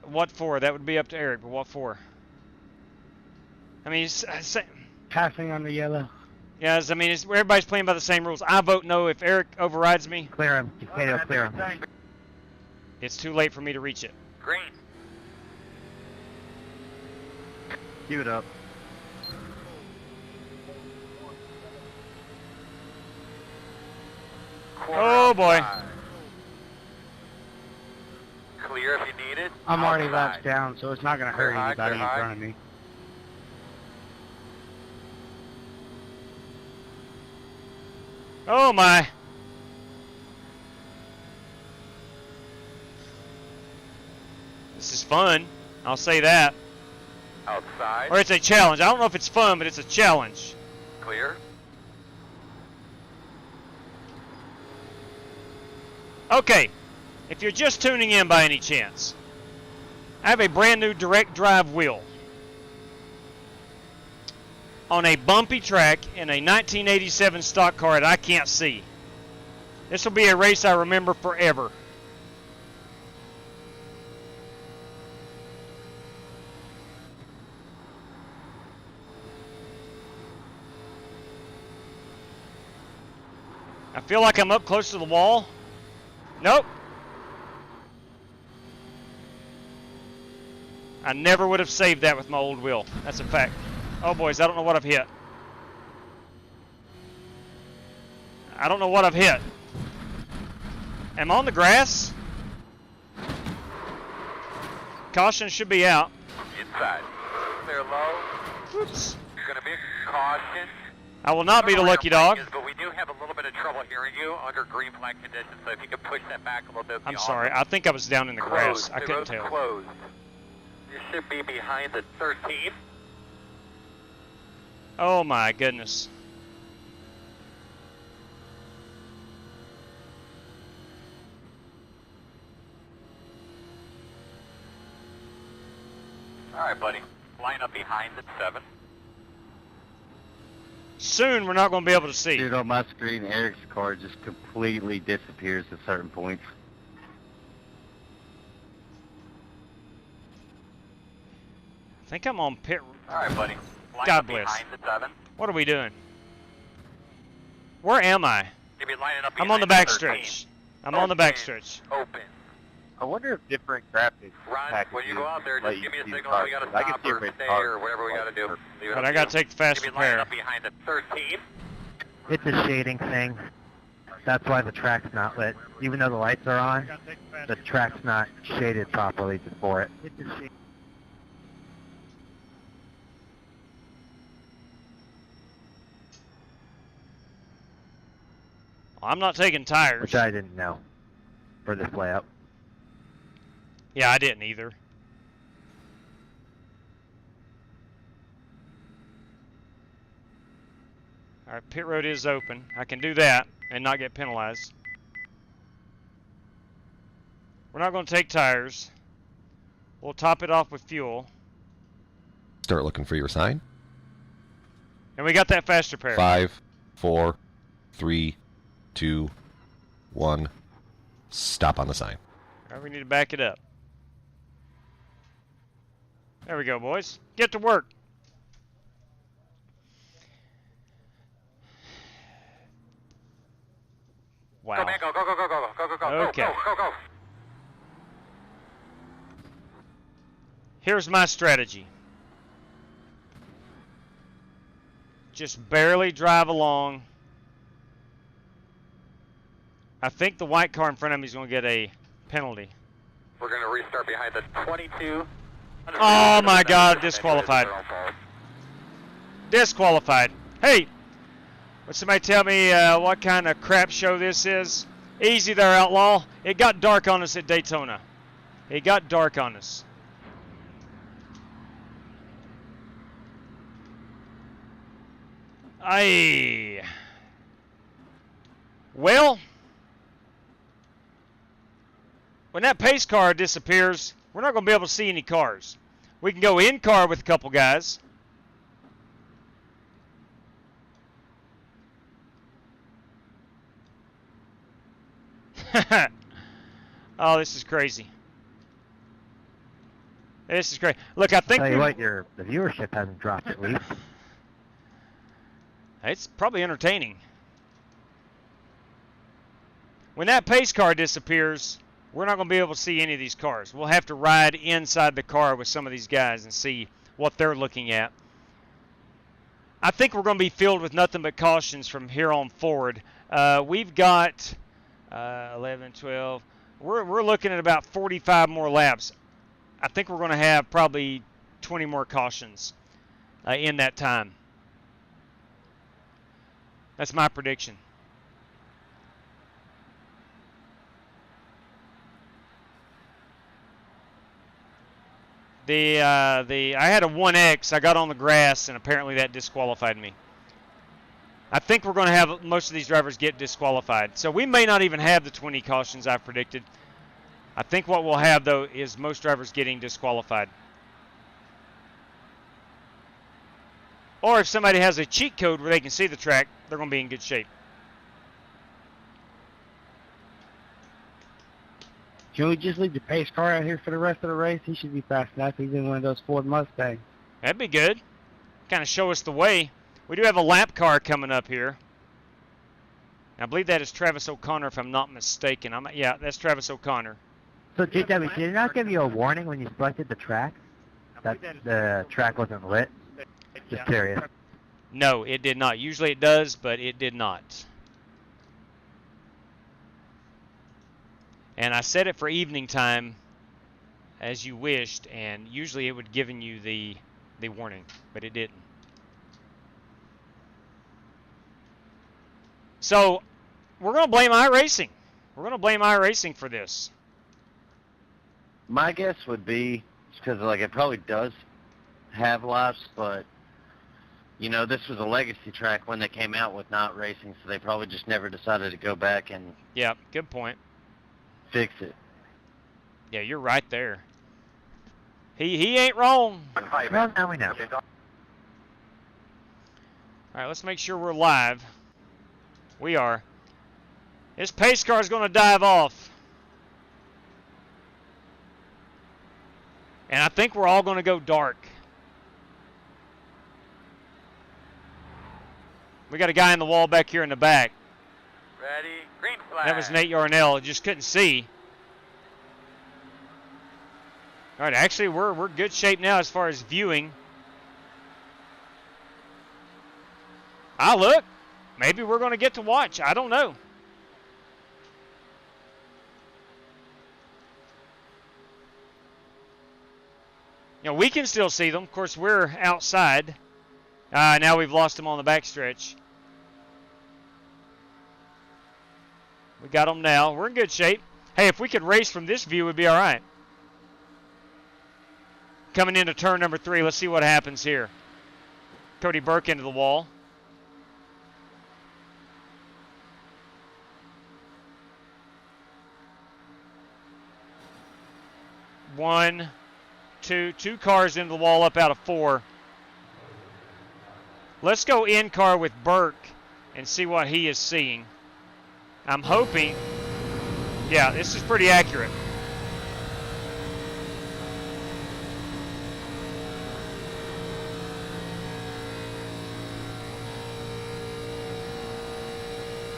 What for? That would be up to Eric, but what for? I mean, Passing on the yellow. yes, I mean, everybody's playing by the same rules. I vote no if Eric overrides me. Clear him. Kato, clear him. It's too late for me to reach it. Green. Cue it up. Oh boy. Clear if you need it. I'm already Outside. laps down, so it's not going to hurt Clear high, anybody in clear high. front of me. Oh my. This is fun. I'll say that. Outside. Or it's a challenge. I don't know if it's fun, but it's a challenge. Clear. Okay. If you're just tuning in by any chance, I have a brand new direct drive wheel. on a bumpy track in a 1987 stock car that I can't see. This will be a race I remember forever. I feel like I'm up close to the wall. Nope. I never would have saved that with my old wheel. That's a fact. Oh, boys, I don't know what I've hit. I don't know what I've hit. Am I on the grass? Caution should be out. Inside. Clear low. Oops. You're going to be a caution. I will not be the lucky dog. But we do have a little bit of trouble hearing you under green flag conditions, so if you could push that back a little bit. I'm sorry. I think I was down in the grass. I couldn't tell. Closed. You should be behind the 13. Oh my goodness. All right, buddy. Line up behind the 7. Soon we're not going to be able to see. Dude, on my screen, Eric's car just completely disappears at certain points. I think I'm on pit. All right, buddy. Line God up bless. behind the 7. What are we doing? Where am I? You'll be lining up I'm on the behind back 13. stretch. I'm on the back stretch. Open. I wonder if different graphics Ron, packages when you go out there, let just you give me a see the signal. cars. We got to I can stop see or red stay cars or whatever we got to do. Leave it But up I to got to you. take the fast You'll be lining repair. up behind the 13. It's a shading thing. That's why the track's not lit. Even though the lights are on, the track's not shaded properly before it. It's a shading. I'm not taking tires. Which I didn't know for this layout. Yeah, I didn't either. All right, pit road is open. I can do that and not get penalized. We're not going to take tires. We'll top it off with fuel. Start looking for your sign. And we got that fast repair. 5, 4, 3, 2, 1. Stop on the sign. All right, we need to back it up. There we go, boys. Get to work. Wow. Go, man, go, go, go, go, go, go, go, go, Okay. go, go, go. Here's my strategy. Just barely drive along. I think the white car in front of me is going to get a penalty. We're going to restart behind the 22. Oh my God, disqualified. Disqualified. Hey, would somebody tell me what kind of crap show this is? Easy there, Outlaw. It got dark on us at Daytona. It got dark on us. Aye. Well, when that pace car disappears, we're not going to be able to see any cars. We can go in car with a couple guys. Oh, this is crazy. This is great. Look, I think Tell you what, the viewership hasn't dropped at least. It's probably entertaining. When that pace car disappears, we're not going to be able to see any of these cars. We'll have to ride inside the car with some of these guys and see what they're looking at. I think we're going to be filled with nothing but cautions from here on forward. We've got 11, 12. We're looking at about 45 more laps. I think we're going to have probably 20 more cautions in that time. That's my prediction. I had a 1X. I got on the grass, and apparently that disqualified me. I think we're going to have most of these drivers get disqualified. So we may not even have the 20 cautions I've predicted. I think what we'll have, though, is most drivers getting disqualified. Or if somebody has a cheat code where they can see the track, they're going to be in good shape. Can we just leave the pace car out here for the rest of the race? He should be fast enough. He's in one of those Ford Mustangs. That'd be good. Kind of show us the way. We do have a lap car coming up here. I believe that is Travis O'Connor, if I'm not mistaken. Yeah, that's Travis O'Connor. So, JW, did it not give you a warning when you selected the track that the track wasn't lit? Just curious. No, it did not. Usually it does, but it did not. And I set it for evening time as you wished, and usually it would given you the warning, but it didn't. So we're going to blame iRacing. We're going to blame iRacing for this. My guess would be because like it probably does have laps, but you know, this was a legacy track when they came out with not racing, so they probably just never decided to go back and yeah, good point. Fix it. Yeah, you're right there. He ain't wrong. Well, now we know. All right, let's make sure we're live. We are. This pace car is going to dive off. And I think we're all going to go dark. We got a guy in the wall back here in the back. Ready, green flag. That was Nate Yarnell. Just couldn't see. All right, actually, we're good shape now as far as viewing. Ah, look. Maybe we're going to get to watch. I don't know. You know, we can still see them. Of course, we're outside. Now we've lost them on the backstretch. We got them now. We're in good shape. Hey, if we could race from this view, we'd be all right. Coming into turn number 3. Let's see what happens here. Cody Burke into the wall. One, two cars into the wall up out of 4. Let's go in car with Burke and see what he is seeing. I'm hoping, yeah, this is pretty accurate.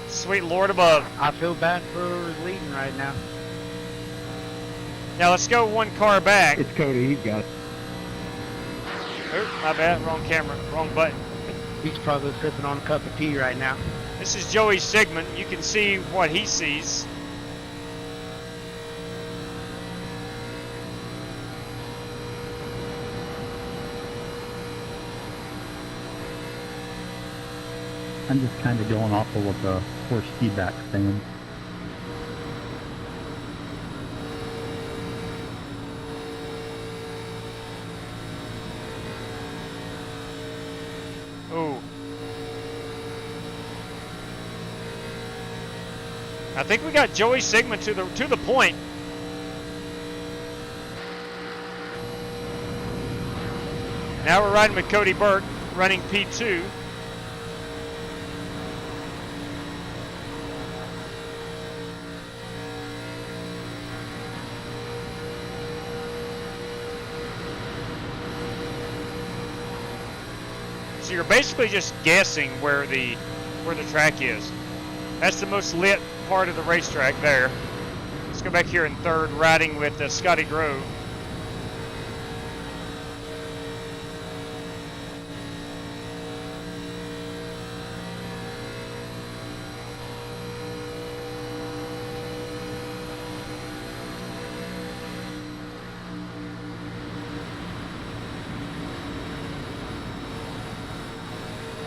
Sweet Lord above. I feel bad for leading right now. Now let's go one car back. It's Cody, he's got it. Oop, my bad, wrong camera, wrong button. He's probably sipping on a cup of tea right now. This is Joey Sigmund. You can see what he sees. I'm just kind of going off of what the horse feedback saying. Ooh. I think we got Joey Sigmund to the point. Now we're riding with Cody Burke, running P2. So you're basically just guessing where the track is. That's the most lit part of the racetrack there. Let's go back here in 3rd, riding with Scotty Grove.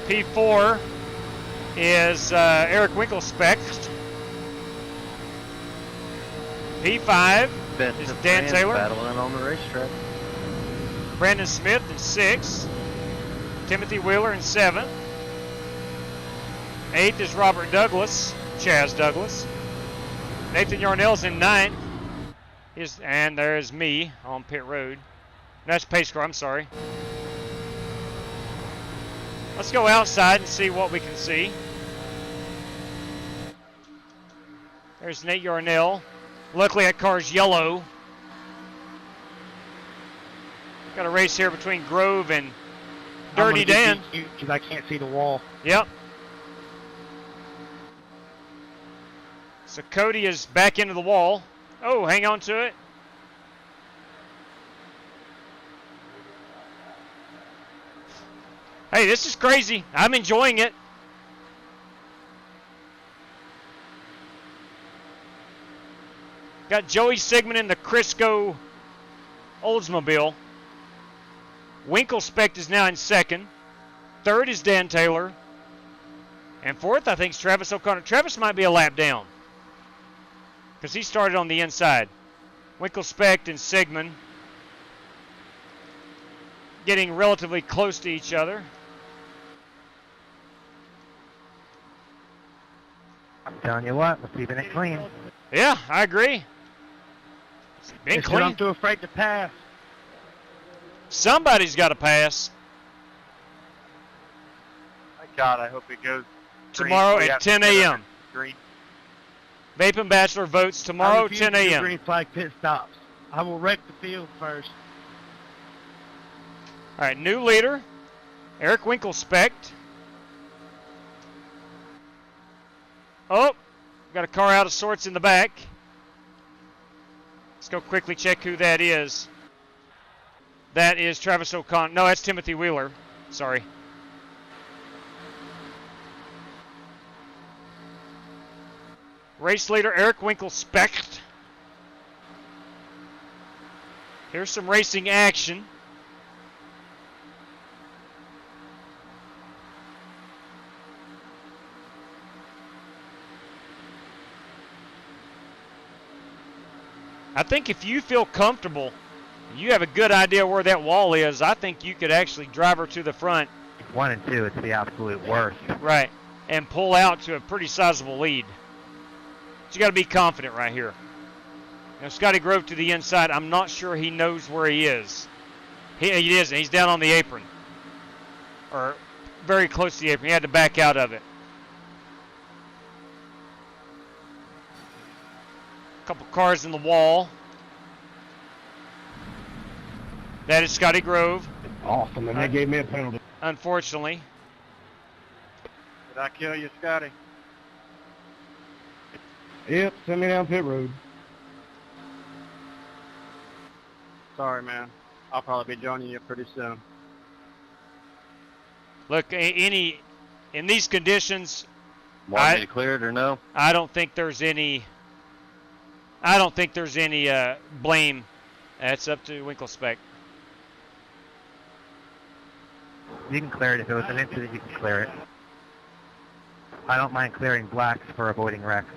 P4 is Eric Winkelspecht. P5 is Dan Taylor. Battling on the racetrack. Brandon Smith in 6th. Timothy Wheeler in 7th. 8th is Robert Douglas, Chaz Douglas. Nathan Yarnell's in 9th. And there's me on pit road. That's pace car, I'm sorry. Let's go outside and see what we can see. There's Nate Yarnell. Luckily that car's yellow. Got a race here between Grove and Dirty Dan. Because I can't see the wall. Yep. So Cody is back into the wall. Oh, hang on to it. Hey, this is crazy. I'm enjoying it. Got Joey Sigmund in the Crisco Oldsmobile. Winkelspect is now in second. Third is Dan Taylor. And fourth, I think, is Travis O'Connor. Travis might be a lap down, because he started on the inside. Winkelspect and Sigmund getting relatively close to each other. I'm telling you what, we're keeping it clean. Yeah, I agree. It's been It's clean. I'm too afraid to pass. Somebody's got to pass. My God, I hope it goes green. Tomorrow We at have to 10 get a.m. under Green. Vape Bachelor votes I tomorrow, refuse 10 to do a.m. green flag pit stops. I will wreck the field first. All right, new leader, Eric Winkelspect. Oh, got a car out of sorts in the back. Let's go quickly check who that is. That is Travis O'Connor. No, that's Timothy Wheeler. Sorry. Race leader Eric Winkelspect. Here's some racing action. I think if you feel comfortable, you have a good idea where that wall is, I think you could actually drive her to the front. 1 and 2, it's the absolute worst. Right. And pull out to a pretty sizable lead. But you got to be confident right here. Now, Scotty Grove to the inside. I'm not sure he knows where he is. He isn't. He's down on the apron. Or very close to the apron. He had to back out of it. Couple cars in the wall. That is Scotty Grove. Awesome, and they gave me a penalty. Unfortunately. Did I kill you, Scotty? Yep, send me down pit road. Sorry, man. I'll probably be joining you pretty soon. Look, in these conditions, Want me to clear it or no? I don't think there's any blame. That's up to Winkelspect. You can clear it. If it was an incident, you can clear it. I don't mind clearing blacks for avoiding wrecks.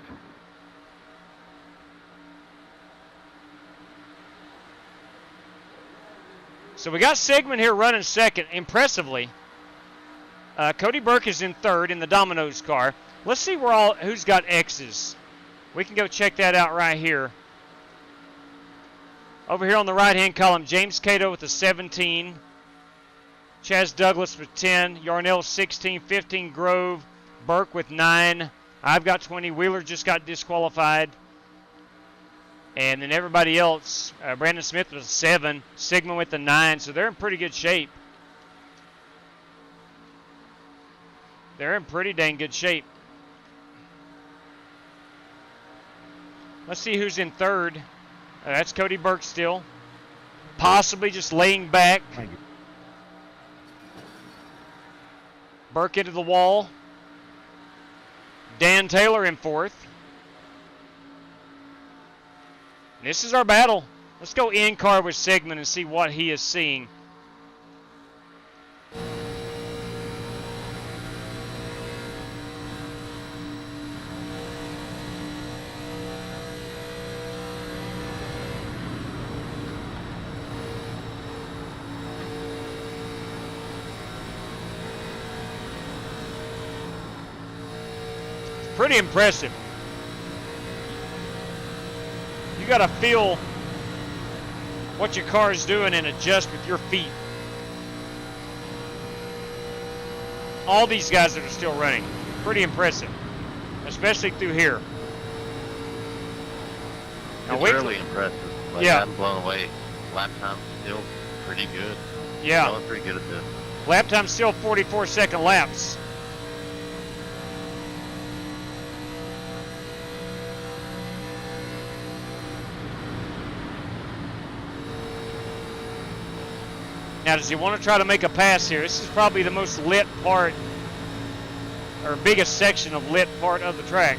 So we got Sigmund here running second, impressively. Cody Burke is in third in the Domino's car. Let's see who's got X's. We can go check that out right here. Over here on the right-hand column, James Cato with a 17. Chaz Douglas with 10. Yarnell 16, 15 Grove. Burke with 9. I've got 20. Wheeler just got disqualified. And then everybody else, Brandon Smith with a 7. Sigmund with a 9. So they're in pretty good shape. They're in pretty dang good shape. Let's see who's in third. That's Cody Burke still. Possibly just laying back. Burke into the wall. Dan Taylor in fourth. This is our battle. Let's go in car with Sigmund and see what he is seeing. Pretty impressive. You got to feel what your car is doing and adjust with your feet. all these guys that are still running. Pretty impressive, especially through here. Now, It's really impressive. Like, Yeah. I'm blown away. Lap time's still pretty good. Yeah. Going pretty good at this. Lap time's still 44-second laps. Now, does he want to try to make a pass here? This is probably the most lit part, or biggest section of lit part of the track.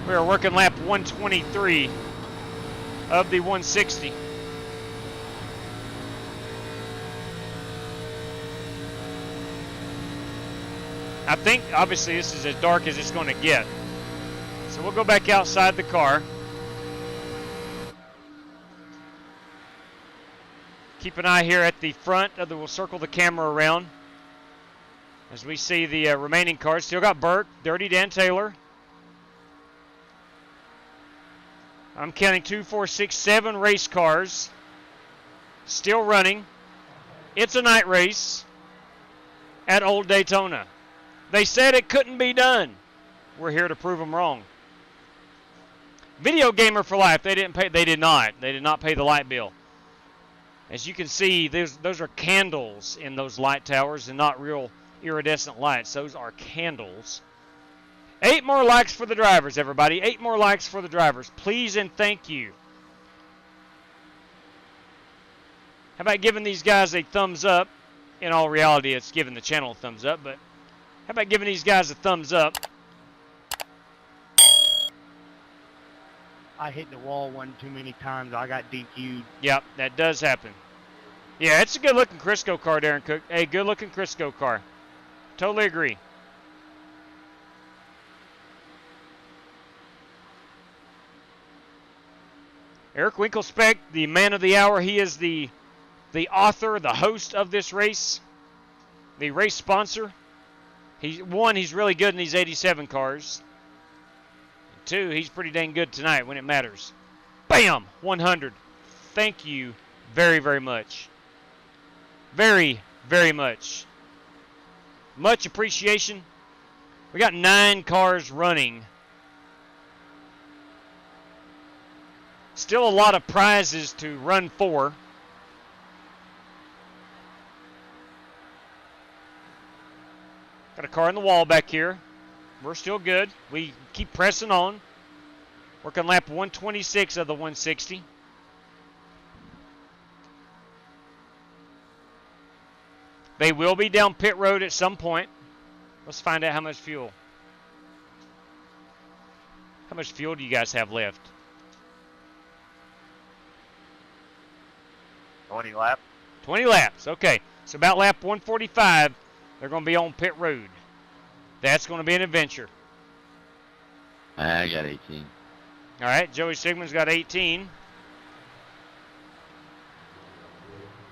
We are working lap 123 of the 160. I think, obviously, this is as dark as it's going to get. So we'll go back outside the car. Keep an eye here at the front. We'll circle the camera around as we see the remaining cars. Still got Burke, Dirty Dan Taylor. I'm counting 2, 4, 6, 7 race cars still running. It's a night race at Old Daytona. They said it couldn't be done. We're here to prove them wrong. Video Gamer for Life. They didn't pay. They did not. They did not pay the light bill. As you can see, those are candles in those light towers and not real iridescent lights. Those are candles. 8 more likes for the drivers, everybody. 8 more likes for the drivers. Please and thank you. How about giving these guys a thumbs up? In all reality, it's giving the channel a thumbs up, but how about giving these guys a thumbs up? I hit the wall one too many times. I got DQ'd. Yep, that does happen. Yeah, it's a good-looking Crisco car, Darren Cook. Hey, good-looking Crisco car. Totally agree. Eric Winkelspect, the man of the hour. He is the author, the host of this race, the race sponsor. He's really good in these 87 cars. 2, he's pretty dang good tonight when it matters. Bam! 100. Thank you very, very much. Very, very much. Much appreciation. We got 9 cars running. Still a lot of prizes to run for. Got a car in the wall back here. We're still good. We keep pressing on. Working lap 126 of the 160. They will be down pit road at some point. Let's find out how much fuel. How much fuel do you guys have left? 20 laps. 20 laps. Okay. So about lap 145, they're going to be on pit road. That's going to be an adventure. I got 18. All right. Joey Sigmund's got 18.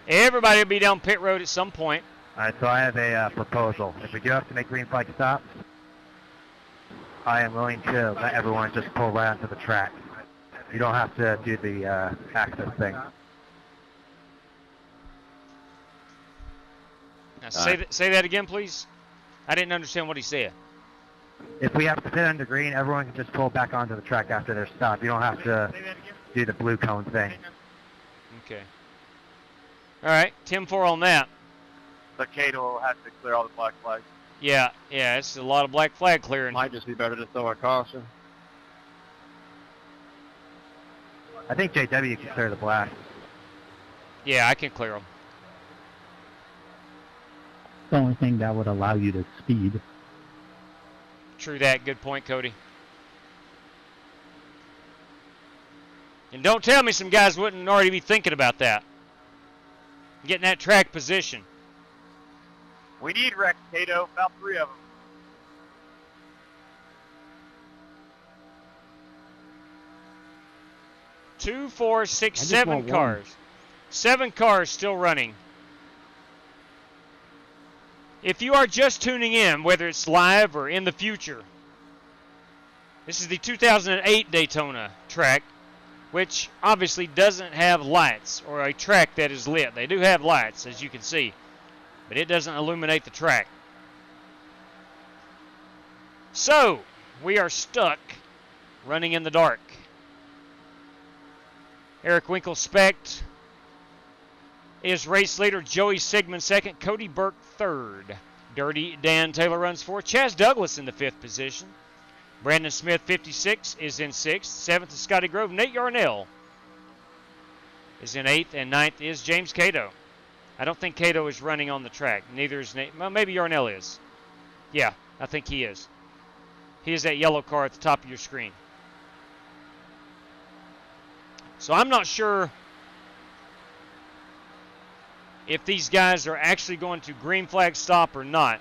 Everybody will be down pit road at some point. All right, so I have a proposal. If we do have to make green flag stops, I am willing to let everyone just pull right onto the track. You don't have to do the access thing. Now say that again, please. I didn't understand what he said. If we have to pit under green, everyone can just pull back onto the track after their stop. You don't have to do the blue cone thing. Okay. All right, 10-4 on that. But Cato will have to clear all the black flags. Yeah, it's a lot of black flag clearing. Might just be better to throw a caution. I think JW can clear the black. Yeah, I can clear them. The only thing that would allow you to speed. True that. Good point, Cody. And don't tell me some guys wouldn't already be thinking about that. Getting that track position. We need wreck, Cato. About 3 of them. Two, 4, 6, 7 cars. 7 cars still running. If you are just tuning in, whether it's live or in the future, this is the 2008 Daytona track, which obviously doesn't have lights or a track that is lit. They do have lights, as you can see, but it doesn't illuminate the track. So, we are stuck running in the dark. Eric Winkle Specht is race leader. Joey Sigmund second. Cody Burke third. Dirty Dan Taylor runs fourth. Chaz Douglas in the fifth position. Brandon Smith, 56, is in sixth. Seventh is Scotty Grove. Nate Yarnell is in eighth. And ninth is James Cato. I don't think Cato is running on the track. Neither is Nate. Well, maybe Yarnell is. Yeah, I think he is. He is that yellow car at the top of your screen. So I'm not sure if these guys are actually going to green flag stop or not.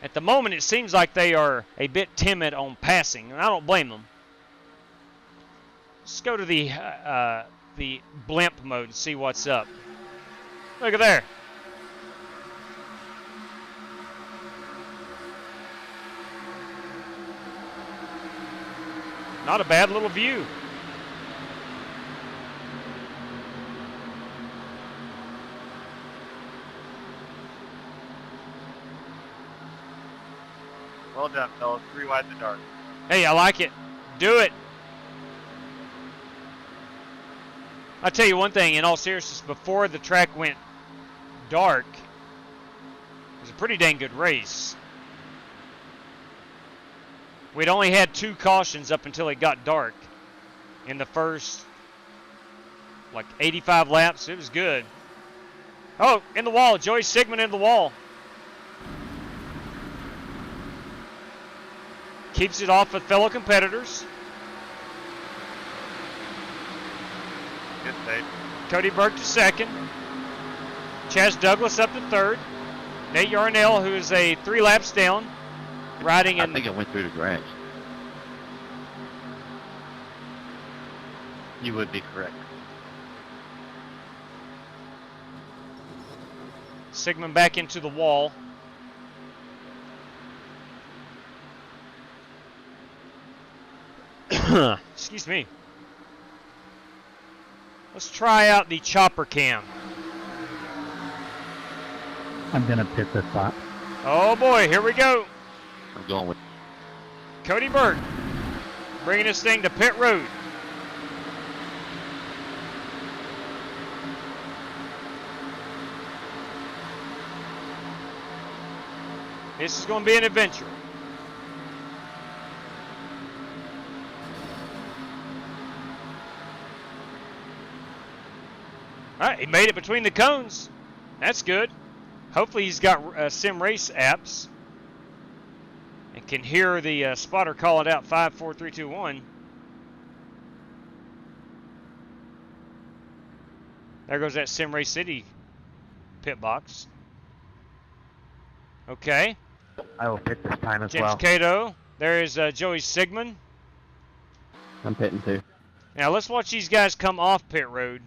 At the moment, it seems like they are a bit timid on passing, and I don't blame them. Let's go to the blimp mode and see what's up. Look at there. Not a bad little view. Well done, fellas. 3 wide in the dark. Hey, I like it. Do it. I'll tell you one thing, in all seriousness, before the track went dark, it was a pretty dang good race. We'd only had 2 cautions up until it got dark. In the first, 85 laps, it was good. Oh, in the wall. Joey Sigmund in the wall. Keeps it off with fellow competitors. Good save. Cody Burke to second. Chaz Douglas up to third. Nate Yarnell, who is a 3 laps down, riding in. I think it went through the grass. You would be correct. Sigmund back into the wall. Excuse me. Let's try out the chopper cam. I'm going to pit this lap. Oh boy, here we go. I'm going with Cody Burke bringing this thing to pit road. This is going to be an adventure. All right, he made it between the cones. That's good. Hopefully he's got sim race apps and can hear the spotter call it out 5, 4, 3, 2, 1. There goes that Sim Race City pit box. Okay. I will pit this time as James well. Cato. There is Joey Sigmund. I'm pitting too. Now let's watch these guys come off pit road.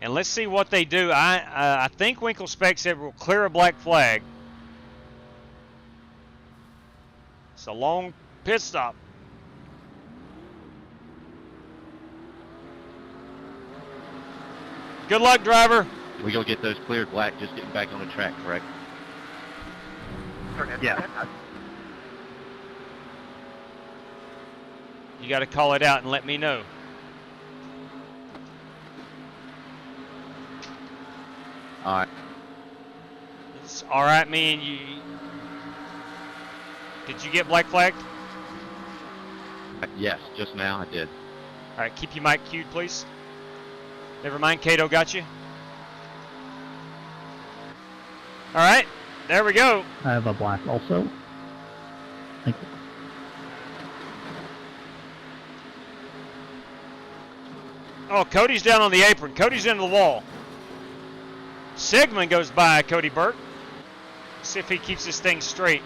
And let's see what they do. I think Winkle Specht said we'll clear a black flag. It's a long pit stop. Good luck, driver. We go get those cleared black, just getting back on the track, correct? Yeah. You got to call it out and let me know. All right. It's all right, me and you. Did you get black flagged? Yes, just now I did. All right, keep your mic queued, please. Never mind, Cato got you. All right, there we go. I have a black also. Thank you. Oh, Cody's down on the apron. Cody's into the wall. Sigmund goes by Cody Burke. See if he keeps this thing straight.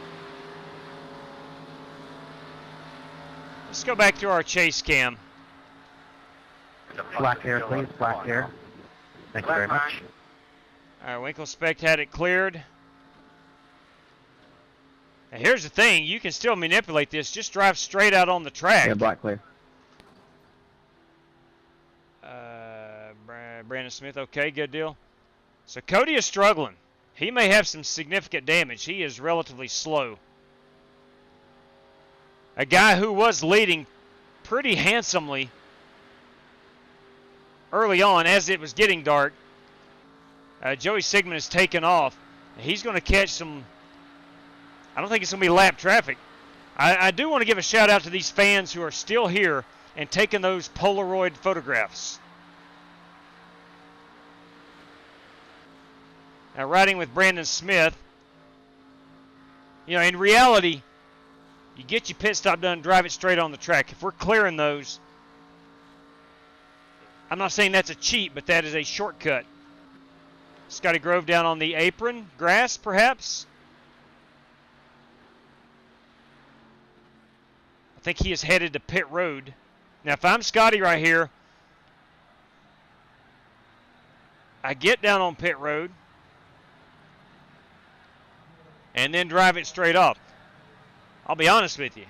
Let's go back to our chase cam. Black air, please. Black air. Thank you very much. All right, Winkle Spect had it cleared. Now here's the thing, you can still manipulate this. Just drive straight out on the track. Yeah, black clear. Brandon Smith, okay, good deal. So Cody is struggling. He may have some significant damage. He is relatively slow. A guy who was leading pretty handsomely early on as it was getting dark. Joey Sigmund has taken off. He's going to catch some... I don't think it's going to be lap traffic. I do want to give a shout out to these fans who are still here and taking those Polaroid photographs. Now riding with Brandon Smith. You know, in reality, you get your pit stop done, drive it straight on the track. If we're clearing those, I'm not saying that's a cheat, but that is a shortcut. Scotty Grove down on the apron. Grass, perhaps? I think he is headed to pit road. Now, if I'm Scotty right here, I get down on pit road and then drive it straight off. I'll be honest with you.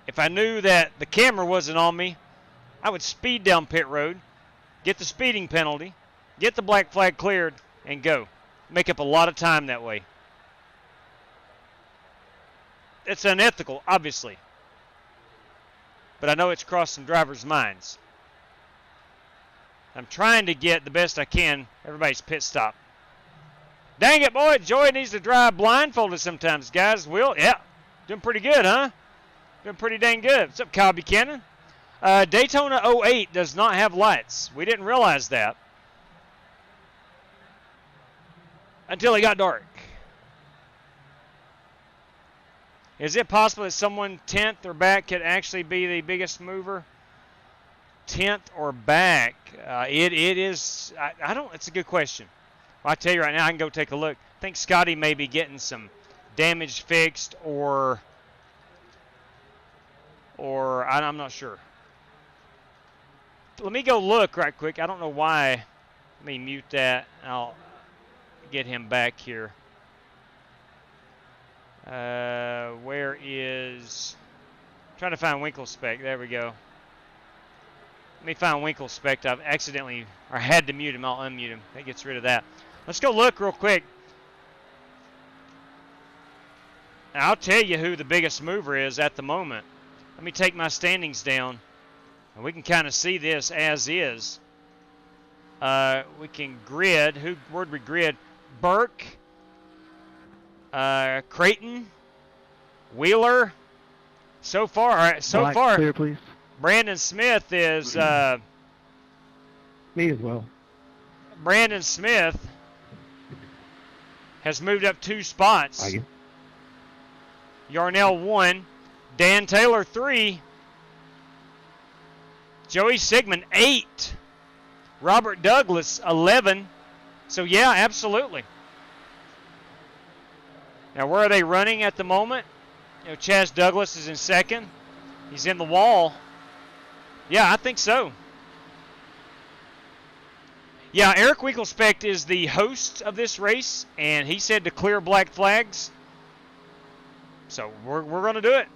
If I knew that the camera wasn't on me, I would speed down pit road, get the speeding penalty, get the black flag cleared, and go. Make up a lot of time that way. It's unethical, obviously. But I know it's crossed some drivers' minds. I'm trying to get the best I can everybody's pit stop. Dang it, boy. Joey needs to drive blindfolded sometimes, guys. Will, yeah. Doing pretty good, huh? Doing pretty dang good. What's up, Kyle Buchanan? Daytona 08 does not have lights. We didn't realize that until it got dark. Is it possible that someone 10th or back could actually be the biggest mover? 10th or back? It is. I don't. It's a good question. Well, I tell you right now, I can go take a look. I think Scotty may be getting some damage fixed, or I'm not sure. Let me go look right quick. I don't know why. Let me mute that. I'll get him back here. Where is... I'm trying to find Winkle Spec. There we go. Let me find Winkle Spec. I've accidentally, or had to mute him. I'll unmute him. That gets rid of that. Let's go look real quick. Now, I'll tell you who the biggest mover is at the moment. Let me take my standings down, and we can kind of see this as is. We can grid. Where'd we grid? Burke, Creighton, Wheeler. So far, Clear, please. Brandon Smith is. Me as well. Brandon Smith has moved up 2 spots. Yarnell 1, Dan Taylor 3, Joey Sigmund 8, Robert Douglas 11. So yeah, absolutely. Now where are they running at the moment? You know, Chaz Douglas is in 2nd. He's in the wall. Yeah, I think so. Yeah, Eric Winkelspect is the host of this race, and he said to clear black flags. So we're going to do it.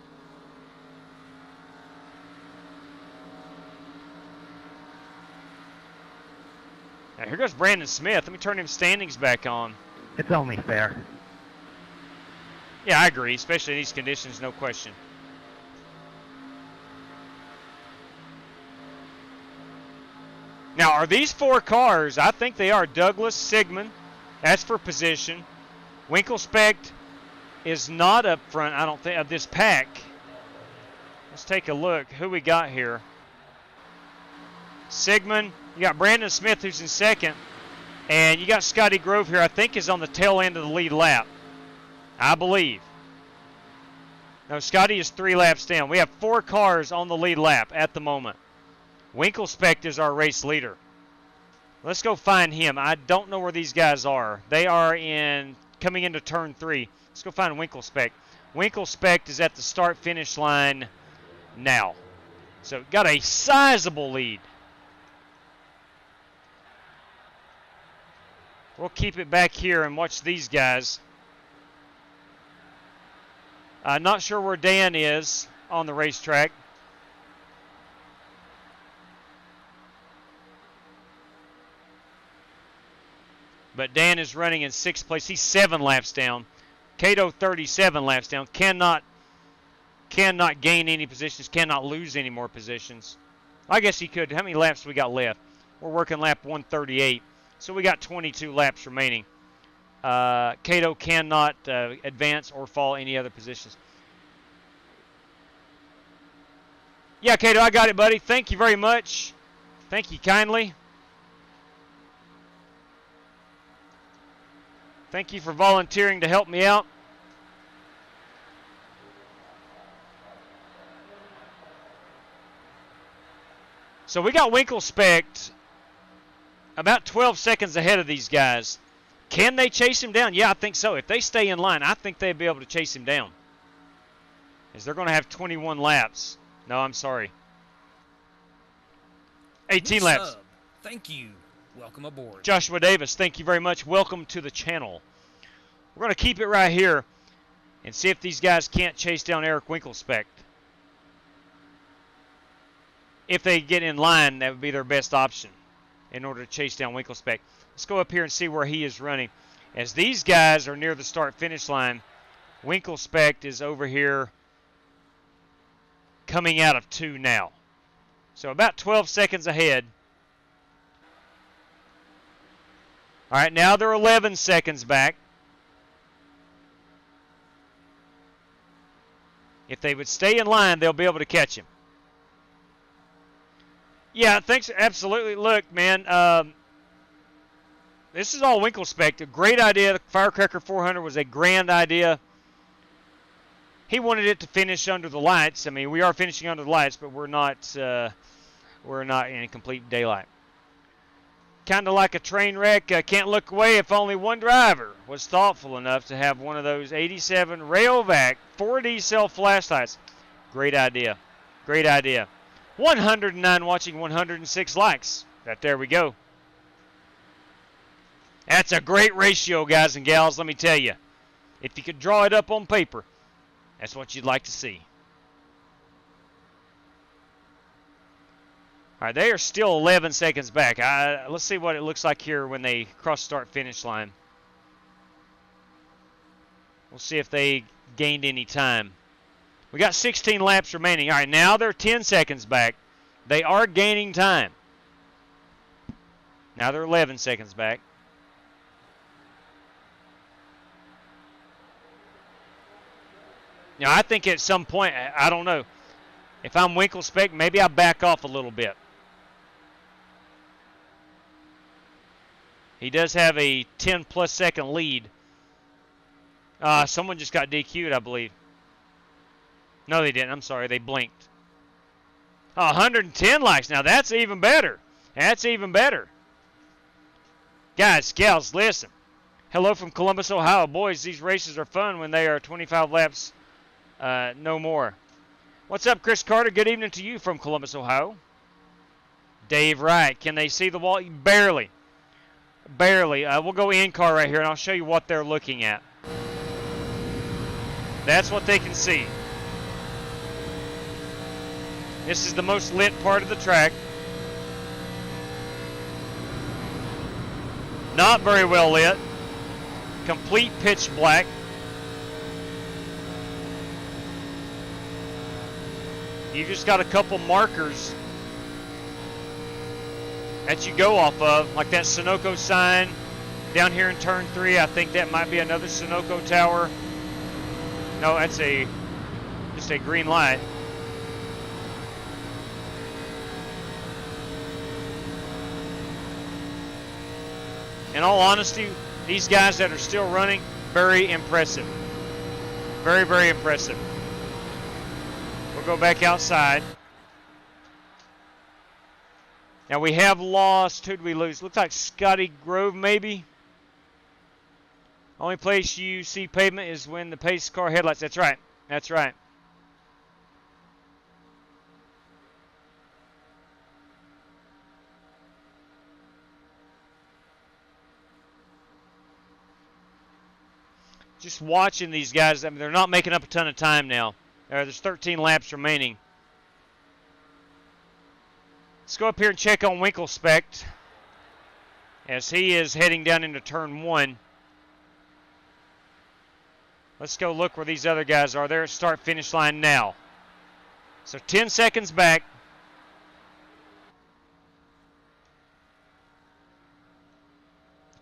Now here goes Brandon Smith. Let me turn him standings back on. It's only fair. Yeah, I agree, especially in these conditions, no question. Now, are these 4 cars? I think they are. Douglas, Sigmund, that's for position. Winkelspect is not up front, I don't think, of this pack. Let's take a look. Who we got here? Sigmund. You got Brandon Smith, who's in 2nd. And you got Scotty Grove here, I think is on the tail end of the lead lap. I believe. No, Scotty is 3 laps down. We have 4 cars on the lead lap at the moment. Winkelspect is our race leader. Let's go find him. I don't know where these guys are. They are coming into turn 3. Let's go find Winkelspect. Winkelspect is at the start-finish line now. So got a sizable lead. We'll keep it back here and watch these guys. Not sure where Dan is on the racetrack. But Dan is running in 6th place. He's 7 laps down. Cato 37 laps down. Cannot gain any positions. Cannot lose any more positions. I guess he could. How many laps do we got left? We're working lap 138. So we got 22 laps remaining. Cato cannot advance or fall any other positions. Yeah, Cato, I got it, buddy. Thank you very much. Thank you kindly. Thank you for volunteering to help me out. So we got Winkelspect about 12 seconds ahead of these guys. Can they chase him down? Yeah, I think so. If they stay in line, I think they'd be able to chase him down. As they're going to have 21 laps. No, I'm sorry. 18 laps. Sub. Thank you. Welcome aboard. Joshua Davis, thank you very much. Welcome to the channel. We're going to keep it right here and see if these guys can't chase down Eric Winkelspect. If they get in line, that would be their best option in order to chase down Winkelspect. Let's go up here and see where he is running. As these guys are near the start-finish line, Winkelspect is over here coming out of 2 now. So about 12 seconds ahead. All right, now they're 11 seconds back. If they would stay in line, they'll be able to catch him. Yeah, thanks. Absolutely. Look, man, this is all Winkelspect. A great idea. The Firecracker 400 was a grand idea. He wanted it to finish under the lights. I mean, we are finishing under the lights, but we're not in complete daylight. Kind of like a train wreck. Can't look away if only one driver was thoughtful enough to have one of those 87 Rayovac 4D cell flashlights. Great idea. Great idea. 109 watching, 106 likes. There we go. That's a great ratio, guys and gals, let me tell you. If you could draw it up on paper, that's what you'd like to see. All right, they are still 11 seconds back. Let's see what it looks like here when they cross start-finish line. We'll see if they gained any time. We got 16 laps remaining. All right, now they're 10 seconds back. They are gaining time. Now they're 11 seconds back. Now, I think at some point, I don't know, if I'm Winkelspect, maybe I back off a little bit. He does have a 10-plus second lead. Someone just got DQ'd, I believe. No, they didn't. I'm sorry. They blinked. 110 likes. Now, that's even better. That's even better. Guys, gals, listen. Hello from Columbus, Ohio. Boys, these races are fun when they are 25 laps no more. What's up, Chris Carter? Good evening to you from Columbus, Ohio. Dave Wright. Can they see the wall? Barely. Barely. We'll go in-car right here, and I'll show you what they're looking at. That's what they can see. This is the most lit part of the track. Not very well lit. Complete pitch black. You just got a couple markers that you go off of, like that Sunoco sign down here in turn 3. I think that might be another Sunoco tower. No, that's just a green light. In all honesty, these guys that are still running, very impressive. Very, very impressive. We'll go back outside. Now we have lost, who did we lose? Looks like Scotty Grove maybe. Only place you see pavement is when the pace car headlights. That's right. That's right. just watching these guys. I mean, they're not making up a ton of time now. There's 13 laps remaining. Let's go up here and check on Winklespect as he is heading down into turn 1. Let's go look where these other guys are. They're at start-finish line now. So 10 seconds back.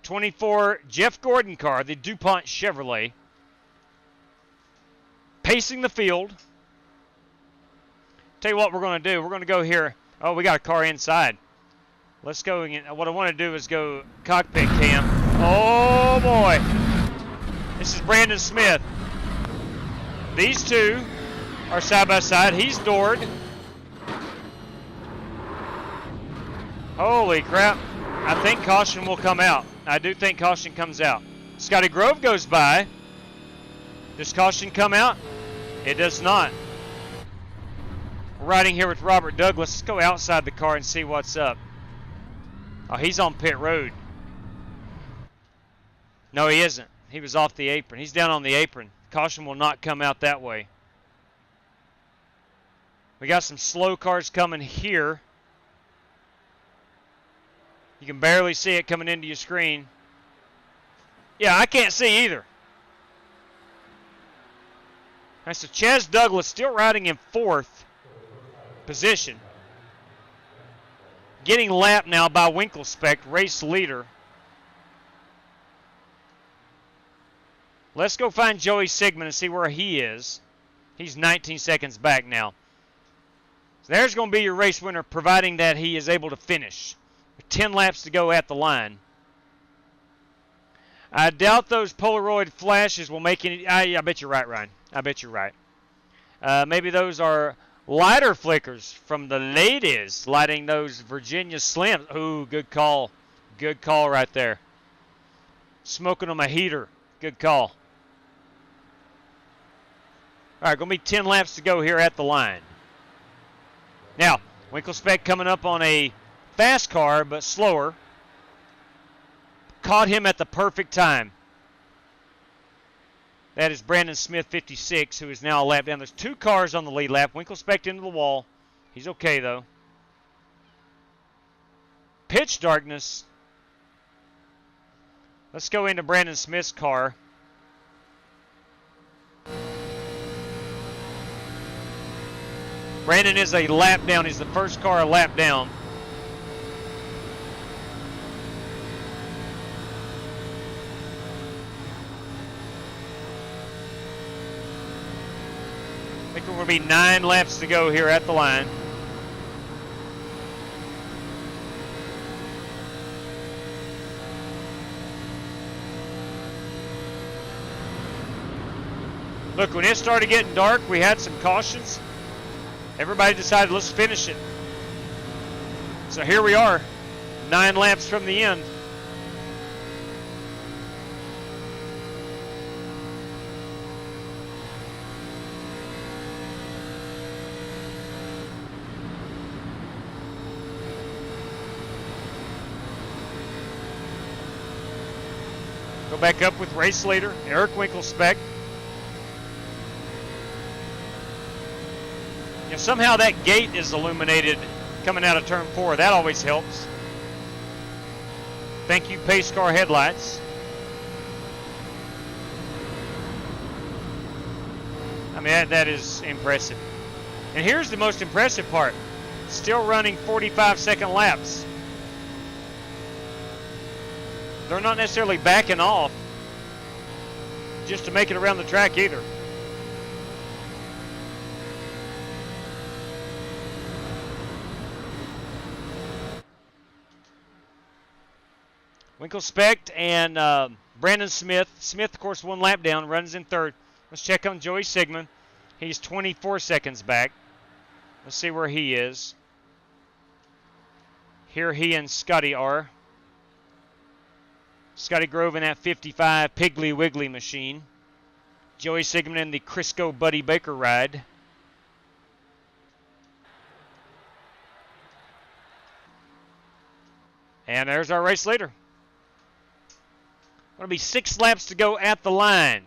'24 Jeff Gordon car, the DuPont Chevrolet, pacing the field. Tell you what we're going to do. We're going to go here. Oh, we got a car inside. Let's go. What I want to do is go cockpit cam. Oh, boy. This is Brandon Smith. These two are side by side. He's doored. Holy crap. I think caution will come out. I do think caution comes out. Scotty Grove goes by. Does caution come out? It does not. We're riding here with Robert Douglas. Let's go outside the car and see what's up. Oh, he's on pit road. No, he isn't. He was off the apron. He's down on the apron. Caution will not come out that way. We got some slow cars coming here. You can barely see it coming into your screen. Yeah, I can't see either. All right, so Chaz Douglas still riding in 4th position. Getting lapped now by Winklespect, race leader. Let's go find Joey Sigmund and see where he is. He's 19 seconds back now. So there's going to be your race winner, providing that he is able to finish. 10 laps to go at the line. I doubt those Polaroid flashes will make any... I bet you're right, Ryan. I bet you're right. Maybe those are lighter flickers from the ladies lighting those Virginia Slims. Ooh, good call. Good call right there. Smoking them a heater. Good call. All right, going to be 10 laps to go here at the line. Now, Winklespect coming up on a fast car, but slower. Caught him at the perfect time. That is Brandon Smith, 56, who is now a lap down. There's 2 cars on the lead lap. Winklespect into the wall. He's okay, though. Pitch darkness. Let's go into Brandon Smith's car. Brandon is a lap down. He's the first car a lap down. I think we're going to be 9 laps to go here at the line. Look, when it started getting dark, we had some cautions. Everybody decided, let's finish it. So here we are, 9 laps from the end. Go back up with race leader, Eric Winklespect. You know, somehow that gate is illuminated coming out of turn 4. That always helps. Thank you, pace car headlights. I mean, that is impressive. And here's the most impressive part. Still running 45-second laps. They're not necessarily backing off just to make it around the track either. Winklespect and Brandon Smith. Smith, of course, 1 lap down, runs in 3rd. Let's check on Joey Sigmund. He's 24 seconds back. Let's see where he is. Here he and Scotty are. Scotty Grove in that 55 Piggly Wiggly machine. Joey Sigmund in the Crisco Buddy Baker ride. And there's our race leader. Going to be 6 laps to go at the line.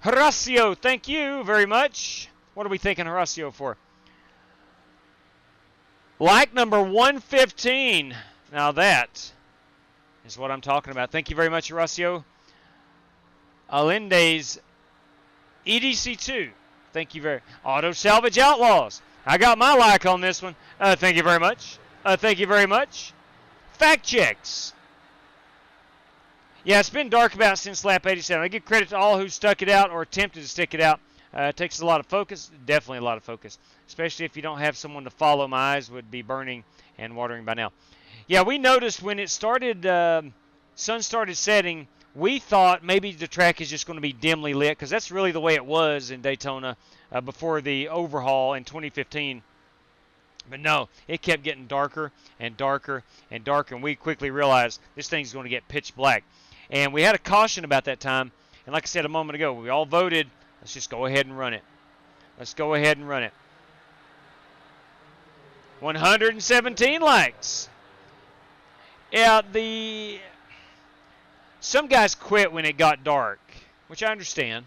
Horacio, thank you very much. What are we thanking Horacio for? Like number 115. Now that is what I'm talking about. Thank you very much, Horacio. Alende's EDC2. Thank you very Auto Salvage Outlaws. I got my like on this one. Thank you very much. Thank you very much. Fact checks. Yeah, it's been dark about since lap 87. I give credit to all who stuck it out or attempted to stick it out. It takes a lot of focus, definitely a lot of focus, especially if you don't have someone to follow. My eyes would be burning and watering by now. Yeah, we noticed when it started, sun started setting, we thought maybe the track is just going to be dimly lit, because that's really the way it was in Daytona before the overhaul in 2015. But no, it kept getting darker and darker and darker, and we quickly realized this thing's going to get pitch black. And we had a caution about that time, and like I said a moment ago, we all voted, let's just go ahead and run it. Let's go ahead and run it. 117 likes. Yeah, some guys quit when it got dark, which I understand.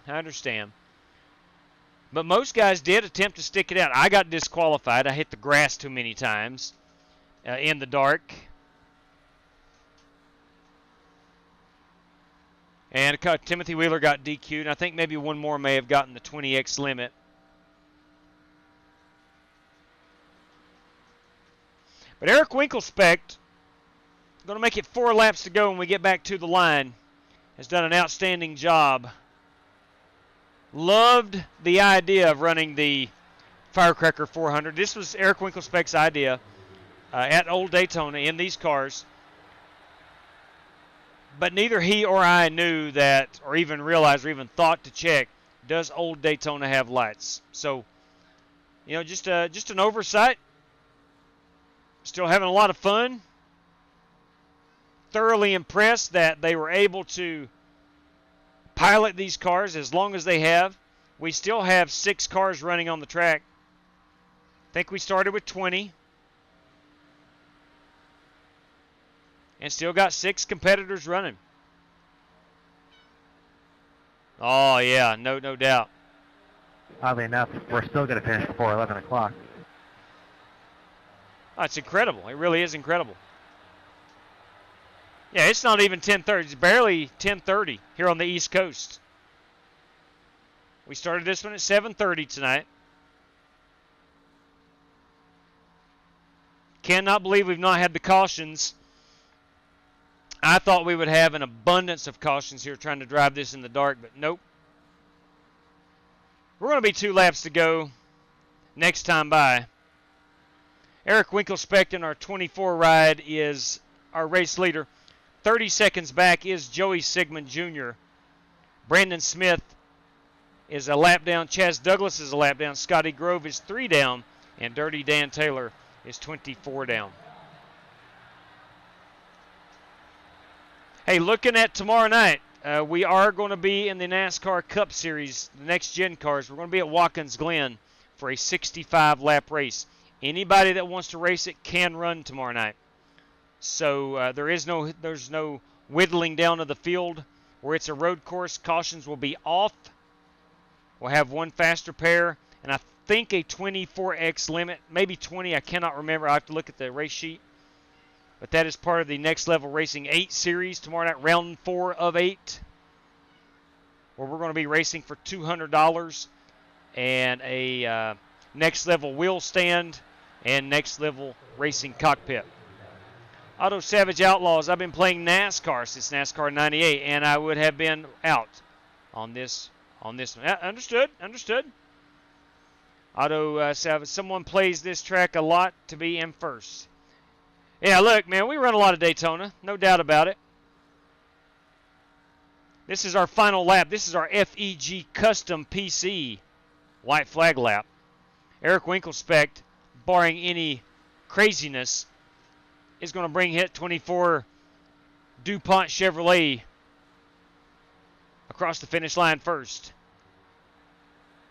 But most guys did attempt to stick it out. I got disqualified. I hit the grass too many times in the dark. And Timothy Wheeler got DQ'd. And I think maybe one more may have gotten the 20x limit. But Eric Winkelspect, going to make it 4 laps to go when we get back to the line, has done an outstanding job. Loved the idea of running the Firecracker 400. This was Eric Winkelspect's idea at Old Daytona in these cars. But neither he or I knew that, or even realized, or even thought to check, does Old Daytona have lights? So, you know, just an oversight. Still having a lot of fun. Thoroughly impressed that they were able to pilot these cars as long as they have. We still have 6 cars running on the track. I think we started with 20. And still got 6 competitors running. Oh, yeah, no doubt. Oddly enough, we're still going to finish before 11 o'clock. Oh, it's incredible. It really is incredible. Yeah, it's not even 10:30. It's barely 10:30 here on the East Coast. We started this one at 7:30 tonight. Cannot believe we've not had the cautions. I thought we would have an abundance of cautions here trying to drive this in the dark, but nope. We're going to be 2 laps to go next time by. Eric Winkelspect in our 24 ride is our race leader. 30 seconds back is Joey Sigmund Jr. Brandon Smith is a lap down. Chaz Douglas is a lap down. Scotty Grove is 3 down. And Dirty Dan Taylor is 24 down. Hey, looking at tomorrow night, we are going to be in the NASCAR Cup Series, the next gen cars. We're going to be at Watkins Glen for a 65-lap race. Anybody that wants to race it can run tomorrow night. So there's no whittling down of the field where it's a road course. Cautions will be off. We'll have 1 faster pair, and I think a 24x limit, maybe 20. I cannot remember. I have to look at the race sheet. But that is part of the Next Level Racing 8 series tomorrow night, round 4 of 8, where we're going to be racing for $200 and a Next Level wheel stand and Next Level Racing cockpit. Auto Savage Outlaws, I've been playing NASCAR since NASCAR 98, and I would have been out on this one. Understood. Auto Savage, someone plays this track a lot to be in first. Yeah, look, man, we run a lot of Daytona, no doubt about it. This is our final lap. This is our FEG Custom PC white flag lap. Eric Winkelspect, barring any craziness, is going to bring hit 24 DuPont Chevrolet across the finish line first.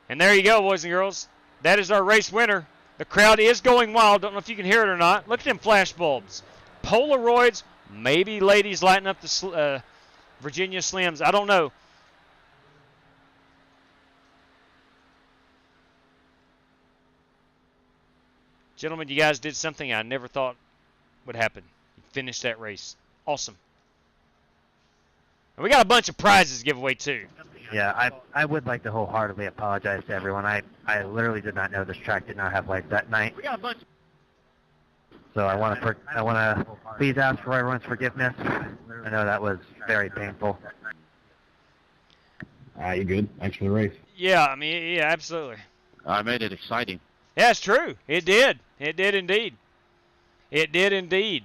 And there you go, boys and girls. That is our race winner. The crowd is going wild. Don't know if you can hear it or not. Look at them flash bulbs. Polaroids. Maybe ladies lighting up the Virginia Slims. I don't know. Gentlemen, you guys did something I never thought would happen. You finished that race. Awesome. And we got a bunch of prizes to give away, too. Yeah, I would like to wholeheartedly apologize to everyone. I literally did not know this track did not have lights that night. We got a bunch. So I want to please ask for everyone's forgiveness. I know that was very painful. You good? Thanks for the race. Yeah, I mean, yeah, absolutely. I made it exciting. Yeah, it's true. It did. It did indeed. It did indeed.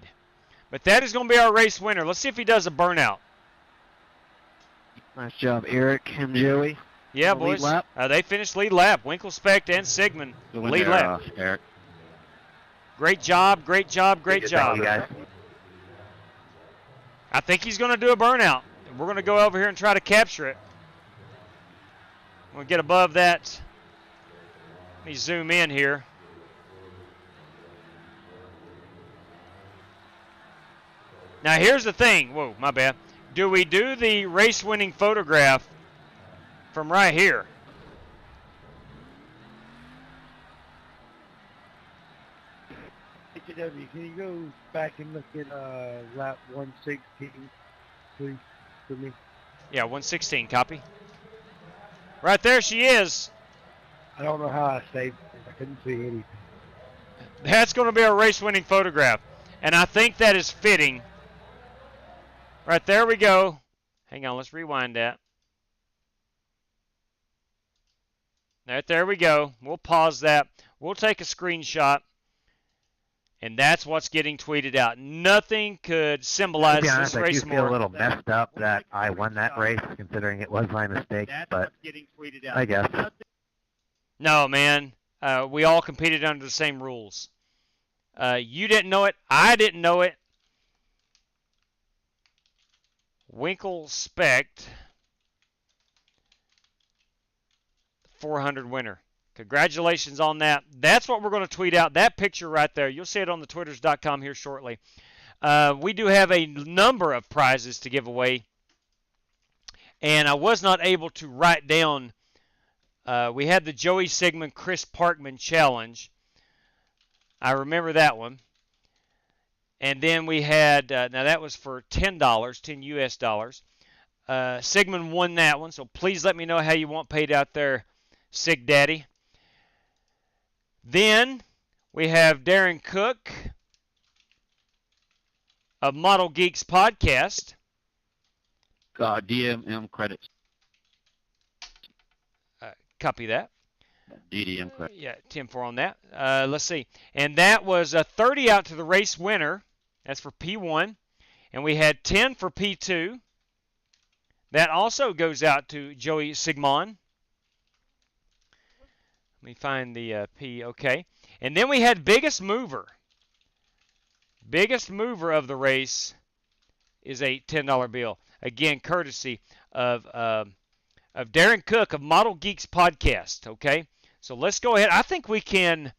But that is going to be our race winner. Let's see if he does a burnout. Nice job, Eric and Joey. Yeah, On the lead boys. lap. They finished lead lap. Winkelspect and Sigmund lead lap. Eric. Great job, great job, great job. Thank you, guys. I think he's going to do a burnout. We're going to go over here and try to capture it. We'll get above that. Let me zoom in here. Now here's the thing. Whoa, my bad. Do we do the race-winning photograph from right here? HW, can you go back and look at lap 116, please, for me? Yeah, 116, copy. Right there she is. I don't know how I saved it. I couldn't see anything. That's going to be a race-winning photograph. And I think that is fitting. Right, there we go. Hang on, let's rewind that. Right, there we go. We'll pause that. We'll take a screenshot. And that's what's getting tweeted out. Nothing could symbolize To be honest, this I do race feel more. a little messed up that I won that race, considering it was my mistake, but I guess. No, man. We all competed under the same rules. You didn't know it. I didn't know it. Winkelspect, 400 winner. Congratulations on that. That's what we're going to tweet out. That picture right there. You'll see it on the twitters.com here shortly. We do have a number of prizes to give away. And I was not able to write down. We had the Joey Sigmund Chris Parkman challenge. I remember that one. And then we had, now that was for $10, 10 US dollars. Sigmund won that one, so please let me know how you want paid out there, Sig Daddy. Then we have Darren Cook of Model Geeks Podcast. DMM credits. Copy that. DDM credits. Yeah, 10-4 on that. Let's see. And that was a 30 out to the race winner. That's for P1. And we had 10 for P2. That also goes out to Joey Sigmund. Let me find the P. Okay. And then we had biggest mover. Biggest mover of the race is a $10 bill. Again, courtesy of Darren Cook of Model Geeks Podcast. Okay. So let's go ahead. I think we can.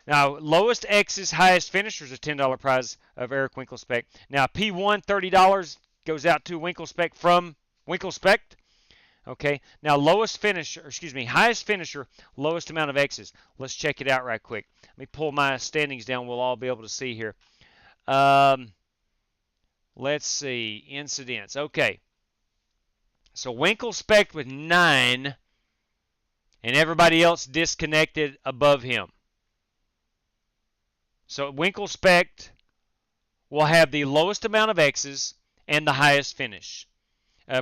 Now, lowest X's, highest finisher is a $10 prize of Eric Winkelspect. Now, P1, $30 goes out to Winkelspect from Winkelspect. Okay. Now, lowest finisher, excuse me, highest finisher, lowest amount of X's. Let's check it out right quick. Let me pull my standings down. We'll all be able to see here. Let's see. Incidents. Okay. So, Winkelspect with 9, and everybody else disconnected above him. So, Winkelspect will have the lowest amount of X's and the highest finish.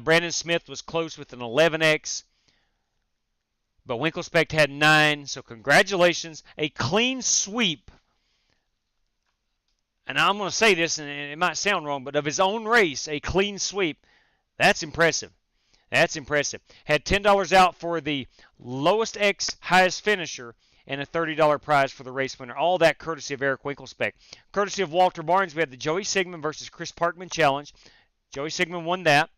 Brandon Smith was close with an 11X, but Winkelspect had 9, so congratulations. A clean sweep, and I'm going to say this, and it might sound wrong, but of his own race, a clean sweep. That's impressive. That's impressive. Had $10 out for the lowest X, highest finisher, and a $30 prize for the race winner. All that courtesy of Eric Winkelspect. Courtesy of Walter Barnes, we had the Joey Sigmund versus Chris Parkman challenge. Joey Sigmund won that.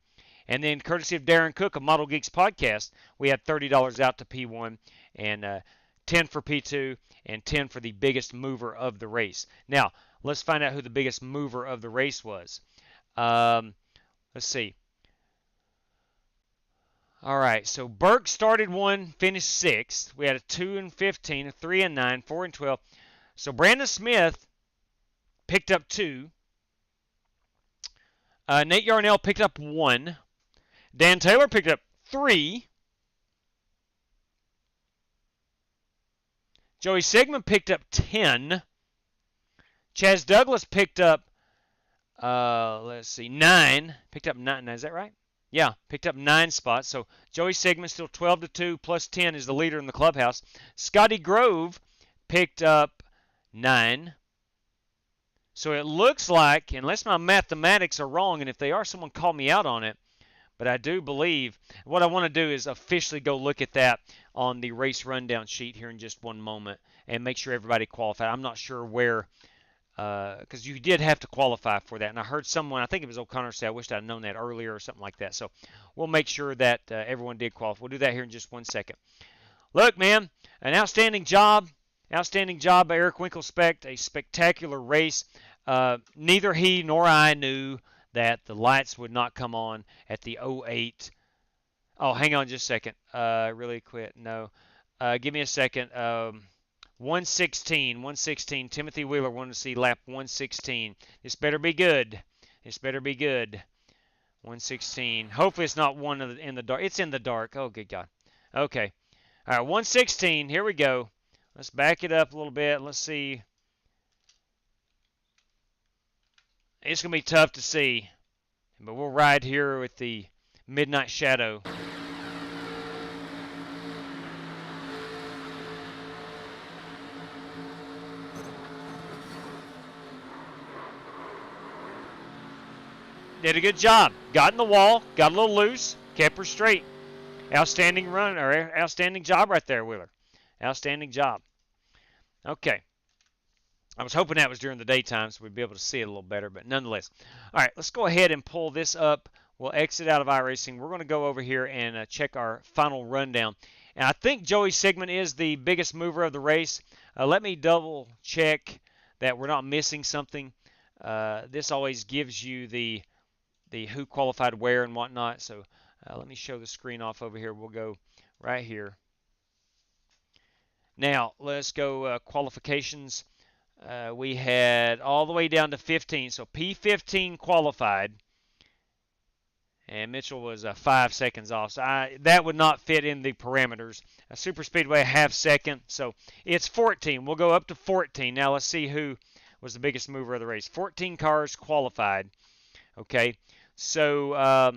And then courtesy of Darren Cook of Model Geeks Podcast, we had $30 out to P1 and 10 for P2 and 10 for the biggest mover of the race. Now, let's find out who the biggest mover of the race was. Let's see. All right, so Burke started 1, finished 6th. We had a 2 and 15, a 3 and 9, 4 and 12. So Brandon Smith picked up 2. Nate Yarnell picked up 1. Dan Taylor picked up 3. Joey Sigmund picked up 10. Chaz Douglas picked up, 9. Picked up 9. Is that right? Yeah, picked up 9 spots. So Joey Sigmund still 12-2 plus 10 is the leader in the clubhouse. Scotty Grove picked up 9. So it looks like, unless my mathematics are wrong, and if they are, someone call me out on it, but I do believe, what I want to do is officially go look at that on the race rundown sheet here in just one moment and make sure everybody qualified. I'm not sure where, because you did have to qualify for that. And I heard someone, I think it was O'Connor, say, I wished I'd known that earlier or something like that. So we'll make sure that everyone did qualify. We'll do that here in just 1 second. Look, man, an outstanding job. Outstanding job by Eric Winkelspect. A spectacular race. Neither he nor I knew that the lights would not come on at the 08. Oh, hang on just a second. Really quit. No. Give me a second. 116. Timothy Wheeler wanted to see lap 116. This better be good. This better be good. 116. Hopefully it's not one in the dark. It's in the dark. Oh, good God. Okay. All right, 116. Here we go. Let's back it up a little bit. Let's see. It's going to be tough to see, but we'll ride here with the midnight shadow. Did a good job. Got in the wall, got a little loose, kept her straight. Outstanding run, or outstanding job right there, Wheeler. Outstanding job. Okay. I was hoping that was during the daytime so we'd be able to see it a little better, but nonetheless. All right, let's go ahead and pull this up. We'll exit out of iRacing. We're going to go over here and check our final rundown. And I think Joey Sigmund is the biggest mover of the race. Let me double check that we're not missing something. This always gives you the who qualified where and whatnot. So let me show the screen off over here. We'll go right here. Now, let's go qualifications. We had all the way down to 15. So P15 qualified. And Mitchell was 5 seconds off. So that would not fit in the parameters. A super speedway, a half second. So it's 14. We'll go up to 14. Now let's see who was the biggest mover of the race. 14 cars qualified. Okay. So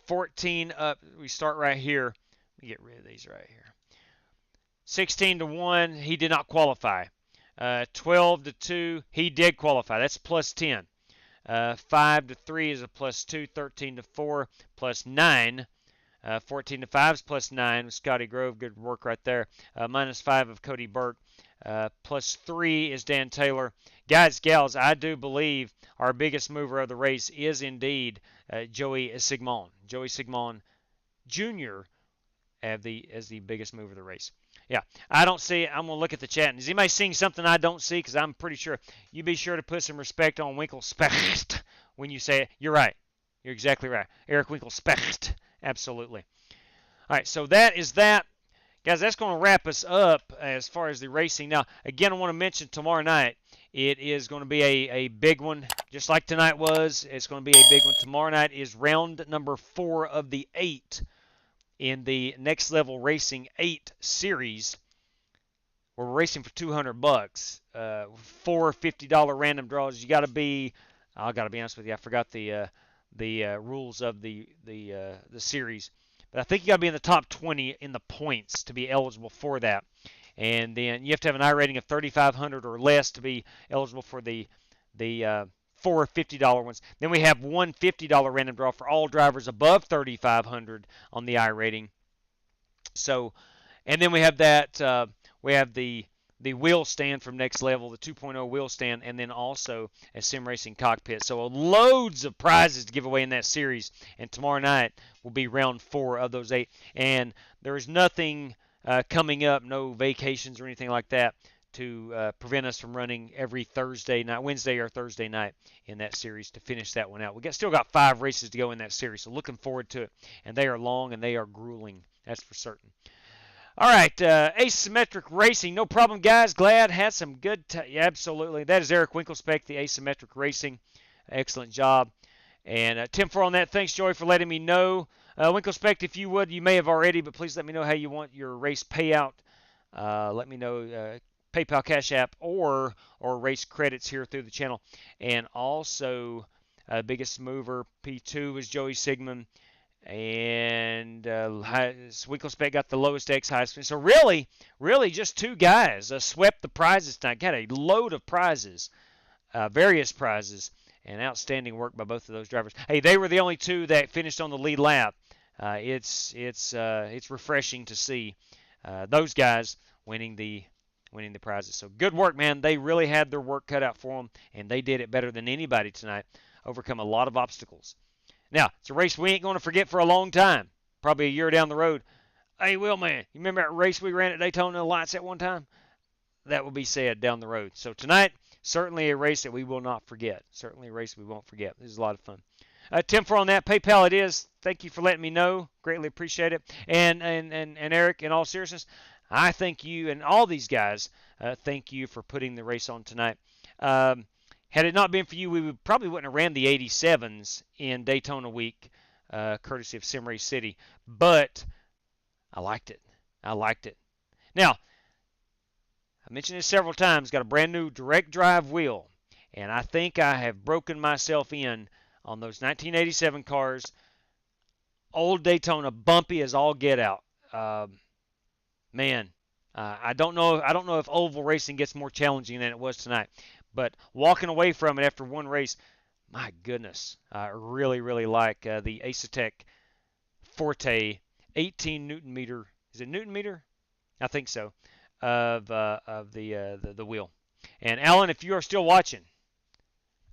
14 up. We start right here. Let me get rid of these right here. 16-1, he did not qualify. 12-2, he did qualify. That's plus 10. 5-3 is a plus 2. 13-4, plus 9. 14-5 is plus 9. Scotty Grove, good work right there. Minus 5 of Cody Burke. Plus 3 is Dan Taylor. Guys, gals, I do believe our biggest mover of the race is indeed Joey Sigmund. Joey Sigmund Jr. as the biggest mover of the race. Yeah, I don't see it. I'm going to look at the chat. Is anybody seeing something I don't see? Because I'm pretty sure. You be sure to put some respect on Winkelspecht when you say it. You're right. You're exactly right. Eric Winkelspecht. Absolutely. All right, so that is that. Guys, that's going to wrap us up as far as the racing. Now, again, I want to mention tomorrow night, it is going to be a big one, just like tonight was. It's going to be a big one. Tomorrow night is round number 4 of the 8 in the Next Level Racing 8 series. We're racing for $200. 4 $50 random draws. You got to be. I got to be honest with you. I forgot the rules of the series. But I think you got to be in the top 20 in the points to be eligible for that. And then you have to have an I rating of 3,500 or less to be eligible for the 4 $50 ones. Then we have one $50 random draw for all drivers above 3,500 on the I rating. So, and then we have that. We have the wheel stand from Next Level, the 2.0 wheel stand, and then also a sim racing cockpit. So loads of prizes to give away in that series. And tomorrow night will be round 4 of those 8. And there is nothing coming up, no vacations or anything like that, to prevent us from running every Thursday night, Wednesday or Thursday night in that series to finish that one out. We still got 5 races to go in that series, so looking forward to it. And they are long and they are grueling, that's for certain. All right, asymmetric racing, no problem, guys. Glad had some good. Yeah, absolutely, that is Eric Winklespect, the asymmetric racing. Excellent job. And Tim for on that. Thanks, Joey, for letting me know. Winklespect, if you would, you may have already, but please let me know how you want your race payout. Let me know PayPal, Cash App, or race credits here through the channel. And also, biggest mover P2 was Joey Sigmund. And Winklespect got the lowest X, highest. So really just two guys swept the prizes tonight. Got a load of prizes, various prizes, and outstanding work by both of those drivers. Hey, they were the only two that finished on the lead lap. It's refreshing to see those guys winning the prizes. So good work, man. They really had their work cut out for them, and they did it better than anybody tonight. Overcome a lot of obstacles. Now, it's a race we ain't going to forget for a long time, probably a year down the road. Hey, Wheelman, you remember that race we ran at Daytona lights at one time? That will be said down the road. So tonight, certainly a race that we will not forget. Certainly a race we won't forget. This is a lot of fun. Tim, for on that, PayPal it is. Thank you for letting me know. Greatly appreciate it. And Eric, in all seriousness, I thank you and all these guys. Thank you for putting the race on tonight. Had it not been for you, we probably wouldn't have ran the 87s in Daytona week, courtesy of Sim Race City. But I liked it. I liked it. Now, I mentioned this several times, got a brand new direct drive wheel. And I think I have broken myself in on those 1987 cars. Old Daytona, bumpy as all get out. Man, I don't know if oval racing gets more challenging than it was tonight. But walking away from it after one race, my goodness, I really, really like the Acetec Forte 18 Newton meter. Is it Newton meter? I think so. Of the wheel. And Alan, if you are still watching,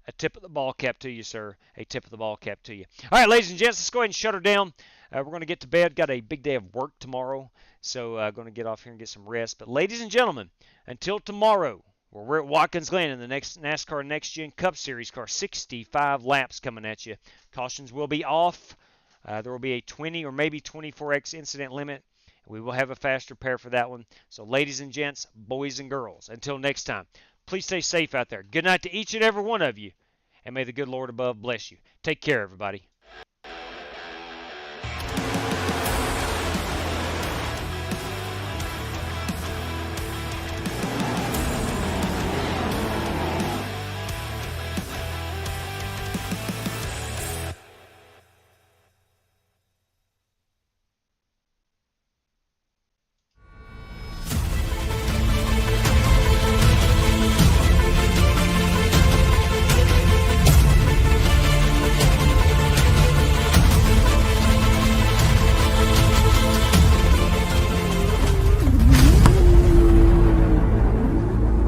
a tip of the ball cap to you, sir. A tip of the ball cap to you. All right, ladies and gents, let's go ahead and shut her down. We're going to get to bed. Got a big day of work tomorrow, so going to get off here and get some rest. But ladies and gentlemen, until tomorrow, where we're at Watkins Glen in the next NASCAR Next Gen Cup Series car, 65 laps coming at you. Cautions will be off. There will be a 20 or maybe 24x incident limit. We will have a faster pair for that one. So ladies and gents, boys and girls, until next time, please stay safe out there. Good night to each and every one of you, and may the good Lord above bless you. Take care, everybody.